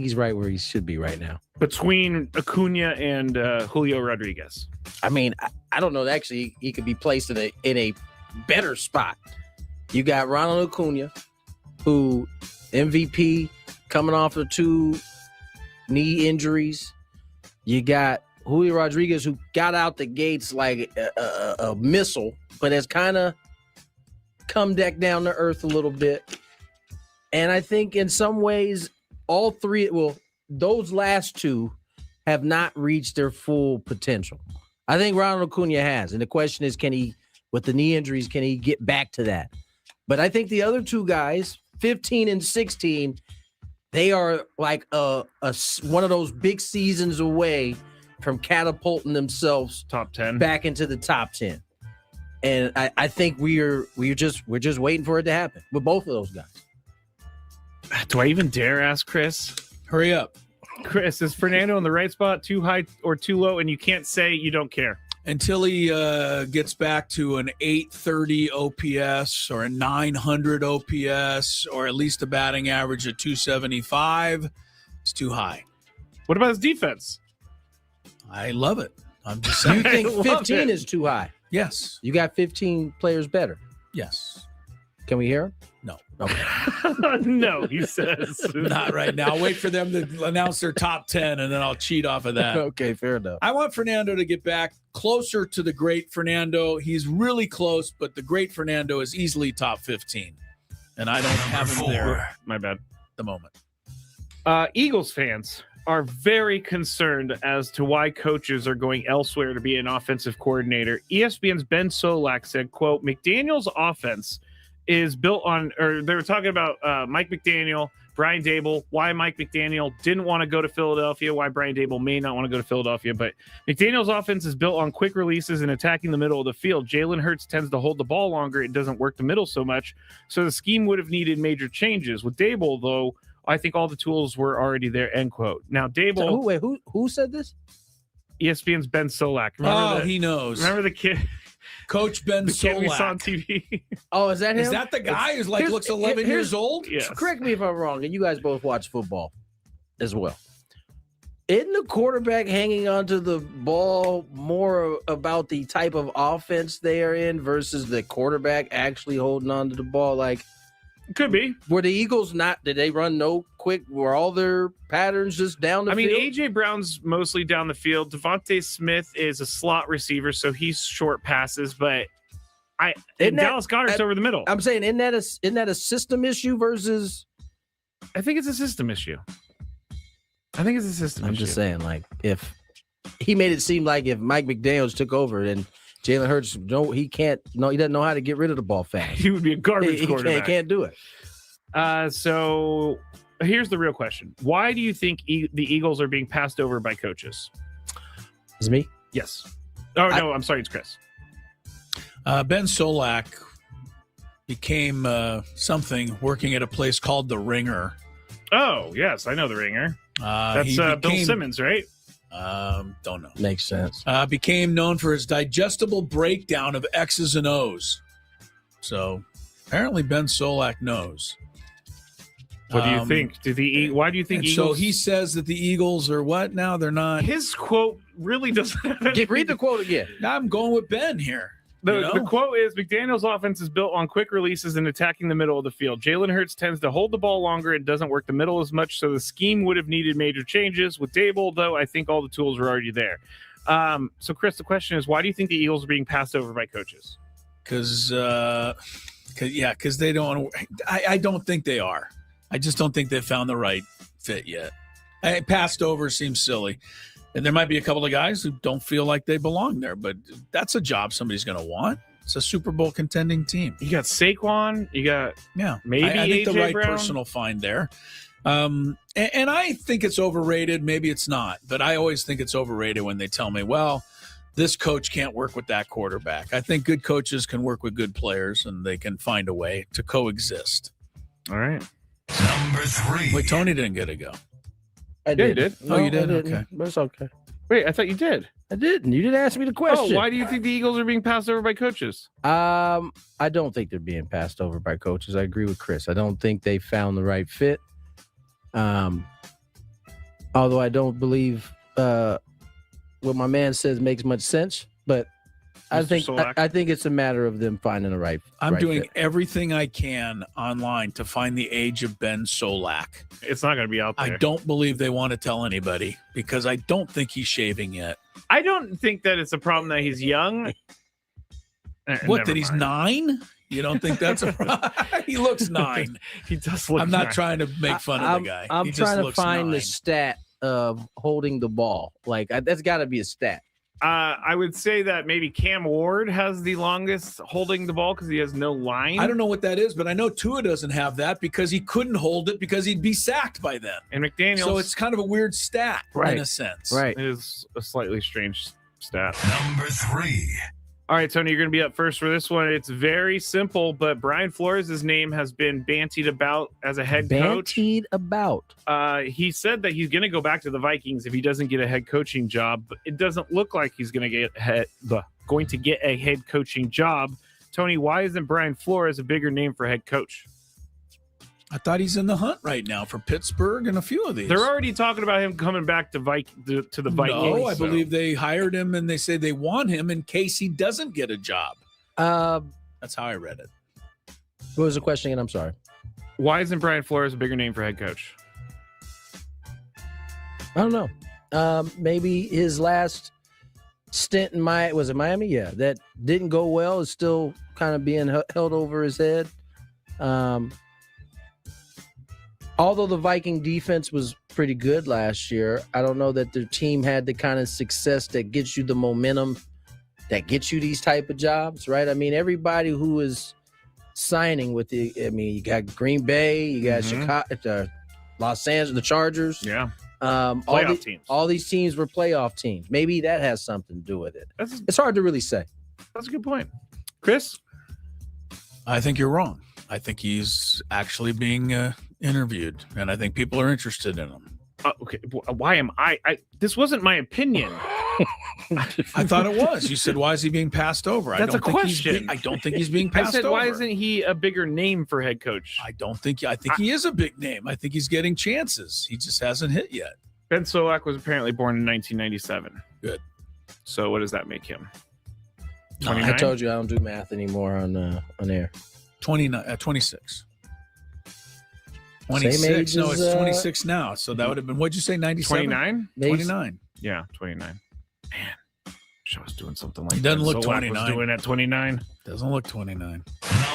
he's right where he should be right now. Between Acuna and Julio Rodriguez. I mean, I don't know. Actually, he could be placed in a better spot. You got Ronald Acuna, who MVP coming off of 2 knee injuries. You got Julio Rodriguez, who got out the gates like a missile, but has kind of come back down to earth a little bit. And I think in some ways, all three, those last 2 have not reached their full potential. I think Ronald Acuna has. And the question is, with the knee injuries, can he get back to that? But I think the other 2 guys, 15 and 16, they are like one of those big seasons away from catapulting themselves top 10 back into the top 10. And I think we're just waiting for it to happen with both of those guys. Do I even dare ask Chris? Hurry up. Chris, is Fernando in the right spot, too high or too low? And you can't say you don't care. Until he gets back to an 830 OPS or a 900 OPS or at least a batting average of 275, it's too high. What about his defense? I love it. I'm just saying. You think 15 is too high? Yes. You got 15 players better? Yes. Can we hear him? No. Okay. No, he says. Not right now. I'll wait for them to announce their top 10, and then I'll cheat off of that. Okay, fair enough. I want Fernando to get back closer to the great Fernando. He's really close, but the great Fernando is easily top 15. And I don't have him there. My bad. At the moment. Eagles fans are very concerned as to why coaches are going elsewhere to be an offensive coordinator. ESPN's Ben Solak said, quote, McDaniel's offense is built on, or they were talking about Mike McDaniel, Brian Daboll, why Mike McDaniel didn't want to go to Philadelphia, why Brian Daboll may not want to go to Philadelphia. But McDaniel's offense is built on quick releases and attacking the middle of the field. Jalen Hurts tends to hold the ball longer. It doesn't work the middle so much. So the scheme would have needed major changes. With Daboll, though, I think all the tools were already there, end quote. Now, Daboll... So who said this? ESPN's Ben Solak. He knows. Remember the kid... Coach Ben Solak. We saw on Solak. TV. Oh, is that him? Is that the guy who's like looks 11 years old? Yes. Correct me if I'm wrong, and you guys both watch football as well. Isn't the quarterback hanging onto the ball more about the type of offense they are in versus the quarterback actually holding onto the ball? Like, could be. Were the Eagles not? Did they run no quick? Were all their patterns just down the field? I mean, AJ Brown's mostly down the field. Devontae Smith is a slot receiver, so he's short passes. But Dallas Goedert's over the middle. I'm saying, isn't that a system issue versus? I think it's a system issue. I'm just saying, like, if he made it seem like if Mike McDaniels took over, then Jalen Hurts, he doesn't know how to get rid of the ball fast. He would be a garbage quarterback. He can't do it. So here's the real question. Why do you think the Eagles are being passed over by coaches? Is it me? Yes. Oh, no, I'm sorry. It's Chris. Ben Solak became something working at a place called The Ringer. Oh, yes. I know The Ringer. That's Bill Simmons, right? Don't know. Makes sense. Became known for his digestible breakdown of X's and O's. So apparently Ben Solak knows. What do you think? Why do you think Eagles? So he says that the Eagles are what now? They're not. His quote really doesn't. Read the quote again. I'm going with Ben here. The quote is, McDaniel's offense is built on quick releases and attacking the middle of the field. Jalen Hurts tends to hold the ball longer and doesn't work the middle as much, so the scheme would have needed major changes. With Daboll, though, I think all the tools were already there. So, Chris, the question is, why do you think the Eagles are being passed over by coaches? Because they don't. I don't think they are. I just don't think they've found the right fit yet. Passed over seems silly. And there might be a couple of guys who don't feel like they belong there, but that's a job somebody's going to want. It's a Super Bowl contending team. You got Saquon. You got maybe I think AJ the right Brown. person will find there. And I think it's overrated. Maybe it's not, but I always think it's overrated when they tell me, well, this coach can't work with that quarterback. I think good coaches can work with good players, and they can find a way to coexist. All right. Number 3. Wait, Tony didn't get to go. I did. You did? Oh, you did? Okay. But it's okay. Wait, I thought you did. I didn't. You didn't ask me the question. Oh, why do you think the Eagles are being passed over by coaches? I don't think they're being passed over by coaches. I agree with Chris. I don't think they found the right fit. Although I don't believe what my man says makes much sense, but I think it's a matter of them finding the right. I'm doing everything I can online to find the age of Ben Solak. It's not going to be out there. I don't believe they want to tell anybody because I don't think he's shaving yet. I don't think that it's a problem that he's young. What, that he's 9? You don't think that's a problem? He looks 9. He does look. I'm not trying to make fun of the guy. I'm trying to find 9. the stat of holding the ball. Like that's got to be a stat. I would say that maybe Cam Ward has the longest holding the ball because he has no line. I don't know what that is, but I know Tua doesn't have that because he couldn't hold it because he'd be sacked by then. And McDaniels. So it's kind of a weird stat in a sense. Right. It is a slightly strange stat. Number 3. All right, Tony, you're going to be up first for this one. It's very simple, but Brian Flores' name has been bantied about as a head coach. Bantied about. He said that he's going to go back to the Vikings if he doesn't get a head coaching job, but it doesn't look like he's going to get a head coaching job. Tony, why isn't Brian Flores a bigger name for head coach? I thought he's in the hunt right now for Pittsburgh and a few of these. They're already talking about him coming back to the Vikings. No, I believe they hired him and they say they want him in case he doesn't get a job. That's how I read it. What was the question again? I'm sorry. Why isn't Brian Flores a bigger name for head coach? I don't know. Maybe his last stint in Miami? Yeah, that didn't go well. Is still kind of being held over his head. Although the Viking defense was pretty good last year, I don't know that their team had the kind of success that gets you the momentum that gets you these type of jobs, right? I mean, everybody who is signing with you got Green Bay, you got Chicago, Los Angeles, the Chargers. Yeah. Teams. All these teams were playoff teams. Maybe that has something to do with it. It's hard to really say. That's a good point. Chris? I think you're wrong. I think he's actually being interviewed, and I think people are interested in him. Okay, why am I? This wasn't my opinion. I thought it was. You said, why is he being passed over? That's a question. I don't think he's being passed over. I said, why isn't he a bigger name for head coach? I think he is a big name. I think he's getting chances. He just hasn't hit yet. Ben Solak was apparently born in 1997. Good. So what does that make him? 29? I told you I don't do math anymore on air. 26. 26. No, it's 26 now. So that would have been, what'd you say, 97? 29? 29. Yeah, 29. Man, wish I was doing something like that. He doesn't look 29. Doing at 29. Doesn't look 29.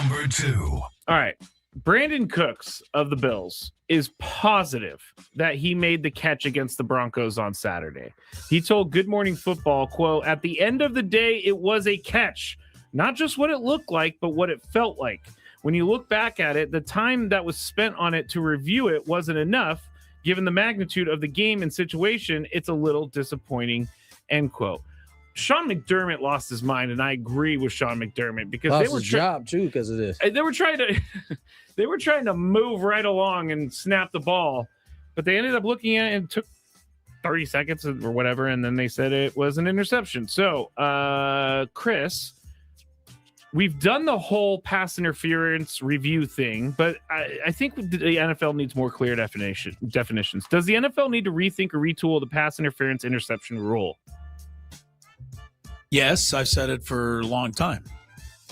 Number 2. All right. Brandon Cooks of the Bills is positive that he made the catch against the Broncos on Saturday. He told Good Morning Football, quote, "At the end of the day, it was a catch. Not just what it looked like, but what it felt like. When you look back at it, the time that was spent on it to review it wasn't enough. Given the magnitude of the game and situation, it's a little disappointing," end quote. Sean McDermott lost his mind, and I agree with Sean McDermott because they were his job too because of this. They were trying to move right along and snap the ball, but they ended up looking at it and took 30 seconds or whatever, and then they said it was an interception. So, Chris, we've done the whole pass interference review thing, but I think the NFL needs more clear definitions. Does the NFL need to rethink or retool the pass interference interception rule? Yes, I've said it for a long time.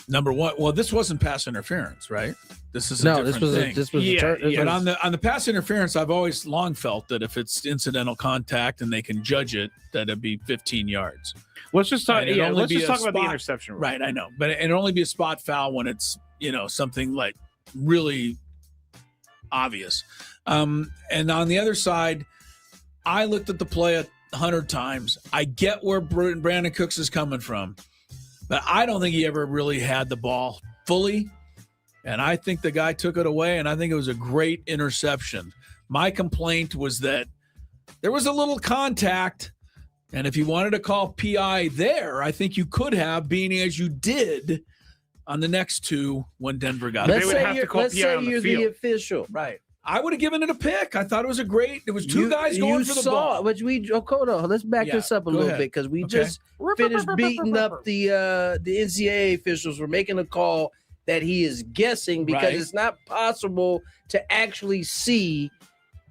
Number one, well, this wasn't pass interference, right? This is a different thing. But on the pass interference, I've always long felt that if it's incidental contact and they can judge it, that it'd be 15 yards. Let's just talk. Let's just talk about the interception rule. Right, I know, but it'd only be a spot foul when it's something like really obvious. And on the other side, I looked at the play 100 times. I get where Brandon Cooks is coming from, but I don't think he ever really had the ball fully. And I think the guy took it away, and I think it was a great interception. My complaint was that there was a little contact, and if you wanted to call PI there, I think you could have, being as you did on the next two when Denver got it. Let's say you're the official. Right. I would have given it a pick. I thought it was it was two guys going for the ball. But hold on. Let's back this up a little bit because we just finished beating up the NCAA officials for making a call that he is guessing because it's not possible to actually see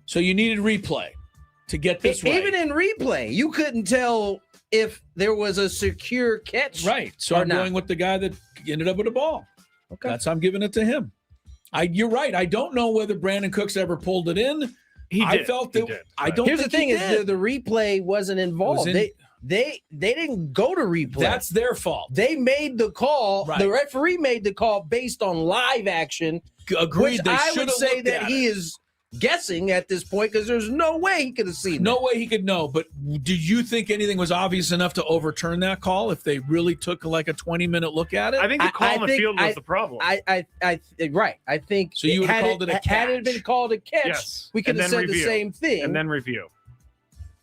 So you needed replay to get this right. Even in replay, you couldn't tell if there was a secure catch. Right. So I'm going with the guy that ended up with a ball. Okay. That's how I'm giving it to him. You're right. I don't know whether Brandon Cooks ever pulled it in. He did. I felt that. I don't. Here's the thing: is the replay wasn't involved. They didn't go to replay. That's their fault. They made the call. Right. The referee made the call based on live action. Agreed. Which I would say that he is guessing at this point because there's no way he could have seen. No way he could know. But do you think anything was obvious enough to overturn that call if they really took like a 20-minute look at it? I think the call on the field was the problem. Right. I think so. You would have called it a catch. Had it been called a catch, yes. We could have said the same thing. And then review.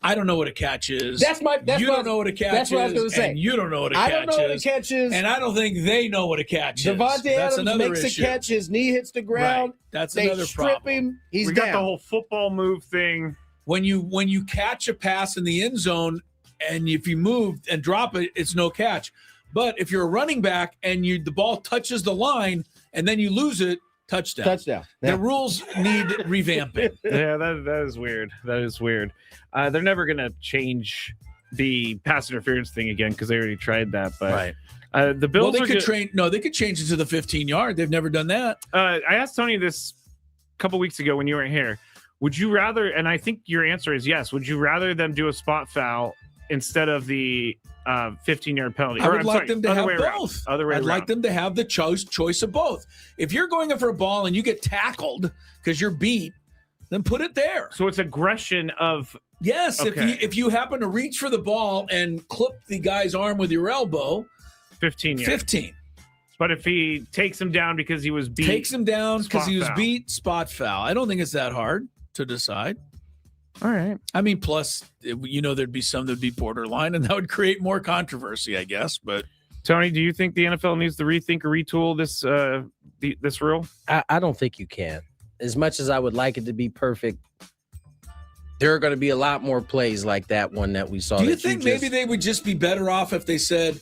I don't know what a catch is. You don't know what a catch is. That's what I was going to say. And you don't know what a catch is. I don't know what a catch is. And I don't think they know what a catch is. Devontae That's Adams makes a catch. His knee hits the ground. Right. That's they another strip problem. him. He's we down. got the whole football move thing. When you catch a pass in the end zone, and if you move and drop it, it's no catch. But if you're a running back and the ball touches the line and then you lose it, touchdown. Touchdown. The rules need revamping. Yeah, that is weird. That is weird. They're never going to change the pass interference thing again because they already tried that. But the Bills they could they could change it to the 15-yard. They've never done that. I asked Tony this a couple weeks ago when you weren't here. Would you rather, and I think your answer is yes, would you rather them do a spot foul instead of the 15-yard penalty? I would like them to have both. I'd like them to have the choice of both. If you're going in for a ball and you get tackled because you're beat, then put it there. So it's aggression of... Yes, okay. if you happen to reach for the ball and clip the guy's arm with your elbow, 15 yards. 15. But if he takes him down because he was beat... Takes him down because he was foul. beat, spot foul. I don't think it's that hard to decide. All right. I mean, plus, there'd be some that would be borderline, and that would create more controversy, I guess. But Tony, do you think the NFL needs to rethink or retool this rule? I don't think you can. As much as I would like it to be perfect, there are going to be a lot more plays like that one that we saw. Do you think maybe they would just be better off if they said,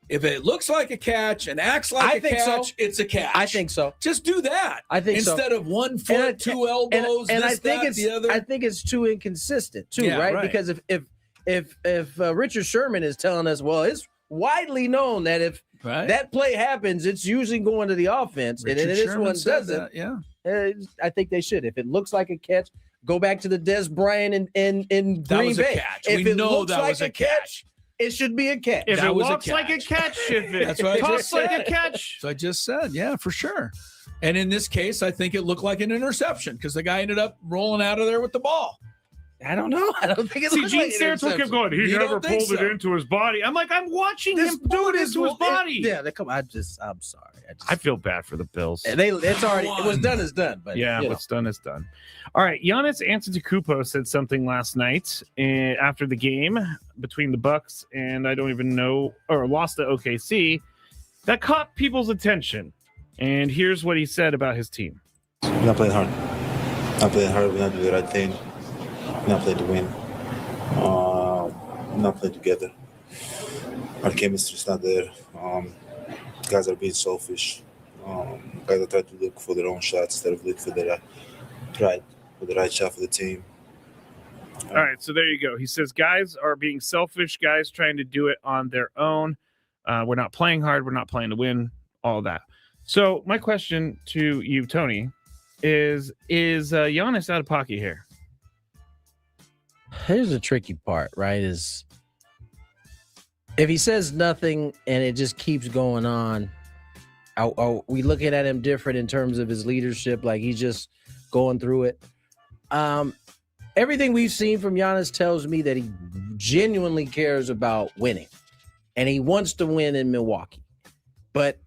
if it looks like a catch and acts like a catch, it's a catch? I think so. Just do that. I think instead of 1 foot, two elbows, and this, the other. I think it's too inconsistent too, Yeah, right? Because if Richard Sherman is telling us, well, it's widely known that if that play happens, it's usually going to the offense, Richard and this Sherman one said doesn't. that, yeah. I think they should. If it looks like a catch, go back to the Des Bryant in Green was a Bay. catch. If We it know looks that like was a catch. It should be a catch. If That it was a walks like a catch, if it That's what I talks just like said. a catch. So I just said, yeah, for sure. And in this case, I think it looked like an interception because the guy ended up rolling out of there with the ball. I don't know. I don't think it See, looks Gene like an Steratore kept interception. going. He You never don't think pulled it so? into his body. I'm like, I'm watching him pull it into his body. Yeah, come on. I'm sorry. I feel bad for the Bills. It's already. It was done. Is done. But Yeah, what's done is done. All right, Giannis Antetokounmpo said something last night after the game between the Bucks and I don't even know, or lost to OKC, that caught people's attention. And here's what he said about his team. We're not playing hard. Not playing hard. We're not doing the right thing. We're not playing to win. We're not playing together. Our chemistry's not there. Guys are being selfish. Guys are trying to look for their own shots instead of looking for the right shot for the team. All right, so there you go. He says guys are being selfish, guys trying to do it on their own. We're not playing hard. We're not playing to win, all that. So my question to you, Tony, is Giannis out of pocket here? Here's the tricky part, right? Is if he says nothing and it just keeps going on, are we looking at him different in terms of his leadership? Like he's just going through it. Everything we've seen from Giannis tells me that he genuinely cares about winning and he wants to win in Milwaukee. But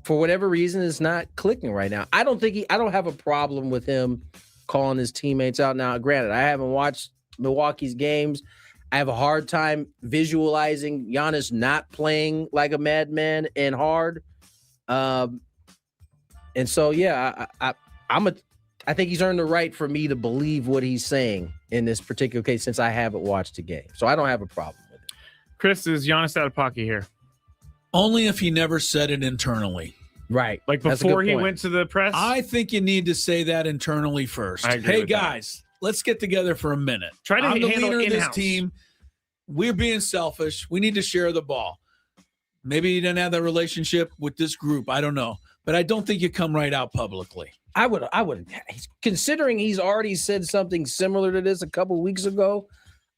for whatever reason, it's not clicking right now. I don't have a problem with him calling his teammates out. Now, granted, I haven't watched Milwaukee's games. I have a hard time visualizing Giannis not playing like a madman and hard. And so, yeah, I think he's earned the right for me to believe what he's saying in this particular case since I haven't watched the game. So I don't have a problem with it. Chris, is Giannis out of pocket here? Only if he never said it internally. Right. Like That's a good before he point. went to the press? I think you need to say that internally first. I agree Hey, with that. guys, let's get together for a minute. Try to I'm the handle leader of this in-house. team. We're being selfish. We need to share the ball. Maybe you didn't have that relationship with this group. I don't know. But I don't think you come right out publicly. I would, considering he's already said something similar to this a couple weeks ago,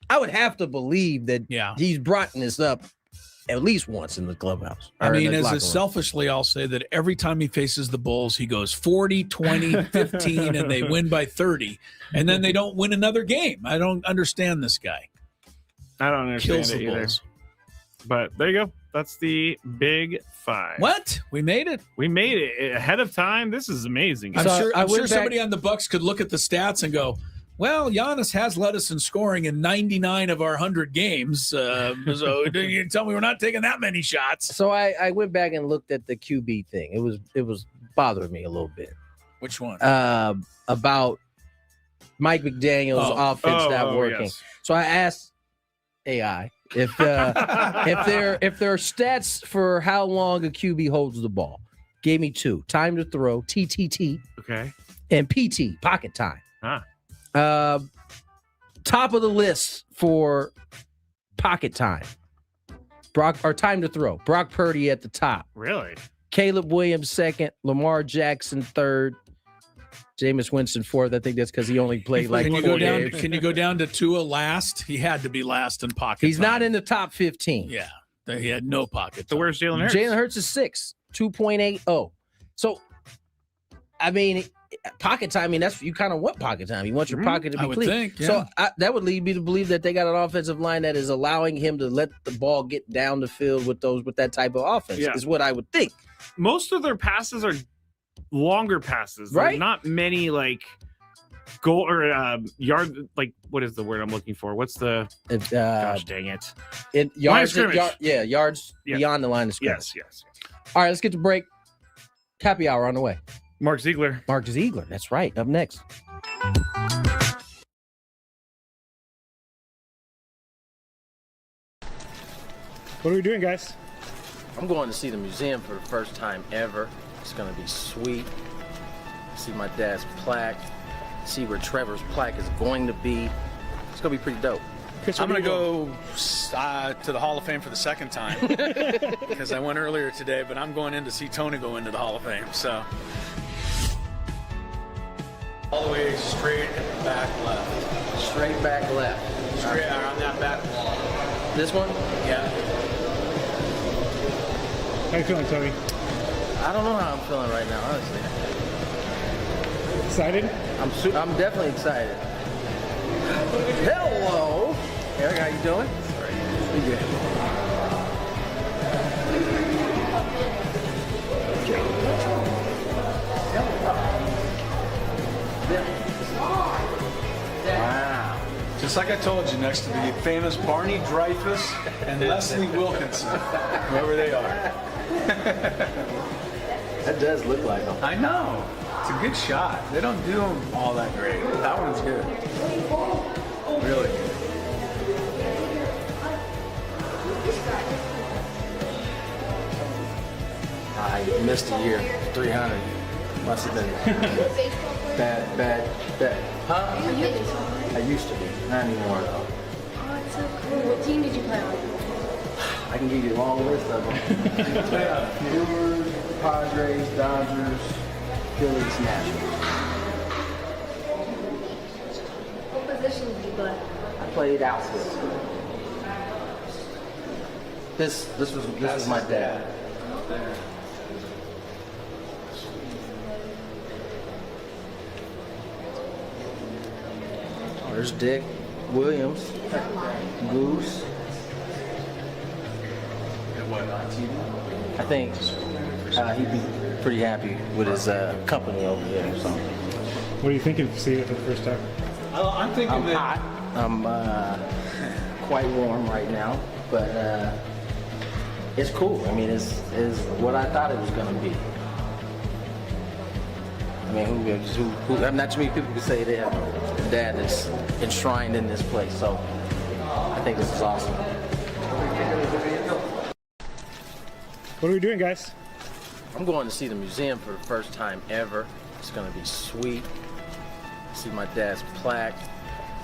I would have to believe that he's brought this up at least once in the clubhouse. I mean, as as selfishly, I'll say that every time he faces the Bulls, he goes 40, 20, 15, and they win by 30. And then they don't win another game. I don't understand this guy. I don't understand Kills it the either. Bulls. But there you go. That's the Big Five. What? We made it? We made it ahead of time. This is amazing. I'm sure somebody on the Bucks could look at the stats and go, well, Giannis has led us in scoring in 99 of our 100 games. So you tell me we're not taking that many shots. So I went back and looked at the QB thing. It was bothering me a little bit. Which one? About Mike McDaniel's offense not working. Yes. So I asked AI if there are stats for how long a QB holds the ball. Gave me 2: time to throw, TTT, okay, and PT, pocket time. Ah. Top of the list for pocket time. Time to throw. Brock Purdy at the top. Really? Caleb Williams second. Lamar Jackson third. Jameis Winston fourth. I think that's because he only played like Can you 4 go down? games. Can you go down to Tua last? He had to be last in pocket. He's not in the top 15. Yeah, he had no pocket. So where's Jalen Hurts? Jalen Hurts is 6, 2.80. So, I mean, pocket time. I mean, that's you kind of want pocket time. You want your pocket to be I would clean. think, yeah. So that would lead me to believe that they got an offensive line that is allowing him to let the ball get down the field with that type of offense. Yeah. Is what I would think. Most of their passes are longer passes, Right? They're not many like goal or yard. Like what is the word I'm looking for? What's the? Gosh dang it! Yards. Line of scrimmage. Yards beyond the line of scrimmage. Yes. All right, let's get to break. Happy hour on the way. Mark Ziegler. That's right. Up next. What are we doing, guys? I'm going to see the museum for the first time ever. It's going to be sweet. See my dad's plaque. See where Trevor's plaque is going to be. It's going to be pretty dope. Chris, I'm going to go to the Hall of Fame for the second time because I went earlier today, but I'm going in to see Tony go into the Hall of Fame. So all the way straight and back left. Straight back left. Straight on that back wall. This one? Yeah. How you feeling, Tony? I don't know how I'm feeling right now, honestly. Excited? I'm definitely excited. Hello, Eric. How you doing? Pretty good. Wow. Just like I told you, next to the famous Barney Dreyfus and Leslie Wilkinson, whoever they are. That does look like them. I know. It's a good shot. They don't do them all that great. That one's good. Really good. I missed a year. 300. Must have been bad. Huh? I used to be. Not anymore, though. Oh, it's so cool. What team did you play on? I can give you a long list of them. Brewers, Padres, Dodgers, Phillies, Nationals. What position did you play? I played outfield. This was my dad. Oh, there's Dick Williams, Goose. I think he'd be pretty happy with his company over there or something. What are you thinking of seeing it for the first time? I'm thinking I'm hot. I'm quite warm right now, but it's cool. I mean, it's what I thought it was going to be. I mean, who not too many people can say they have a dad that's enshrined in this place, so I think this is awesome. What are we doing, guys? I'm going to see the museum for the first time ever. It's going to be sweet. See my dad's plaque.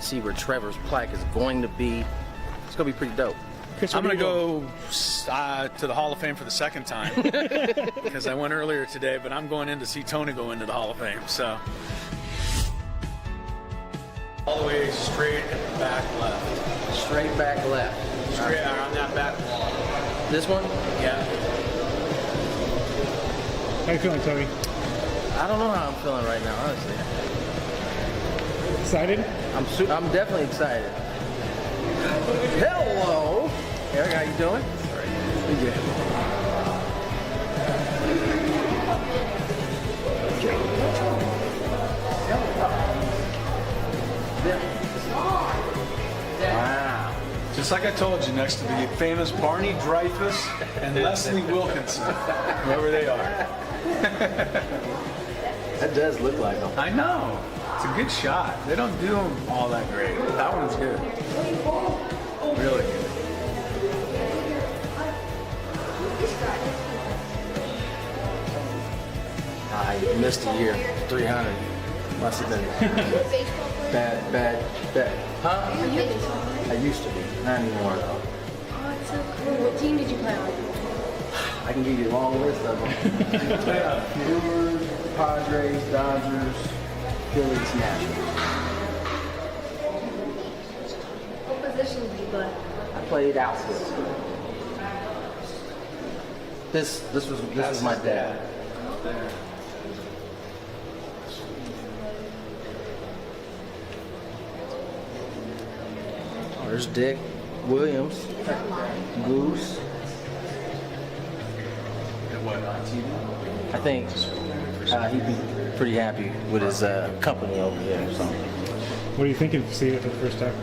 See where Trevor's plaque is going to be. It's going to be pretty dope. Chris, I'm going to go to the Hall of Fame for the second time because I went earlier today, but I'm going in to see Tony go into the Hall of Fame. So all the way straight back left. Straight back left. Straight around that back wall. This one? Yeah. How you feeling, Tony? I don't know how I'm feeling right now, honestly. Excited? I'm definitely excited. Hello, Eric. How you doing? Pretty good. Wow. Just like I told you, next to the famous Barney Dreyfuss and Leslie Wilkinson, whoever they are. That does look like them. I know. It's a good shot. They don't do them all that great. That one's good. Really good. I missed a year. 300. Must have been bad. Huh? Are you a baseball player? I used to be. Not anymore, though. Oh, it's so cool. What team did you play on? I can give you a long list of them. Brewers, Padres, Dodgers, Phillies, Nationals. What position did you play? I played outfield. This was my dad. There's Dick Williams, Goose. I think he'd be pretty happy with his company over here. So. What are you thinking to see it for the first time?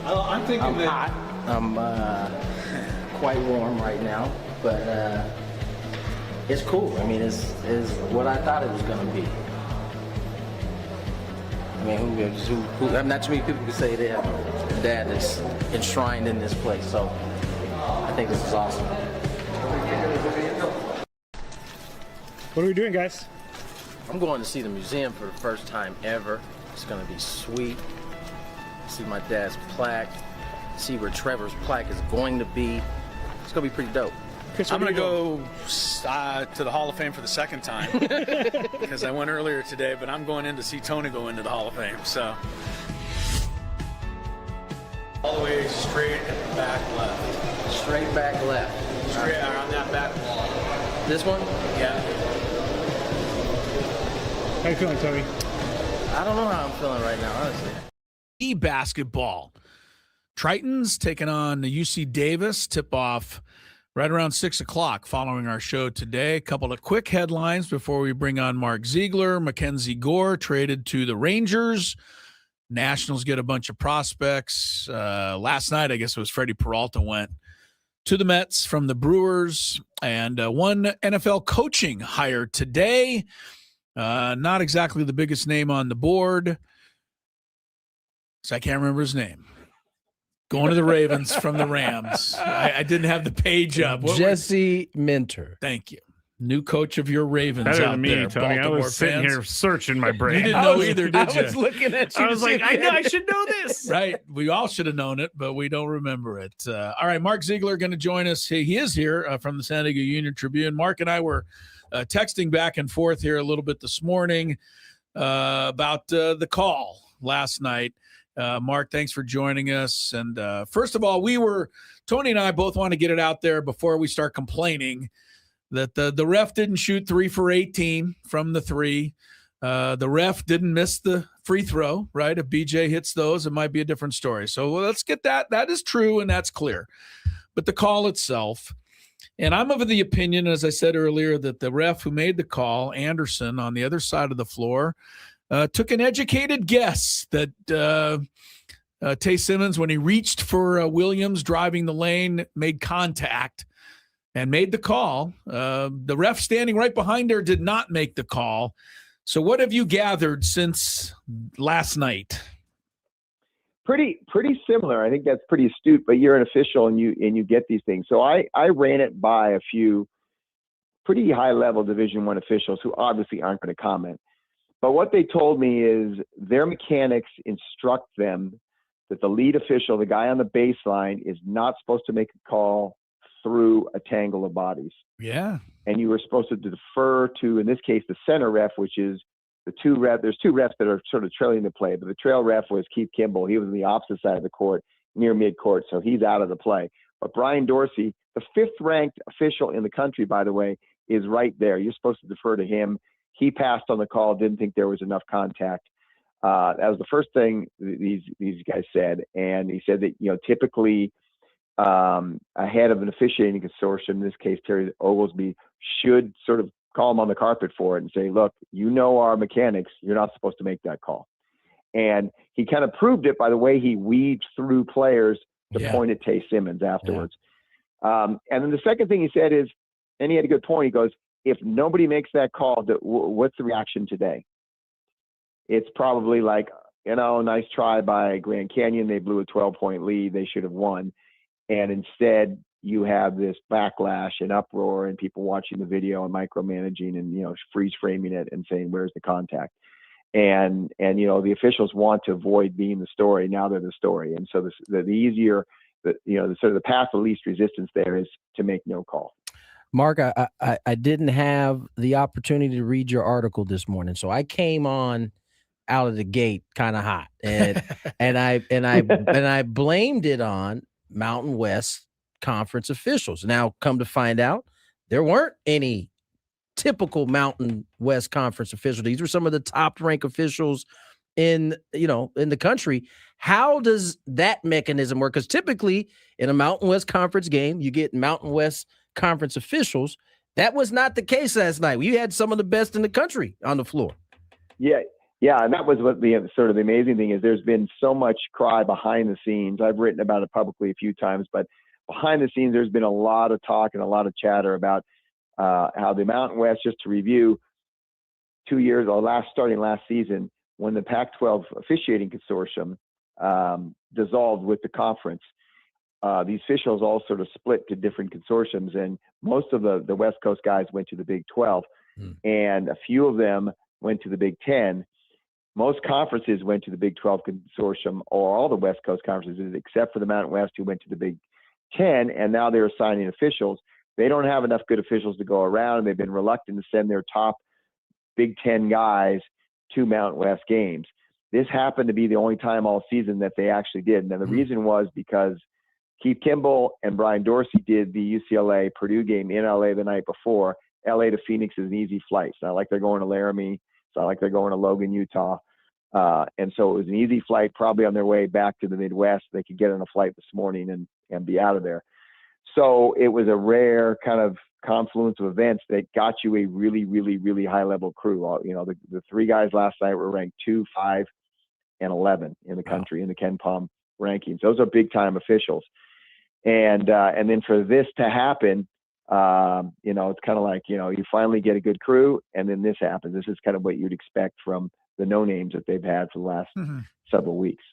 I'm thinking that hot. I'm quite warm right now, but it's cool. I mean, it's what I thought it was going to be. I mean, who not too many people can say they have a dad that's enshrined in this place, so I think this is awesome. What are we doing, guys? I'm going to see the museum for the first time ever. It's going to be sweet. See my dad's plaque. See where Trevor's plaque is going to be. It's going to be pretty dope. Chris, I'm going to go to the Hall of Fame for the second time because I went earlier today, but I'm going in to see Tony go into the Hall of Fame. So all the way straight back left. Straight back left. Straight around that back wall. This one? Yeah. How you feeling, Tony? I don't know how I'm feeling right now, honestly. Basketball. Tritons taking on the UC Davis. Tip off right around 6 o'clock following our show today. A couple of quick headlines before we bring on Mark Ziegler. Mackenzie Gore traded to the Rangers. Nationals get a bunch of prospects. Last night, I guess it was Freddie Peralta went to the Mets from the Brewers. And one NFL coaching hire today. Not exactly the biggest name on the board. So I can't remember his name. Going to the Ravens from the Rams. I didn't have the page up. Jesse Minter. Thank you. New coach of your Ravens. Better out than me, there, Tony. Baltimore I was sitting fans. here searching my brain. You didn't know either, did you? I was looking at you. I was like, I know I should know this. Right. We all should have known it, but we don't remember it. All right. Mark Ziegler going to join us. He is here from the San Diego Union Tribune. Mark and I were texting back and forth here a little bit this morning about the call last night. Mark, thanks for joining us. And first of all, Tony and I both want to get it out there before we start complaining that the ref didn't shoot 3 for 18 from the three. The ref didn't miss the free throw, right? If BJ hits those, it might be a different story. So let's get that. That is true, and that's clear. But the call itself, and I'm of the opinion, as I said earlier, that the ref who made the call, Anderson, on the other side of the floor, took an educated guess that Tay Simmons, when he reached for Williams driving the lane, made contact and made the call. The ref standing right behind her did not make the call. So what have you gathered since last night? Pretty similar. I think that's pretty astute, but you're an official and you get these things. So I ran it by a few pretty high-level Division I officials who obviously aren't going to comment. But what they told me is their mechanics instruct them that the lead official, the guy on the baseline, is not supposed to make a call through a tangle of bodies. Yeah. And you were supposed to defer to, in this case, the center ref, which is the two ref. There's two refs that are sort of trailing the play, but the trail ref was Keith Kimball. He was on the opposite side of the court, near midcourt, so he's out of the play. But Brian Dorsey, the 5th-ranked official in the country, by the way, is right there. You're supposed to defer to him. He passed on the call, didn't think there was enough contact. That was the first thing these guys said. And he said that, typically ahead of an officiating consortium, in this case, Terry Oglesby, should sort of call him on the carpet for it and say, look, our mechanics, you're not supposed to make that call. And he kind of proved it by the way he weaved through players to point at Tay Simmons afterwards. And then the second thing he said is, and he had a good point, he goes, if nobody makes that call, what's the reaction today? It's probably like, nice try by Grand Canyon. They blew a 12-point lead. They should have won. And instead, you have this backlash and uproar and people watching the video and micromanaging and, freeze framing it and saying, where's the contact? And the officials want to avoid being the story. Now they're the story. And so the easier, the sort of the path of least resistance there is to make no call. Mark, I didn't have the opportunity to read your article this morning, so I came on out of the gate kind of hot, and I blamed it on Mountain West Conference officials. Now, come to find out, there weren't any typical Mountain West Conference officials. These were some of the top-ranked officials in the country. How does that mechanism work? Because typically in a Mountain West Conference game, you get Mountain West Conference officials. That was not the case last night. You had some of the best in the country on the floor. Yeah, and that was what the sort of the amazing thing is. There's been so much cry behind the scenes. I've written about it publicly a few times, but behind the scenes, there's been a lot of talk and a lot of chatter about how the Mountain West, just to review, 2 years or starting last season, when the Pac-12 officiating consortium dissolved with the conference, these officials all sort of split to different consortiums, and most of the West Coast guys went to the Big 12, and a few of them went to the Big 10. Most conferences went to the Big 12 consortium, or all the West Coast conferences, except for the Mountain West, who went to the Big 10, and now they're assigning officials. They don't have enough good officials to go around, and they've been reluctant to send their top Big 10 guys to Mountain West games. This happened to be the only time all season that they actually did. And the reason was because Keith Kimball and Brian Dorsey did the UCLA Purdue game in LA the night before. LA to Phoenix is an easy flight. It's not like they're going to Laramie. It's not like they're going to Logan, Utah. And so it was an easy flight, probably on their way back to the Midwest. They could get on a flight this morning and be out of there. So it was a rare kind of confluence of events that got you a really, really, really high level crew. The three guys last night were ranked 2, 5, and 11 in the country in the Ken Pom rankings. Those are big time officials. And then for this to happen, it's kind of like, you finally get a good crew, and then this happens. This is kind of what you'd expect from the no names that they've had for the last several weeks.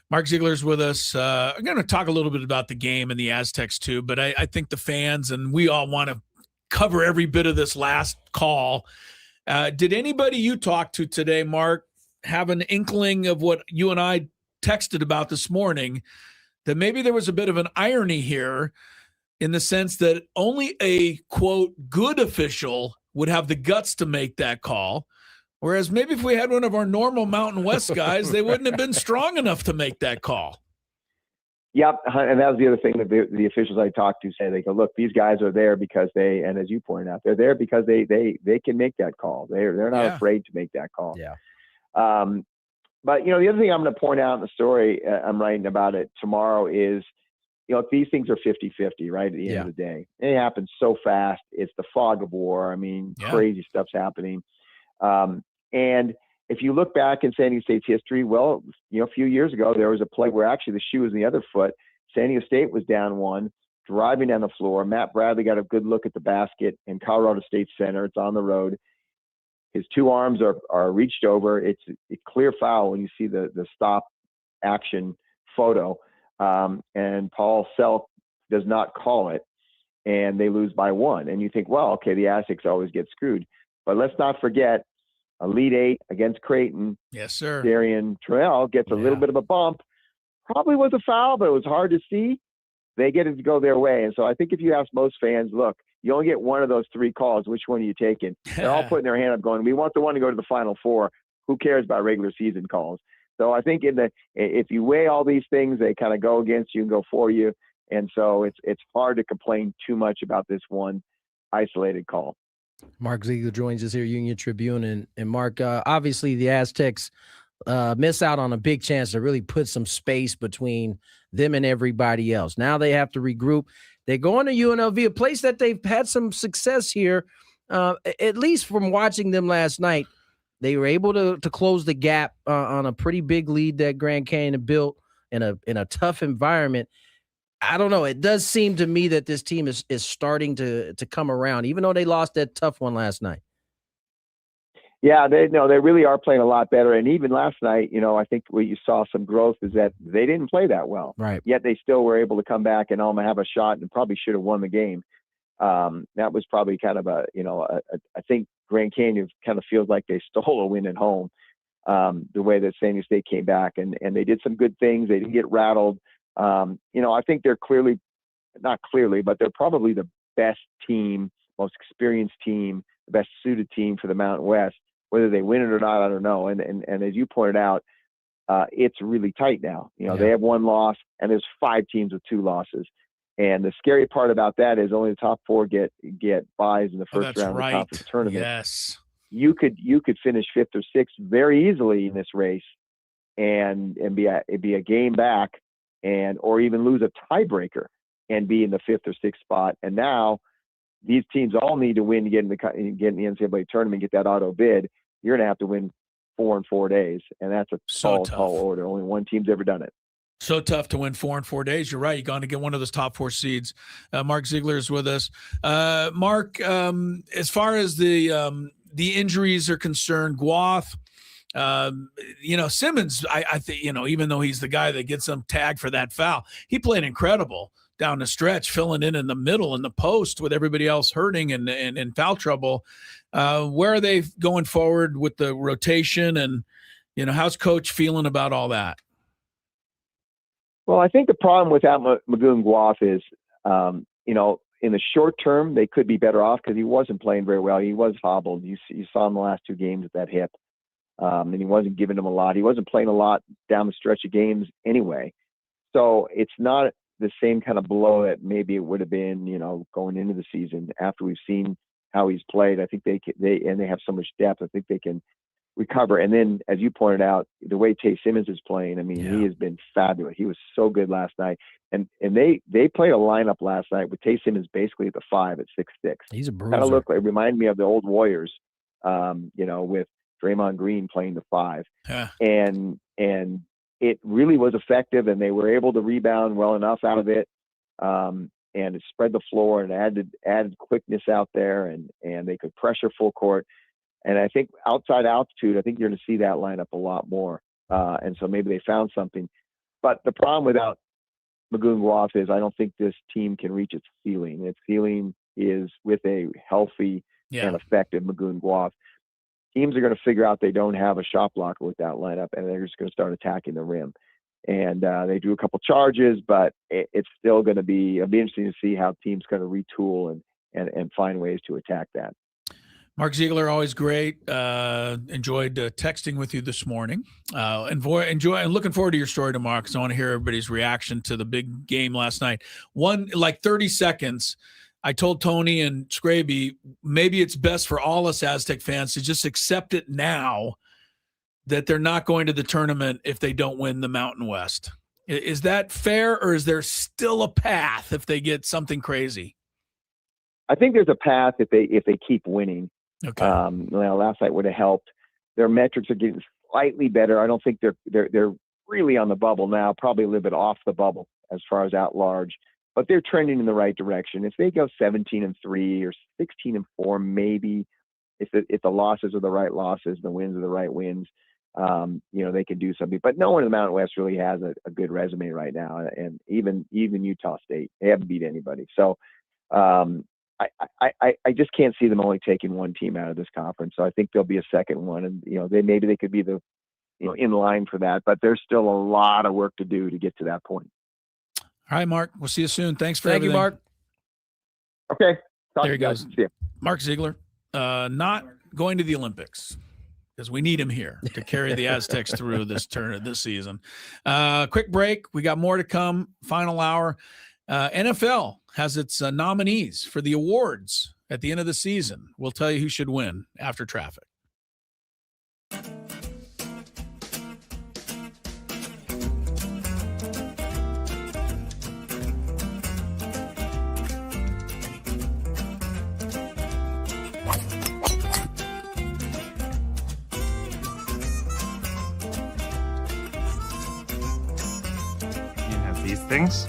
Mark Ziegler's with us. I'm going to talk a little bit about the game and the Aztecs too, but I think the fans and we all want to cover every bit of this last call. Did anybody you talked to today, Mark, have an inkling of what you and I texted about this morning, that maybe there was a bit of an irony here in the sense that only a, quote, good official would have the guts to make that call? Whereas maybe if we had one of our normal Mountain West guys, they wouldn't have been strong enough to make that call. Yep, and that was the other thing that the officials I talked to say. They go, look, these guys are there because and as you pointed out, they're there because they can make that call. They're not afraid to make that call. Yeah. But the other thing I'm going to point out in the story, I'm writing about it tomorrow, is these things are 50-50, right? At the end of the day, it happens so fast. It's the fog of war. I mean, crazy stuff's happening. And if you look back in San Diego State's history, well, a few years ago, there was a play where actually the shoe was in the other foot. San Diego State was down 1, driving down the floor. Matt Bradley got a good look at the basket in Colorado State Center. It's on the road. His two arms are reached over. It's a clear foul when you see the stop action photo. And Paul Self does not call it. and they lose by 1. And you think, well, okay, the Aztecs always get screwed. But let's not forget, Elite 8 against Creighton. Yes, sir. Darian Terrell gets a little bit of a bump. Probably was a foul, but it was hard to see. They get it to go their way. And so I think if you ask most fans, look, you only get one of those 3 calls. Which one are you taking? They're all putting their hand up going, we want the one to go to the Final Four. Who cares about regular season calls? So I think if you weigh all these things, they kind of go against you and go for you. And so it's hard to complain too much about this one isolated call. Mark Ziegler joins us here, Union Tribune. And Mark, obviously the Aztecs miss out on a big chance to really put some space between them and everybody else. Now they have to regroup. They're going to UNLV, a place that they've had some success here, at least from watching them last night. They were able to close the gap on a pretty big lead that Grand Canyon built in a tough environment. I don't know. It does seem to me that this team is starting to come around, even though they lost that tough one last night. Yeah, they really are playing a lot better. And even last night, I think where you saw some growth is that they didn't play that well. Right. Yet they still were able to come back and have a shot and probably should have won the game. That was probably kind of I think Grand Canyon kind of feels like they stole a win at home, the way that San Diego State came back. And they did some good things. They didn't get rattled. I think they're not clearly, but they're probably the best team, most experienced team, the best suited team for the Mountain West. Whether they win it or not, I don't know. And as you pointed out, it's really tight now. They have 1 loss, and there's 5 teams with 2 losses. And the scary part about that is only the top 4 get buys in the first round of the conference tournament. Yes, you could finish 5th or 6th very easily in this race, and be a game back, or even lose a tiebreaker and be in the 5th or 6th spot. And now these teams all need to win to get in the NCAA tournament, get that auto bid. You're going to have to win 4 in 4 days, and that's a tall order. Only one team's ever done it. So tough to win 4 in 4 days. You're right. You're going to get one of those top 4 seeds. Mark Ziegler is with us. Mark, as far as the injuries are concerned, Guath, Simmons, I think, even though he's the guy that gets them tagged for that foul, he played incredible down the stretch, filling in the middle in the post with everybody else hurting and in foul trouble. Where are they going forward with the rotation, and how's coach feeling about all that? Well, I think the problem without Magoon Guath is, in the short term, they could be better off because he wasn't playing very well. He was hobbled. You saw him the last 2 games with that hip, and he wasn't giving them a lot. He wasn't playing a lot down the stretch of games anyway. So it's not the same kind of blow that maybe it would have been, going into the season after we've seen how he's played. I think they have so much depth. I think they can recover. And then, as you pointed out, the way Tay Simmons is playing, he has been fabulous. He was so good last night. And they played a lineup last night with Tay Simmons basically at the 5 at 6'6". He's a bruiser. Kind of it reminded me of the old Warriors, with Draymond Green playing the 5. Yeah. And it really was effective, and they were able to rebound well enough out of it. And it spread the floor and added quickness out there, and they could pressure full court. And I think outside altitude, I think you're going to see that lineup a lot more. And so maybe they found something. But the problem without Magoon Guath is I don't think this team can reach its ceiling. Its ceiling is with a healthy and effective Magoon Guath. Teams are going to figure out they don't have a shot blocker with that lineup, and they're just going to start attacking the rim. And they do a couple charges, but it's still going to be, it'll be interesting to see how teams kind of retool and find ways to attack that. Mark Ziegler, always great. Enjoyed texting with you this morning. And looking forward to your story tomorrow because I want to hear everybody's reaction to the big game last night. 30 seconds. I told Tony and Scraby, maybe it's best for all us Aztec fans to just accept it now that they're not going to the tournament if they don't win the Mountain West. Is that fair, or is there still a path if they get something crazy? I think there's a path if they keep winning. Okay. Last night would have helped. Their metrics are getting slightly better. I don't think they're really on the bubble now. Probably a little bit off the bubble as far as at large, but they're trending in the right direction. If they go 17-3 or 16-4, maybe if the losses are the right losses, the wins are the right wins, they can do something. But no one in the Mountain West really has a good resume right now, and even Utah State, they haven't beat anybody. So I just can't see them only taking one team out of this conference. So I think there'll be a second one, and maybe they could be in line for that. But there's still a lot of work to do to get to that point. All right, Mark. We'll see you soon. Thanks for Thank everything. you, Mark. Okay. There he goes. Mark Ziegler, not going to the Olympics because we need him here to carry the Aztecs through this season. Quick break. We got more to come. Final hour. NFL has its nominees for the awards at the end of the season. We'll tell you who should win after traffic. These things.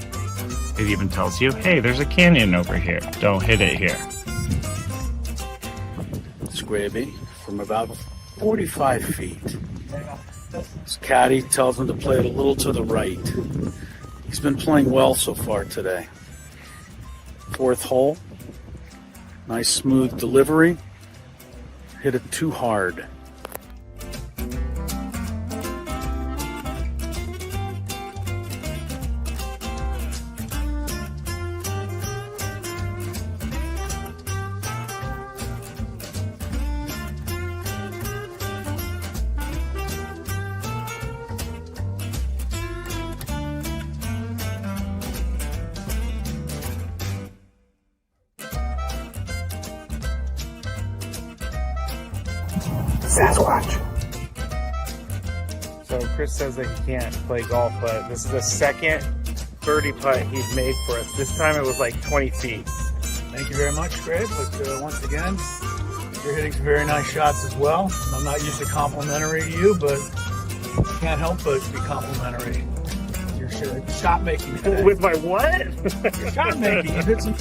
It even tells you, hey, there's a canyon over here. Don't hit it here. Scraby from about 45 feet. His caddy tells him to play it a little to the right. He's been playing well so far today. Fourth hole. Nice smooth delivery. Hit it too hard. Sasquatch. So Chris says that he can't play golf, but this is the second birdie putt he's made for us. This time it was like 20 feet. Thank you very much, Greg. But once again, you're hitting some very nice shots as well. I'm not usually complimentary to you, but can't help but be complimentary. Your shot making. With my what? Your shot making. You hit some.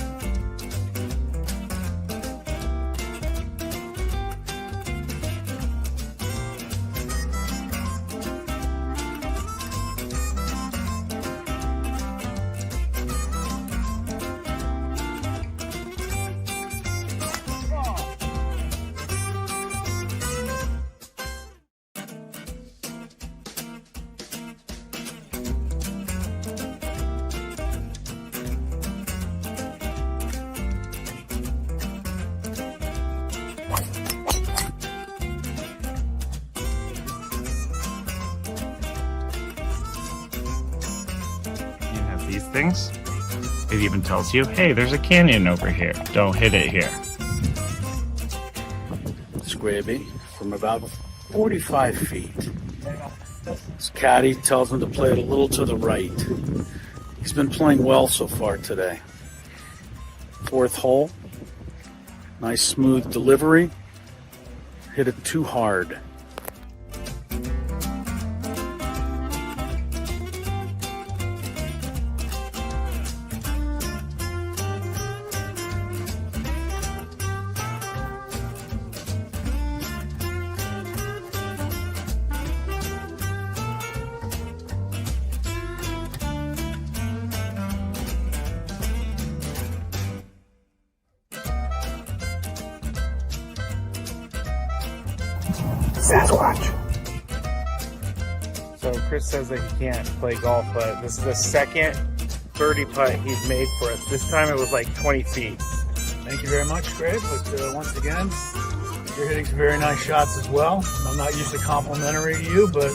These things. It even tells you, hey, there's a canyon over here. Don't hit it here. Scraby from about 45 feet. His caddy tells him to play it a little to the right. He's been playing well so far today. Fourth hole. Nice smooth delivery. Hit it too hard. Sasquatch. So Chris says that he can't play golf, but this is the second birdie putt he's made for us. This time it was like 20 feet. Thank you very much, Greg. But once again, you're hitting some very nice shots as well. I'm not usually complimentary to you, but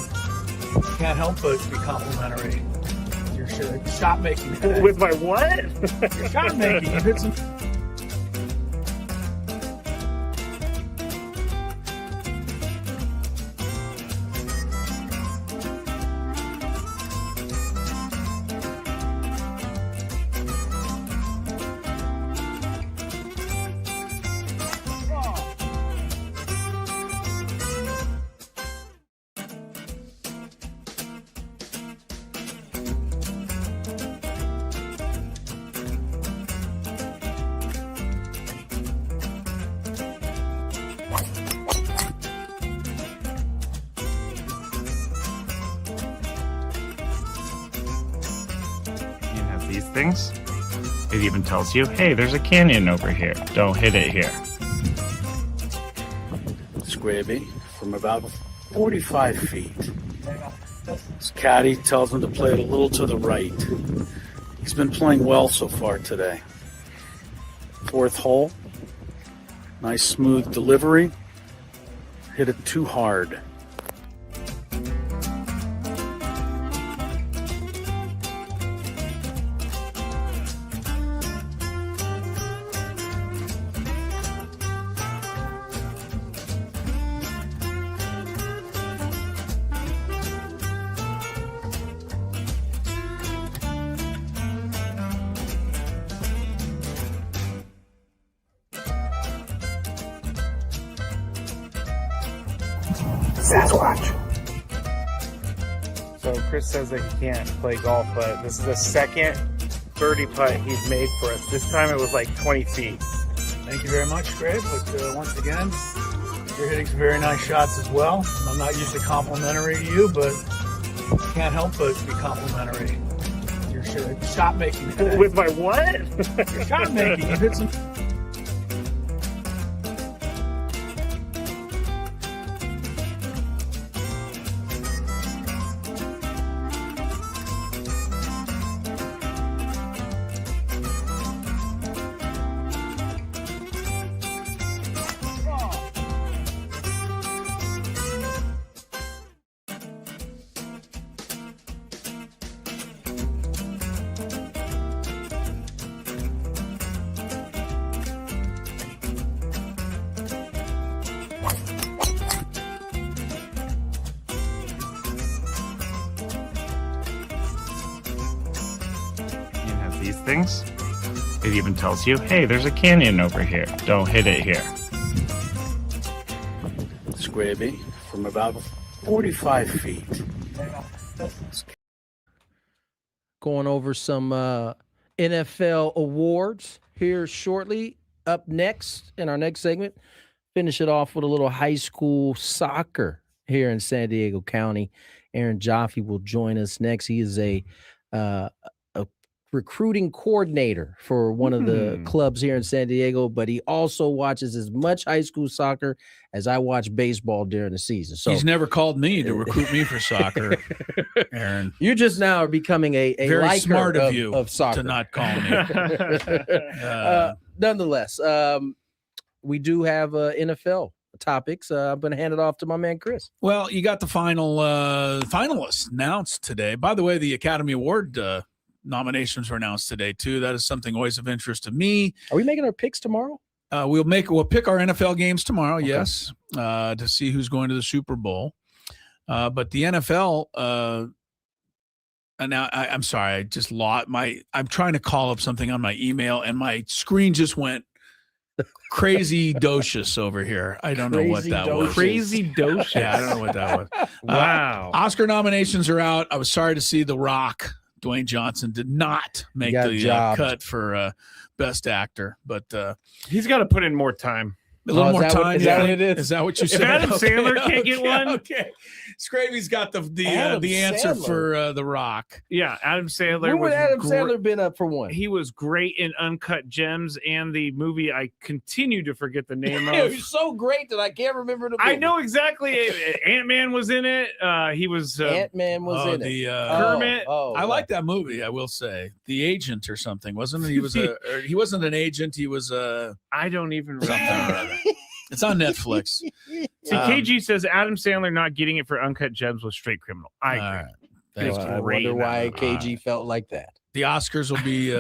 can't help but be complimentary. Your shot making. With my what? Your shot making. You hit some. These things. It even tells you, hey, there's a canyon over here. Don't hit it here. Scraby from about 45 feet. His caddy tells him to play it a little to the right. He's been playing well so far today. Fourth hole. Nice smooth delivery. Hit it too hard. Sasquatch. So Chris says that he can't play golf, but this is the second birdie putt he's made for us. This time it was like 20 feet. Thank you very much, Greg. But once again, you're hitting some very nice shots as well. I'm not usually complimentary to you, but can't help but be complimentary. Your shot making. With my what? Your shot making. You hit some. These things. It even tells you, hey, there's a canyon over here. Don't hit it here. Scraby from about 45 feet. Going over some NFL awards here shortly. Up next in our next segment, finish it off with a little high school soccer here in San Diego County. Aaron Jaffe will join us next. He is a recruiting coordinator for one of the clubs here in San Diego, but he also watches as much high school soccer as I watch baseball during the season. So he's never called me to recruit me for soccer, Aaron. You just now are becoming a very liker smart of you of soccer to not call me. Nonetheless, we do have NFL topics. I'm going to hand it off to my man Chris. Well, you got the final finalists announced today. By the way, the Academy Award nominations were announced today too. That is something always of interest to me. Are we making our picks tomorrow? We'll pick our NFL games tomorrow. Okay. Yes, to see who's going to the Super Bowl. But the NFL. And now I'm sorry, I just lost I'm trying to call up something on my email, and my screen just went crazy docious over here. I don't know what that was. Crazy docious. Yeah, I don't know what that was. Wow. Oscar nominations are out. I was sorry to see The Rock, Dwayne Johnson, did not make the cut for Best Actor, but he's got to put in more time. A little more time. Is that what it is? Is that what you said? If Adam Sandler can't get one, okay. Scravy's got the answer for The Rock. Yeah, Adam Sandler. When would Adam Sandler been up for one? He was great in Uncut Gems and the movie I continue to forget the name of. It was so great that I can't remember the movie. I know exactly. Ant-Man was in it. He was Ant-Man was in it. Kermit. I like that movie. I will say, The Agent or something, wasn't it? He was he wasn't an agent. He was I don't even remember. It's on Netflix. See, KG says Adam Sandler not getting it for Uncut Gems was straight criminal. I agree. Right. I wonder why KG felt like that. The Oscars will be.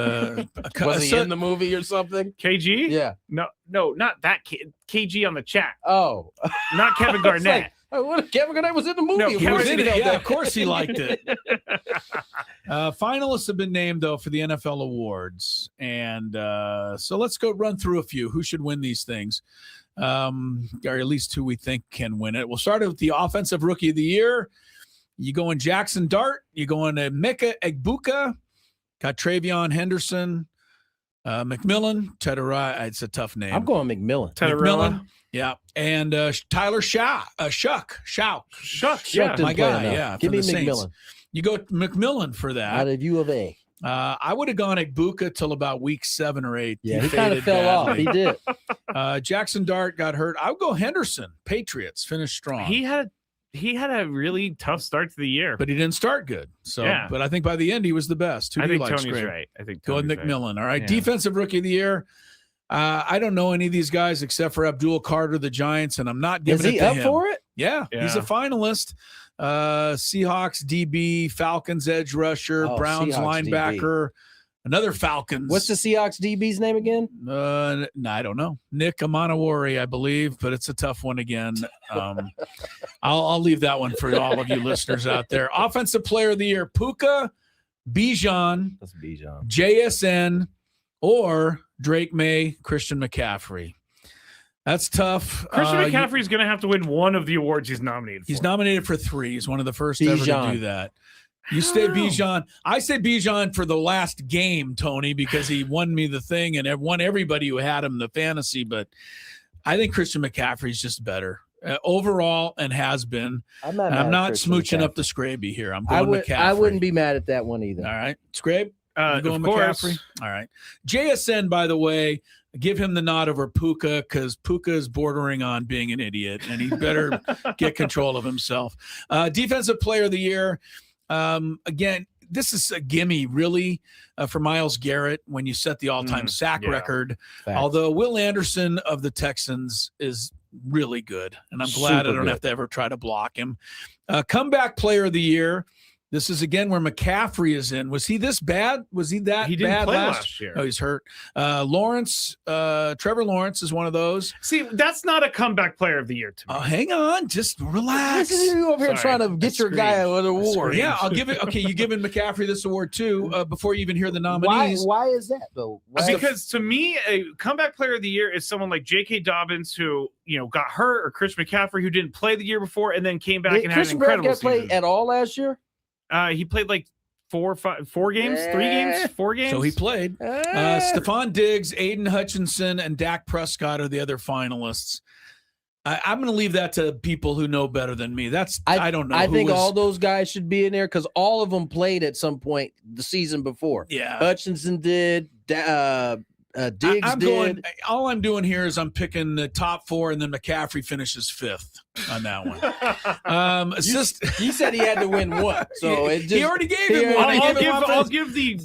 Was he in the movie or something? KG? Yeah. No, not that KG on the chat. Oh, not Kevin Garnett. Kevin Garnett was in the movie. No, he was in it. Yeah, of course he liked it. Finalists have been named, though, for the NFL awards. And so let's go run through a few. Who should win these things? Or at least who we think can win it. We'll start with the Offensive Rookie of the Year. You going Jackson Dart. You going to Emeka Egbuka. Got Travion Henderson. McMillan. Tedera. It's a tough name. I'm going McMillan. McMillan. Yeah. And Tyler Shuck. Shuck. Yeah. My guy. Yeah. Give me McMillan. You go McMillan for that. Out of U of A. I would have gone Ibuka till about week 7 or 8. Yeah, he kind of fell off. He did. Jackson Dart got hurt. I would go Henderson. Patriots finished strong. He had a really tough start to the year, but he didn't start good. So, yeah. But I think by the end he was the best. I think Tony's right. I think go Tony's McMillan. All right, Yeah. Defensive Rookie of the Year. I don't know any of these guys except for Abdul Carter, the Giants, and I'm not giving it to him. Is he up for it? Yeah, he's a finalist. Seahawks DB, Falcons edge rusher, Browns Seahawks linebacker, another Falcons. What's the Seahawks DB's name again? No, I don't know. Nick Amanawari, I believe, but it's a tough one again. I'll leave that one for all of you listeners out there. Offensive Player of the Year: Puka, Bijan, JSN, or Drake May, Christian McCaffrey. That's tough. Christian McCaffrey's going to have to win one of the awards he's nominated for. He's nominated for 3. He's one of the first ever to do that. You say Bijan. I say Bijan for the last game, Tony, because he won me the thing and won everybody who had him the fantasy. But I think Christian McCaffrey's just better overall and has been. I'm not smooching up the Scraby here. I'm going McCaffrey. I wouldn't be mad at that one either. All right, Scrabe. You going of course. McCaffrey? All right. JSN, by the way, give him the nod over Puka because Puka is bordering on being an idiot, and he better get control of himself. Defensive Player of the Year. Again, this is a gimme, really, for Myles Garrett when you set the all-time sack record. Facts. Although Will Anderson of the Texans is really good, and I'm glad I don't have to ever try to block him. Comeback Player of the Year. This is, again, where McCaffrey is in. Was he this bad? Was he that He didn't bad play last year. Oh, he's hurt. Lawrence, Trevor Lawrence is one of those. See, that's not a comeback player of the year to me. Oh, hang on. Just relax. You over here trying to get your guy an award. Yeah, I'll give it. Okay, you giving McCaffrey this award too before you even hear the nominees. Why is that though? Because to me, a comeback player of the year is someone like J.K. Dobbins who got hurt, or Chris McCaffrey who didn't play the year before and then came back and had an incredible season. Play at all last year? He played like 4 games, 3 games, 4 games. So he played. Stephon Diggs, Aiden Hutchinson, and Dak Prescott are the other finalists. I'm going to leave that to people who know better than me. I don't know. I think all those guys should be in there because all of them played at some point the season before. Yeah. Hutchinson did. Diggs did. All I'm doing here is I'm picking the top 4, and then McCaffrey finishes 5th on that one. He said he had to win one, so he already gave him one. I'll give the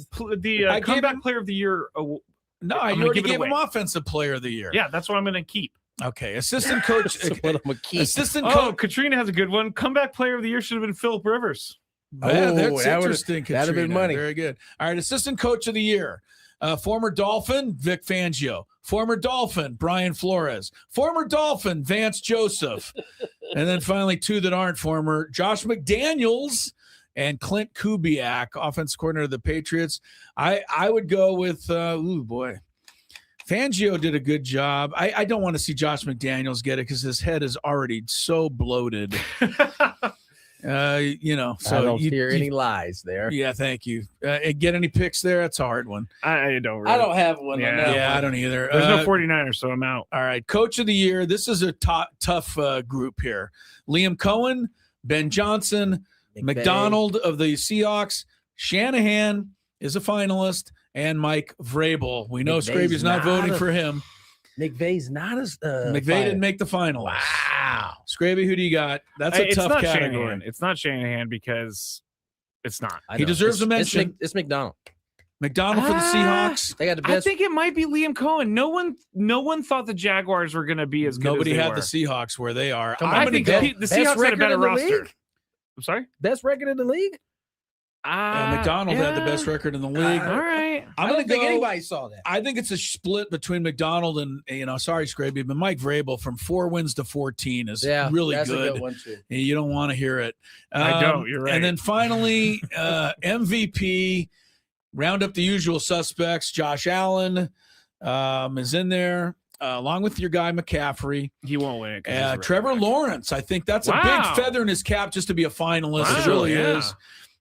comeback player of the year. No, I already gave him offensive player of the year. Yeah, that's what I'm going to keep. Okay, assistant coach. What I'm gonna keep. Assistant coach. Katrina has a good one. Comeback player of the year should have been Phillip Rivers. Yeah, that's interesting. That'd have been money. Very good. All right, assistant coach of the year. Former Dolphin, Vic Fangio. Former Dolphin, Brian Flores. Former Dolphin, Vance Joseph. And then finally 2 that aren't former, Josh McDaniels and Clint Kubiak, offensive coordinator of the Patriots. I would go with, Fangio did a good job. I don't want to see Josh McDaniels get it because his head is already so bloated. So I don't hear any lies there. Yeah, thank you. Get any picks there? That's a hard one. I don't really. I don't have one. Yeah, I don't either. There's no 49ers, so I'm out. All right, coach of the year. This is a tough group here. Liam Cohen, Ben Johnson, McDonald of the Seahawks, Shanahan is a finalist, and Mike Vrabel. We know Scraby's not voting for him. McVay's not as McVay didn't make the finals. Wow. Scraby, who do you got? That's a tough category. Shanahan. It's not Shanahan because it's not. He deserves a mention. It's McDonald. McDonald for the Seahawks. They got the best. I think it might be Liam Cohen. No one thought the Jaguars were going to be as good. Nobody as they had were. the Seahawks where they are. I think the Seahawks had a better roster. I'm sorry? Best record in the league? McDonald had the best record in the league. All right. I don't think anybody saw that. I think it's a split between McDonald and, sorry, Scraby, but Mike Vrabel from 4 wins to 14 is really that's good. A good one too. You don't want to hear it. I don't. You're right. And then finally, MVP, round up the usual suspects. Josh Allen is in there. Along with your guy McCaffrey. He won't win it. Trevor Lawrence. I think that's a big feather in his cap just to be a finalist. Wow, it really is.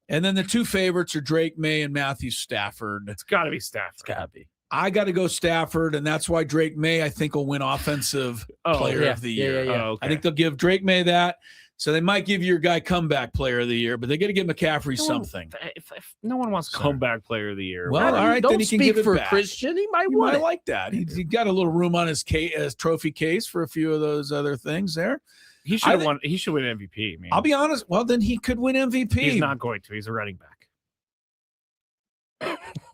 And then the 2 favorites are Drake May and Matthew Stafford. It's got to be Stafford. It's got to be. I got to go Stafford, and that's why Drake May, I think, will win Offensive Player of the Year. Yeah. Oh, okay. I think they'll give Drake May that. So they might give your guy comeback player of the year, but they got to give McCaffrey something. If no one wants comeback player of the year, Well, all right, Don't then he can speak give it for back. Christian. He might You want might it. like that. He got a little room on his trophy case for a few of those other things there. He should have won. He should win MVP. Man, I'll be honest. Well, then he could win MVP. he's not going to. He's a running back.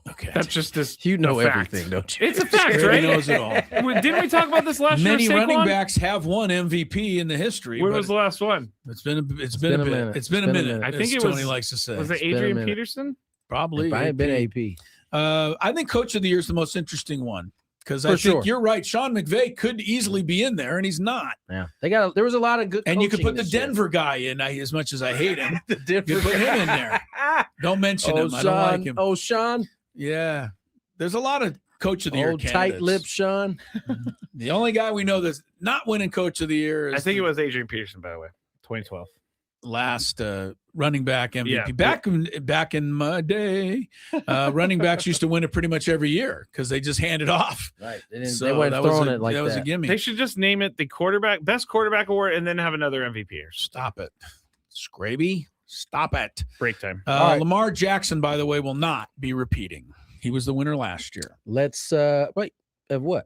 Okay, that's just this. You know a fact. everything, don't you? It's a fact, He right? knows it all. Didn't we talk about this last year? Many Saquon? running backs have won MVP in the history. When but was the last one? It's been a bit. minute. It's been a minute. I think as it Tony was. likes to say. Was it It's been a Adrian minute. Peterson? Probably. It might have been AP. I think Coach of the Year is the most interesting one because I For think sure. you're right. Sean McVay could easily be in there, and he's not. Yeah, there was a lot of good. And you could put the coaching this year. Denver guy in. As much as I hate him, The Denver you put him in there. Don't mention him. I don't like him. Oh, Sean. Yeah, there's a lot of Coach of the Year Old candidates. tight-lipped Sean. The only guy we know that's not winning Coach of the Year is I think it was Adrian Peterson, by the way, 2012. last running back MVP. Yeah. Back in my day, running backs used to win it pretty much every year because they just handed off. Right. So They weren't that was throwing a- it like that that. was a gimme. They should just name it the best quarterback award, and then have another MVP. Stop it, Scraby. Stop it. Break time. right. Lamar Jackson, by the way, will not be repeating. He was the winner last year. Let's wait. Of what?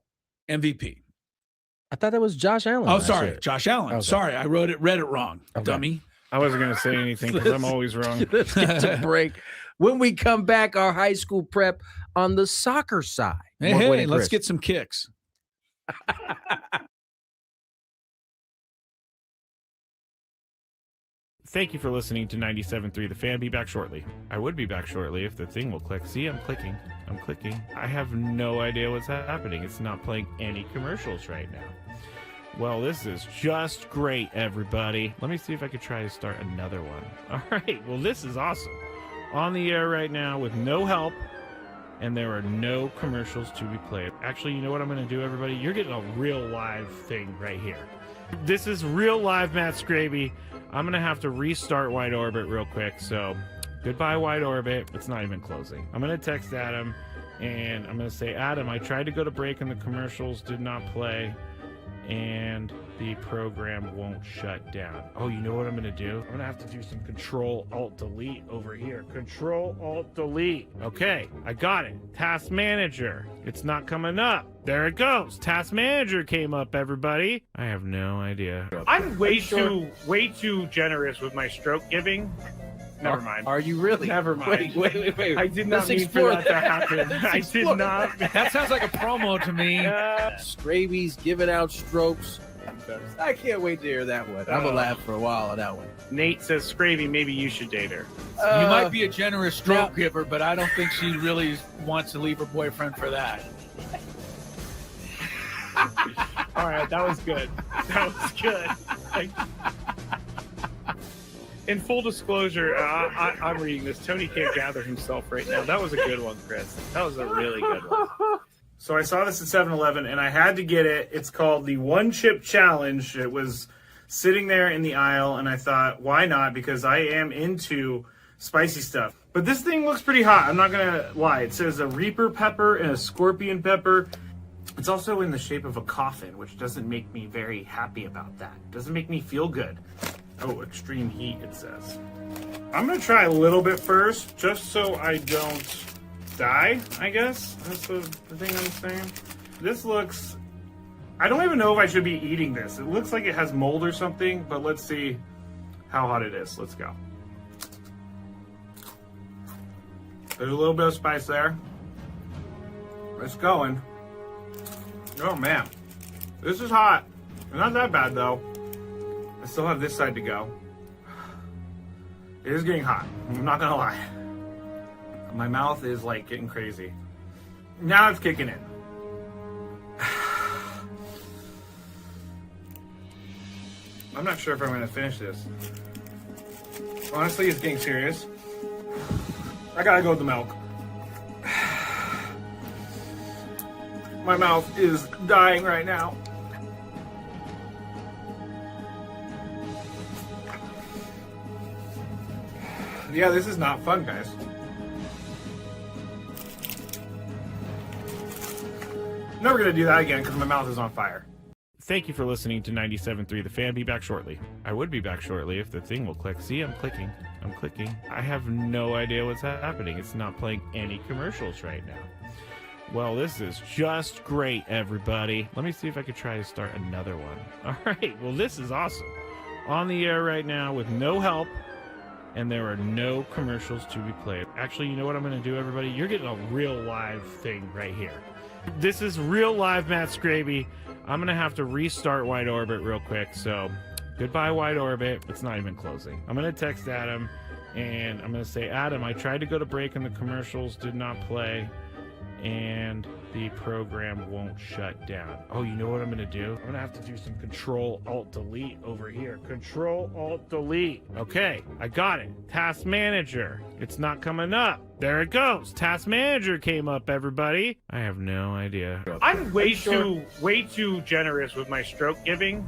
MVP. I thought that was Josh Allen. Oh, last sorry, year. Josh Allen. Okay. Sorry, I read it wrong. Okay. Dummy. I wasn't going to say anything because I'm always wrong. Let's get to break. When we come back, our high school prep on the soccer side. Hey, More Gwynn hey, and let's Chris. get some kicks. Thank you for listening to 97.3 The Fan. Be back shortly. I would be back shortly if the thing will click. See, I'm clicking. I have no idea what's happening. It's not playing any commercials right now. Well, this is just great, everybody. Let me see if I could try to start another one. All right. Well, this is awesome. On the air right now with no help, and there are no commercials to be played. Actually, you know what I'm going to do, everybody? You're getting a real live thing right here. This is real live Matt Scraby. I'm going to have to restart Wide Orbit real quick. So goodbye, Wide Orbit. It's not even closing. I'm going to text Adam, and I'm going to say, Adam, I tried to go to break and the commercials did not play, and the program won't shut down. Oh, you know what I'm going to do? I'm going to have to do some Control-Alt-Delete over here. Control-Alt-Delete. Okay, I got it. Task Manager. It's not coming up. There it goes. Task Manager came up, everybody. I have no idea. I'm way too generous with my stroke giving. Never mind. Are you really? Never mind. Wait. I did not Let's mean explore for that to happen. I did not. That sounds like a promo to me. Scraby's giving out strokes. I can't wait to hear that one. I'm going to laugh for a while on that one. Nate says, Scravy, maybe you should date her. You might be a generous stroke giver, but I don't think she really wants to leave her boyfriend for that. All right, that was good. In full disclosure, I'm reading this. Tony can't gather himself right now. That was a good one, Chris. That was a really good one. So I saw this at 7-Eleven, and I had to get it. It's called the One Chip Challenge. It was sitting there in the aisle, and I thought, why not? Because I am into spicy stuff. But this thing looks pretty hot. I'm not going to lie. It says a Reaper pepper and a Scorpion pepper. It's also in the shape of a coffin, which doesn't make me very happy about that. It doesn't make me feel good. Oh, extreme heat, it says. I'm going to try a little bit first, just so I don't die, I guess. That's the thing I'm saying. This looks... I don't even know if I should be eating this. It looks like it has mold or something, but let's see how hot it is. Let's go. There's a little bit of spice there. It's going. Oh, man. This is hot. Not that bad, though. I still have this side to go. It is getting hot. I'm not gonna lie. My mouth is like getting crazy. Now it's kicking in. I'm not sure if I'm gonna finish this. Honestly, it's getting serious. I gotta go with the milk. My mouth is dying right now. Yeah, this is not fun, guys. Never gonna do that again because my mouth is on fire. Thank you for listening to 97.3 The Fan. Be back shortly. I would be back shortly if the thing will click. See, I'm clicking. I have no idea what's happening. It's not playing any commercials right now. Well, this is just great, everybody. Let me see if I could try to start another one. All right. Well, this is awesome. On the air right now with no help, and there are no commercials to be played. Actually, you know what I'm going to do, everybody? You're getting a real live thing right here. This is real live Matt Scraby. I'm going to have to restart Wide Orbit real quick. So goodbye, Wide Orbit. It's not even closing. I'm going to text Adam, and I'm going to say, Adam, I tried to go to break and the commercials did not play, and the program won't shut down. Oh, you know what I'm going to do? I'm going to have to do some Control-Alt-Delete over here. Control-Alt-Delete. Okay, I got it. Task Manager. It's not coming up. There it goes. Task Manager came up, everybody. I have no idea. I'm way too generous with my stroke giving.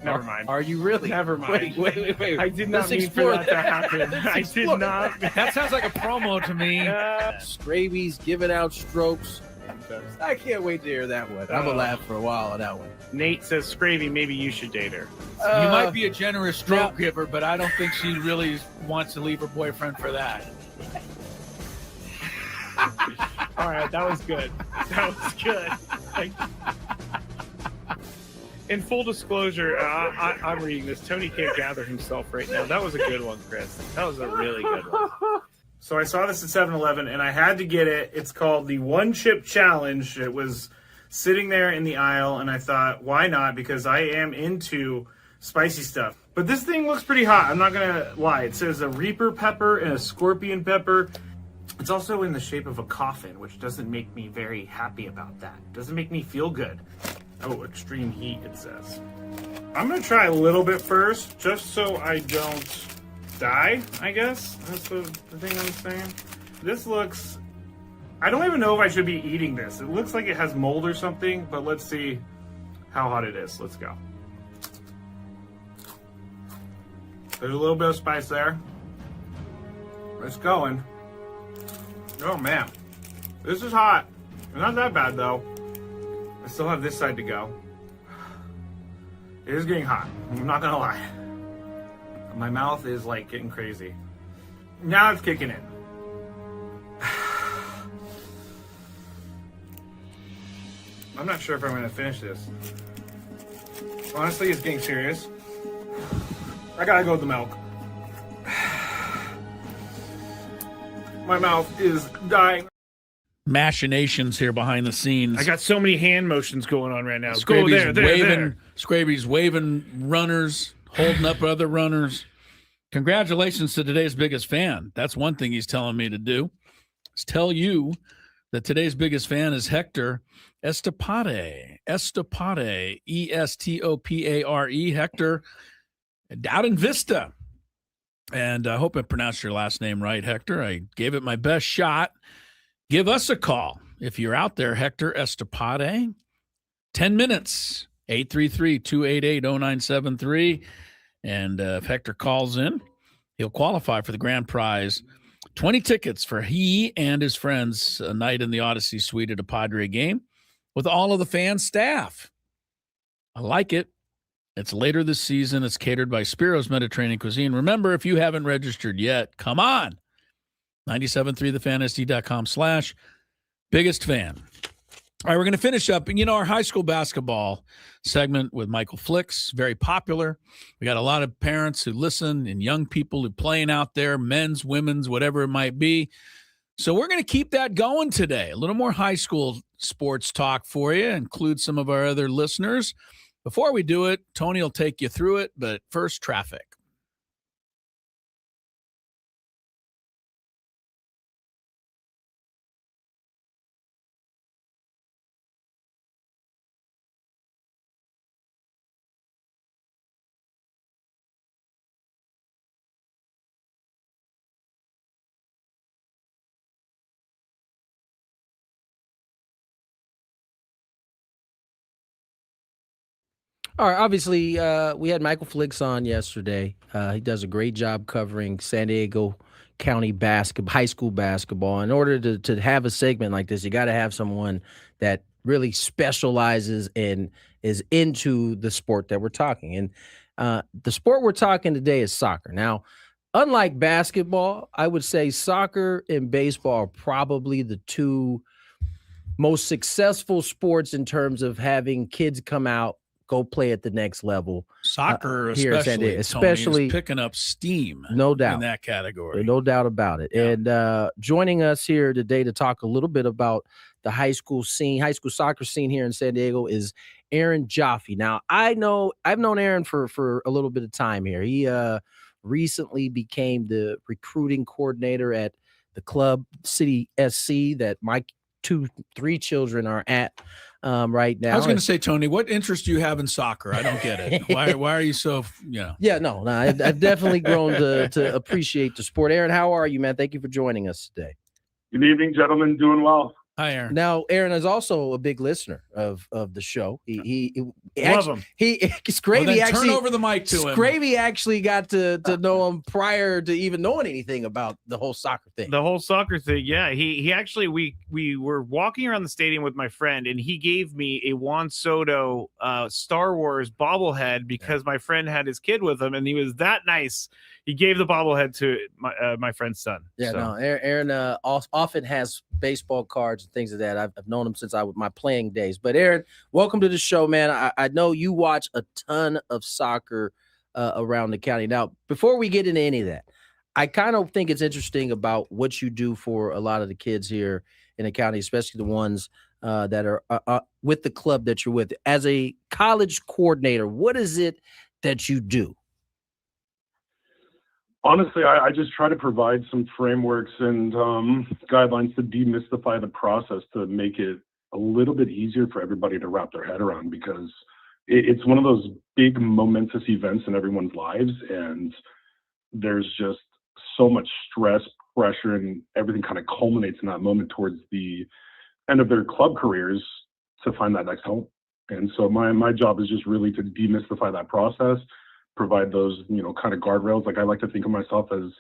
Never mind. Are you really? Never mind. Wait. I did not mean for that to happen. I did not. That sounds like a promo to me. Scraby's giving out strokes. I can't wait to hear that one. I'm going to laugh for a while on that one. Nate says, Scravy, maybe you should date her. You might be a generous stroke giver, but I don't think she really wants to leave her boyfriend for that. All right, that was good. In full disclosure, I'm reading this. Tony can't gather himself right now. That was a good one, Chris. That was a really good one. So I saw this at 7-Eleven, and I had to get it. It's called the One Chip Challenge. It was sitting there in the aisle, and I thought, why not? Because I am into spicy stuff. But this thing looks pretty hot. I'm not going to lie. It says a Reaper pepper and a Scorpion pepper. It's also in the shape of a coffin, which doesn't make me very happy about that. It doesn't make me feel good. Oh, extreme heat, it says. I'm going to try a little bit first, just so I don't die, I guess. That's the thing I'm saying. This looks... I don't even know if I should be eating this. It looks like it has mold or something, but let's see how hot it is. Let's go. There's a little bit of spice there. It's going. Oh, man. This is hot. It's not that bad, though. I still have this side to go. It is getting hot. I'm not gonna lie. My mouth is like getting crazy. Now it's kicking in. I'm not sure if I'm gonna finish this. Honestly, it's getting serious. I gotta go with the milk. My mouth is dying. Machinations here behind the scenes. I got so many hand motions going on right now. Scraby's waving runners, holding up other runners. Congratulations to today's biggest fan. That's one thing he's telling me to do. Is tell you that today's biggest fan is Hector Estopare. Estopare, Estopare. Hector, out in Vista. And I hope I pronounced your last name right, Hector. I gave it my best shot. Give us a call if you're out there, Hector Estopade. 10 minutes, 833-288-0973. And if Hector calls in, he'll qualify for the grand prize. 20 tickets for he and his friends, a night in the Odyssey Suite at a Padre game with all of the fan staff. I like it. It's later this season. It's catered by Spiro's Mediterranean Cuisine. Remember, if you haven't registered yet, come on. 97.3thefansd.com/biggest fan. All right, we're going to finish up. You know, our high school basketball segment with Michael Flicks, very popular. We got a lot of parents who listen and young people who playing out there, men's, women's, whatever it might be. So we're going to keep that going today. A little more high school sports talk for you, include some of our other listeners. Before we do it, Tony will take you through it, but first, traffic. All right, obviously, we had Michael Flicks on yesterday. He does a great job covering San Diego County basketball, high school basketball. In order to have a segment like this, you got to have someone that really specializes and is into the sport that we're talking. And the sport we're talking today is soccer. Now, unlike basketball, I would say soccer and baseball are probably the two most successful sports in terms of having kids come out, go play at the next level. Soccer, here in San Diego, especially is picking up steam, no doubt, in that category. No doubt about it. Yeah. And joining us here today to talk a little bit about the high school soccer scene here in San Diego is Aaron Jaffe. Now, I've known Aaron for a little bit of time here. He recently became the recruiting coordinator at the club City SC that my 3 children are at right now. I was going to say, Tony, what interest do you have in soccer? I don't get it. Why are you so, Yeah, no, I've definitely grown to appreciate the sport. Aaron, how are you, man? Thank you for joining us today. Good evening, gentlemen. Doing well. Hi, Aaron. Now, Aaron is also a big listener of the show. He love him. Turn over the mic to him. Scravy actually got to know him prior to even knowing anything about the whole soccer thing. The whole soccer thing, yeah. He actually we were walking around the stadium with my friend, and he gave me a Juan Soto Star Wars bobblehead because my friend had his kid with him, and he was that nice. He gave the bobblehead to my friend's son. Yeah, so. No, Aaron often has baseball cards and things of that. I've known him since my playing days. But Aaron, welcome to the show, man. I know you watch a ton of soccer around the county. Now, before we get into any of that, I kind of think it's interesting about what you do for a lot of the kids here in the county, especially the ones that are with the club that you're with. As a college coordinator, what is it that you do? Honestly, I just try to provide some frameworks and guidelines to demystify the process to make it a little bit easier for everybody to wrap their head around, because it's one of those big momentous events in everyone's lives, and there's just so much stress, pressure, and everything kind of culminates in that moment towards the end of their club careers to find that next home. And so my job is just really to demystify that process, provide those, kind of guardrails. Like, I like to think of myself as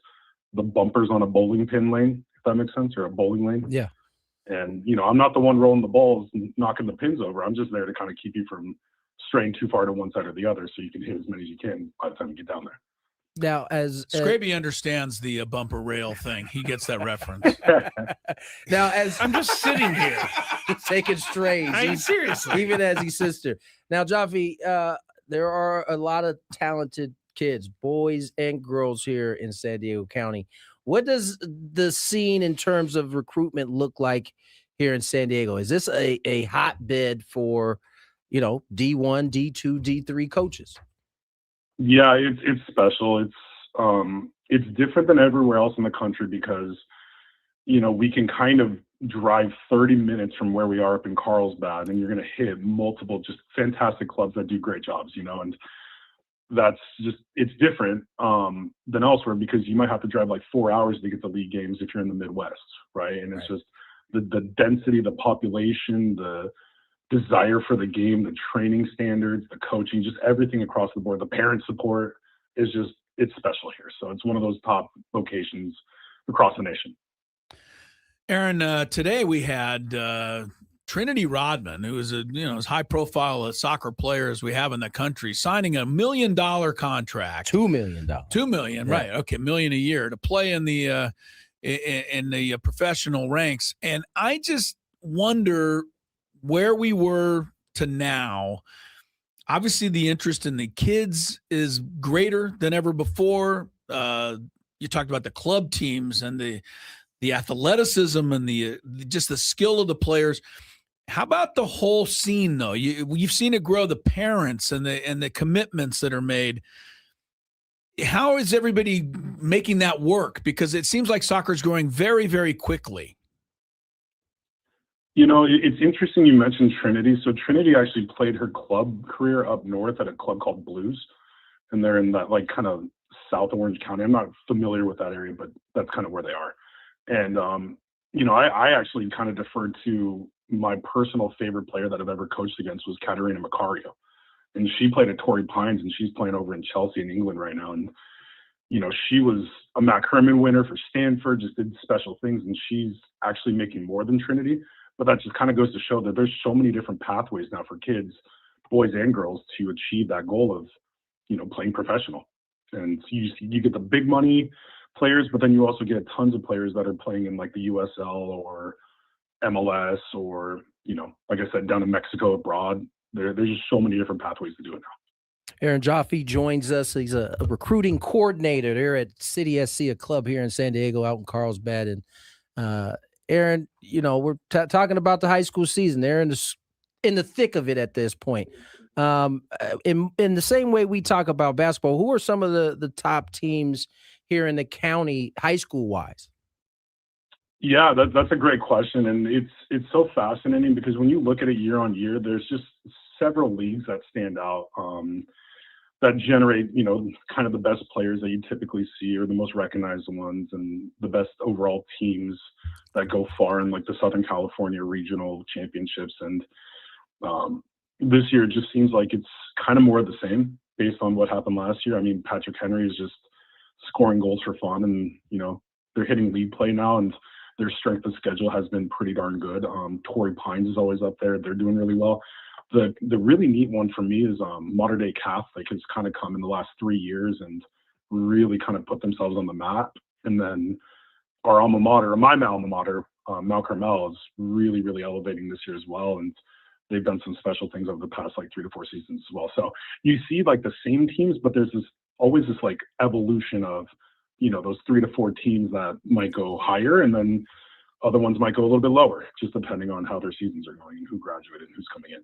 the bumpers on a bowling pin lane, if that makes sense, or a bowling lane. Yeah. And, I'm not the one rolling the balls and knocking the pins over. I'm just there to kind of keep you from straying too far to one side or the other, so you can hit as many as you can by the time you get down there. Now, as Scraby understands the bumper rail thing, he gets that reference. Now, as I'm just sitting here, taking strays, seriously, even as his sister. Now, Jaffe, there are a lot of talented kids, boys and girls here in San Diego County. What does the scene in terms of recruitment look like here in San Diego? Is this a hotbed for, D1, D2, D3 coaches? Yeah, it's special. It's different than everywhere else in the country because, we can kind of drive 30 minutes from where we are up in Carlsbad, and you're going to hit multiple just fantastic clubs that do great jobs, and that's just, it's different than elsewhere, because you might have to drive like 4 hours to get to league games if you're in the Midwest, right? And it's just the density, the population, the desire for the game, the training standards, the coaching, just everything across the board. The parent support is just, it's special here. So it's one of those top locations across the nation. Aaron, today we had Trinity Rodman, who is as high profile a soccer player as we have in the country, signing $1 million contract. $2 million. $2 million, right? Okay, $1 million a year to play in the professional ranks. And I just wonder where we were to now. Obviously, the interest in the kids is greater than ever before. You talked about the club teams and the athleticism and just the skill of the players. How about the whole scene, though? You've seen it grow, the parents and the commitments that are made. How is everybody making that work? Because it seems like soccer is growing very, very quickly. It's interesting you mentioned Trinity. So Trinity actually played her club career up north at a club called Blues, and they're in that kind of South Orange County. I'm not familiar with that area, but that's kind of where they are. And, I actually kind of deferred to my personal favorite player that I've ever coached against was Katerina Macario. And she played at Torrey Pines, and she's playing over in Chelsea in England right now. And, she was a Mac Herman winner for Stanford, just did special things. And she's actually making more than Trinity. But that just kind of goes to show that there's so many different pathways now for kids, boys and girls, to achieve that goal of, playing professional. And so you get the big money players, but then you also get tons of players that are playing in like the USL or MLS or, like I said, down in Mexico abroad. There's just so many different pathways to do it now. Aaron Jaffe joins us. He's a recruiting coordinator there at City SC, a club here in San Diego out in Carlsbad. And Aaron, we're talking about the high school season. They're in the thick of it at this point. In the same way we talk about basketball, who are some of the top teams here in the county high school wise? Yeah, that's a great question. And it's so fascinating because when you look at it year on year, there's just several leagues that stand out that generate, kind of the best players that you typically see or the most recognized ones and the best overall teams that go far in like the Southern California regional championships. And this year it just seems like it's kind of more of the same based on what happened last year. I mean, Patrick Henry is just scoring goals for fun and, they're hitting league play now and their strength of schedule has been pretty darn good. Torrey Pines is always up there. They're doing really well. The really neat one for me is Modern Day Catholic has kind of come in the last 3 years and really kind of put themselves on the map. And then our alma mater, or my alma mater, Mount Carmel, is really, really elevating this year as well. And they've done some special things over the past like 3 to 4 seasons as well. So you see like the same teams, but there's always this like evolution of, those 3 to 4 teams that might go higher and then other ones might go a little bit lower, just depending on how their seasons are going and who graduated and who's coming in.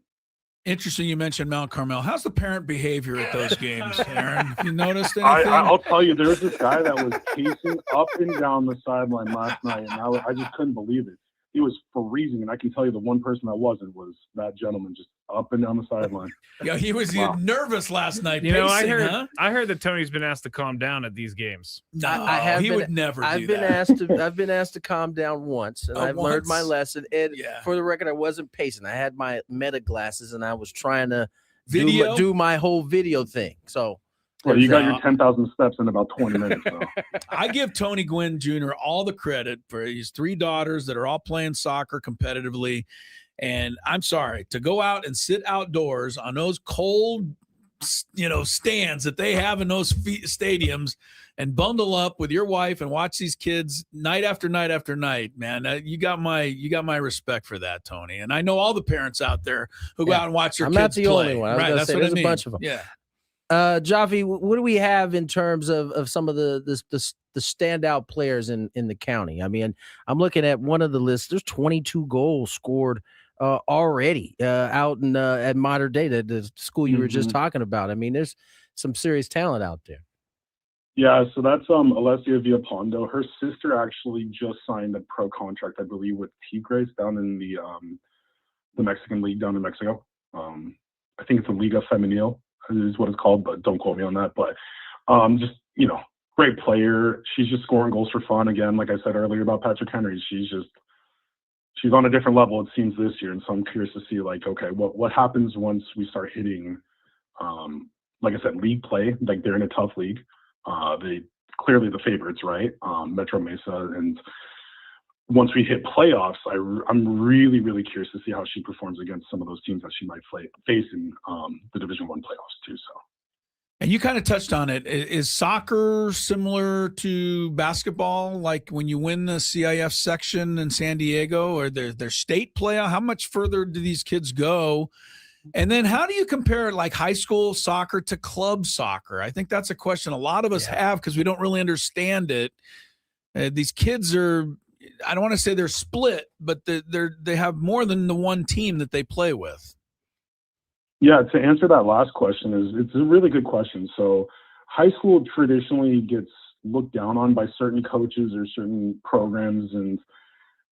Interesting you mentioned Mount Carmel. How's the parent behavior at those games, Aaron? Have you noticed anything? I'll tell you, there was this guy that was pacing up and down the sideline last night, and I just couldn't believe it. It was freezing, and I can tell you the one person that wasn't was that gentleman just up and down the sideline. Yeah, he was nervous last night. I heard that Tony's been asked to calm down at these games. No, he would never. I've been asked to calm down once, and I've learned my lesson. And for the record, I wasn't pacing. I had my meta glasses, and I was trying to do my whole video thing. So. Well, you got your 10,000 steps in about 20 minutes. So. I give Tony Gwynn Jr. all the credit for his 3 daughters that are all playing soccer competitively. And I'm sorry, to go out and sit outdoors on those cold, stands that they have in those stadiums and bundle up with your wife and watch these kids night after night after night, man, you got my respect for that, Tony. And I know all the parents out there who go out and watch their kids play. I'm not the only one. Right, that's what I mean. There's a bunch of them. Yeah. Jaffe, what do we have in terms of some of the standout players in the county? I mean, I'm looking at one of the lists. There's 22 goals scored already out in at Modern Day, the school you were just talking about. I mean, there's some serious talent out there. Yeah, so that's Alessia Villapondo. Her sister actually just signed a pro contract, I believe, with Tigres down in the Mexican League down in Mexico. I think it's a Liga Femenil is what it's called, but don't quote me on that. But just, great player. She's just scoring goals for fun. Again, like I said earlier about Patrick Henry, she's on a different level, it seems, this year. And so I'm curious to see, like, okay, what happens once we start hitting, like I said, league play. Like, they're in a tough league. They clearly the favorites, right? Metro Mesa. And once we hit playoffs, I'm really, really curious to see how she performs against some of those teams that she might face in the Division I playoffs too. So, and you kind of touched on it. Is soccer similar to basketball? Like when you win the CIF section in San Diego or their state playoff, how much further do these kids go? And then how do you compare like high school soccer to club soccer? I think that's a question a lot of us have because we don't really understand it. These kids are, I don't want to say they're split, but they have more than the one team that they play with. Yeah, to answer that last question it's a really good question. So high school traditionally gets looked down on by certain coaches or certain programs. And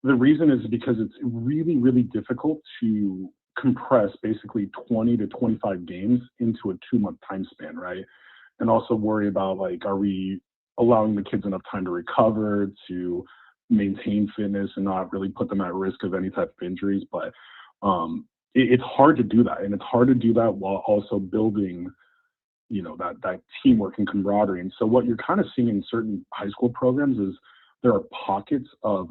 the reason is because it's really, really difficult to compress basically 20 to 25 games into a 2-month time span, right? And also worry about, like, are we allowing the kids enough time to recover, to maintain fitness and not really put them at risk of any type of injuries. But it's hard to do that. And it's hard to do that while also building, that teamwork and camaraderie. And so what you're kind of seeing in certain high school programs is there are pockets of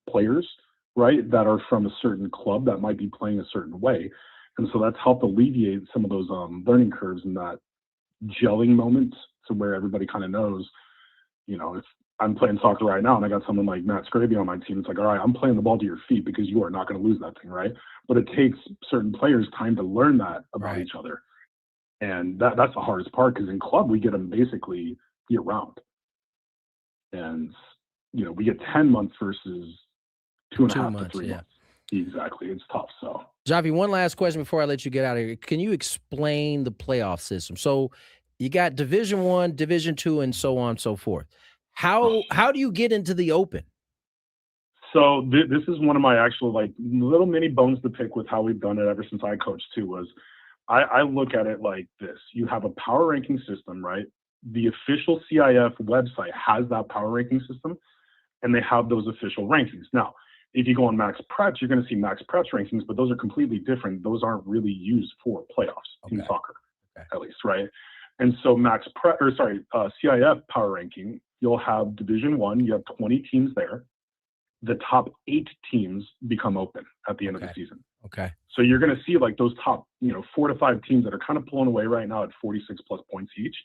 players right, that are from a certain club that might be playing a certain way. And so that's helped alleviate some of those learning curves and that gelling moment to where everybody kind of knows, if I'm playing soccer right now and I got someone like Matt Scraby on my team, it's like, all right, I'm playing the ball to your feet because you are not going to lose that thing, right? But it takes certain players time to learn that about each other. And that's the hardest part, because in club, we get them basically year round. And, we get 10 months versus 2.5 to 3 months. Exactly. It's tough. So, Javi, one last question before I let you get out of here. Can you explain the playoff system? So you got Division I, Division II, and so on and so forth. How do you get into the Open? So this is one of my actual little mini bones to pick with how we've done it ever since I coached too. Was I look at it like this: you have a power ranking system, right? The official CIF website has that power ranking system, and they have those official rankings. Now, if you go on Max Preps, you're going to see Max Preps rankings, but those are completely different. Those aren't really used for playoffs in soccer, at least, right? And so CIF power ranking, you'll have Division I, you have 20 teams there. The top 8 teams become open at the end of the season. Okay. So you're going to see those top, 4 to 5 teams that are kind of pulling away right now at 46 plus points each.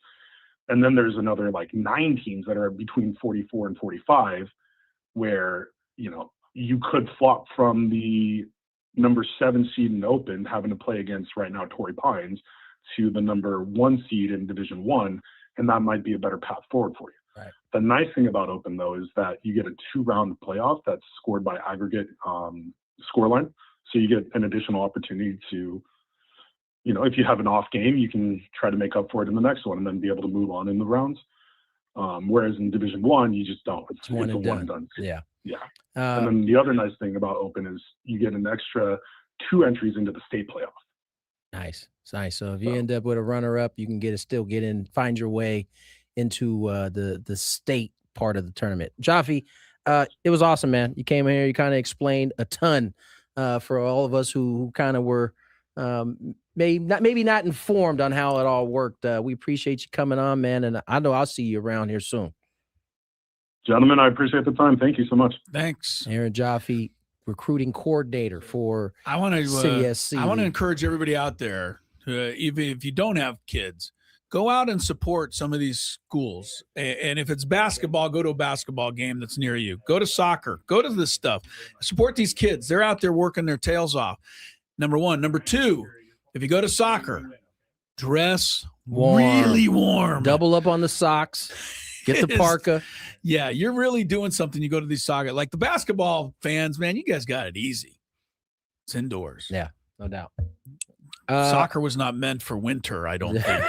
And then there's another 9 teams that are between 44 and 45 where, you could flop from the number 7 seed in Open having to play against right now Torrey Pines to the number 1 seed in Division I, and that might be a better path forward for you. Right. The nice thing about Open, though, is that you get a 2-round playoff that's scored by aggregate scoreline. So you get an additional opportunity to, if you have an off game, you can try to make up for it in the next one and then be able to move on in the rounds. Whereas in Division I, you just don't. It's a one and done. Yeah. Yeah. And then the other nice thing about Open is you get an extra 2 entries into the state playoff. Nice. It's nice. So if you end up with a runner-up, you can still get in, find your way into the state part of the tournament. Jaffe, it was awesome, man. You came in here, you kind of explained a ton for all of us who kind of were maybe not informed on how it all worked. We appreciate you coming on, man, and I know I'll see you around here soon. Gentlemen, I appreciate the time. Thank you so much. Thanks. Aaron Jaffe, recruiting coordinator for CSC. I want to encourage everybody out there, even if you don't have kids, go out and support some of these schools. And if it's basketball, go to a basketball game that's near you. Go to soccer. Go to this stuff. Support these kids. They're out there working their tails off. Number one. Number two, if you go to soccer, dress really warm. Double up on the socks. Get the parka. Yeah, you're really doing something. You go to these soccer. Like the basketball fans, man, you guys got it easy. It's indoors. Yeah, no doubt. Soccer was not meant for winter, I don't think.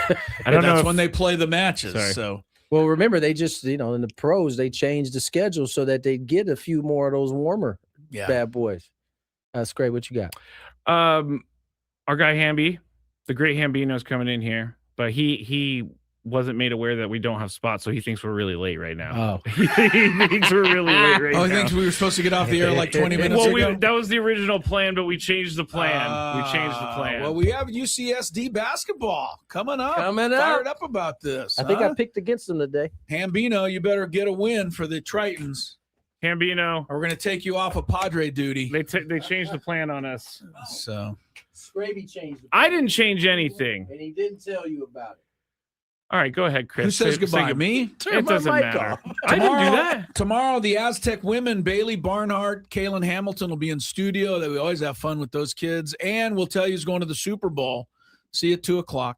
I don't know that's when they play the matches. Sorry. So, well, remember they just in the pros they changed the schedule so that they get a few more of those warmer bad boys. That's great. What you got? Our guy Hamby, the great Hambino's coming in here, but he wasn't made aware that we don't have spots, so he thinks we're really late right now. Oh, he thinks we're really late right now. He thinks we were supposed to get off the air like 20 minutes ago. That was the original plan, but we changed the plan. Well, we have UCSD basketball coming up. Fired up about this. I think I picked against them today. Hambino, you better get a win for the Tritons. Hambino, or we're going to take you off of Padre duty. They changed the plan on us. So Scraby changed. I didn't change anything, and he didn't tell you about it. All right, go ahead, Chris. Who says goodbye? Me? It doesn't matter. I didn't do that. Tomorrow, the Aztec women, Bailey Barnhart, Kaylin Hamilton will be in studio. We always have fun with those kids. And we'll tell you who's going to the Super Bowl. See you at 2:00.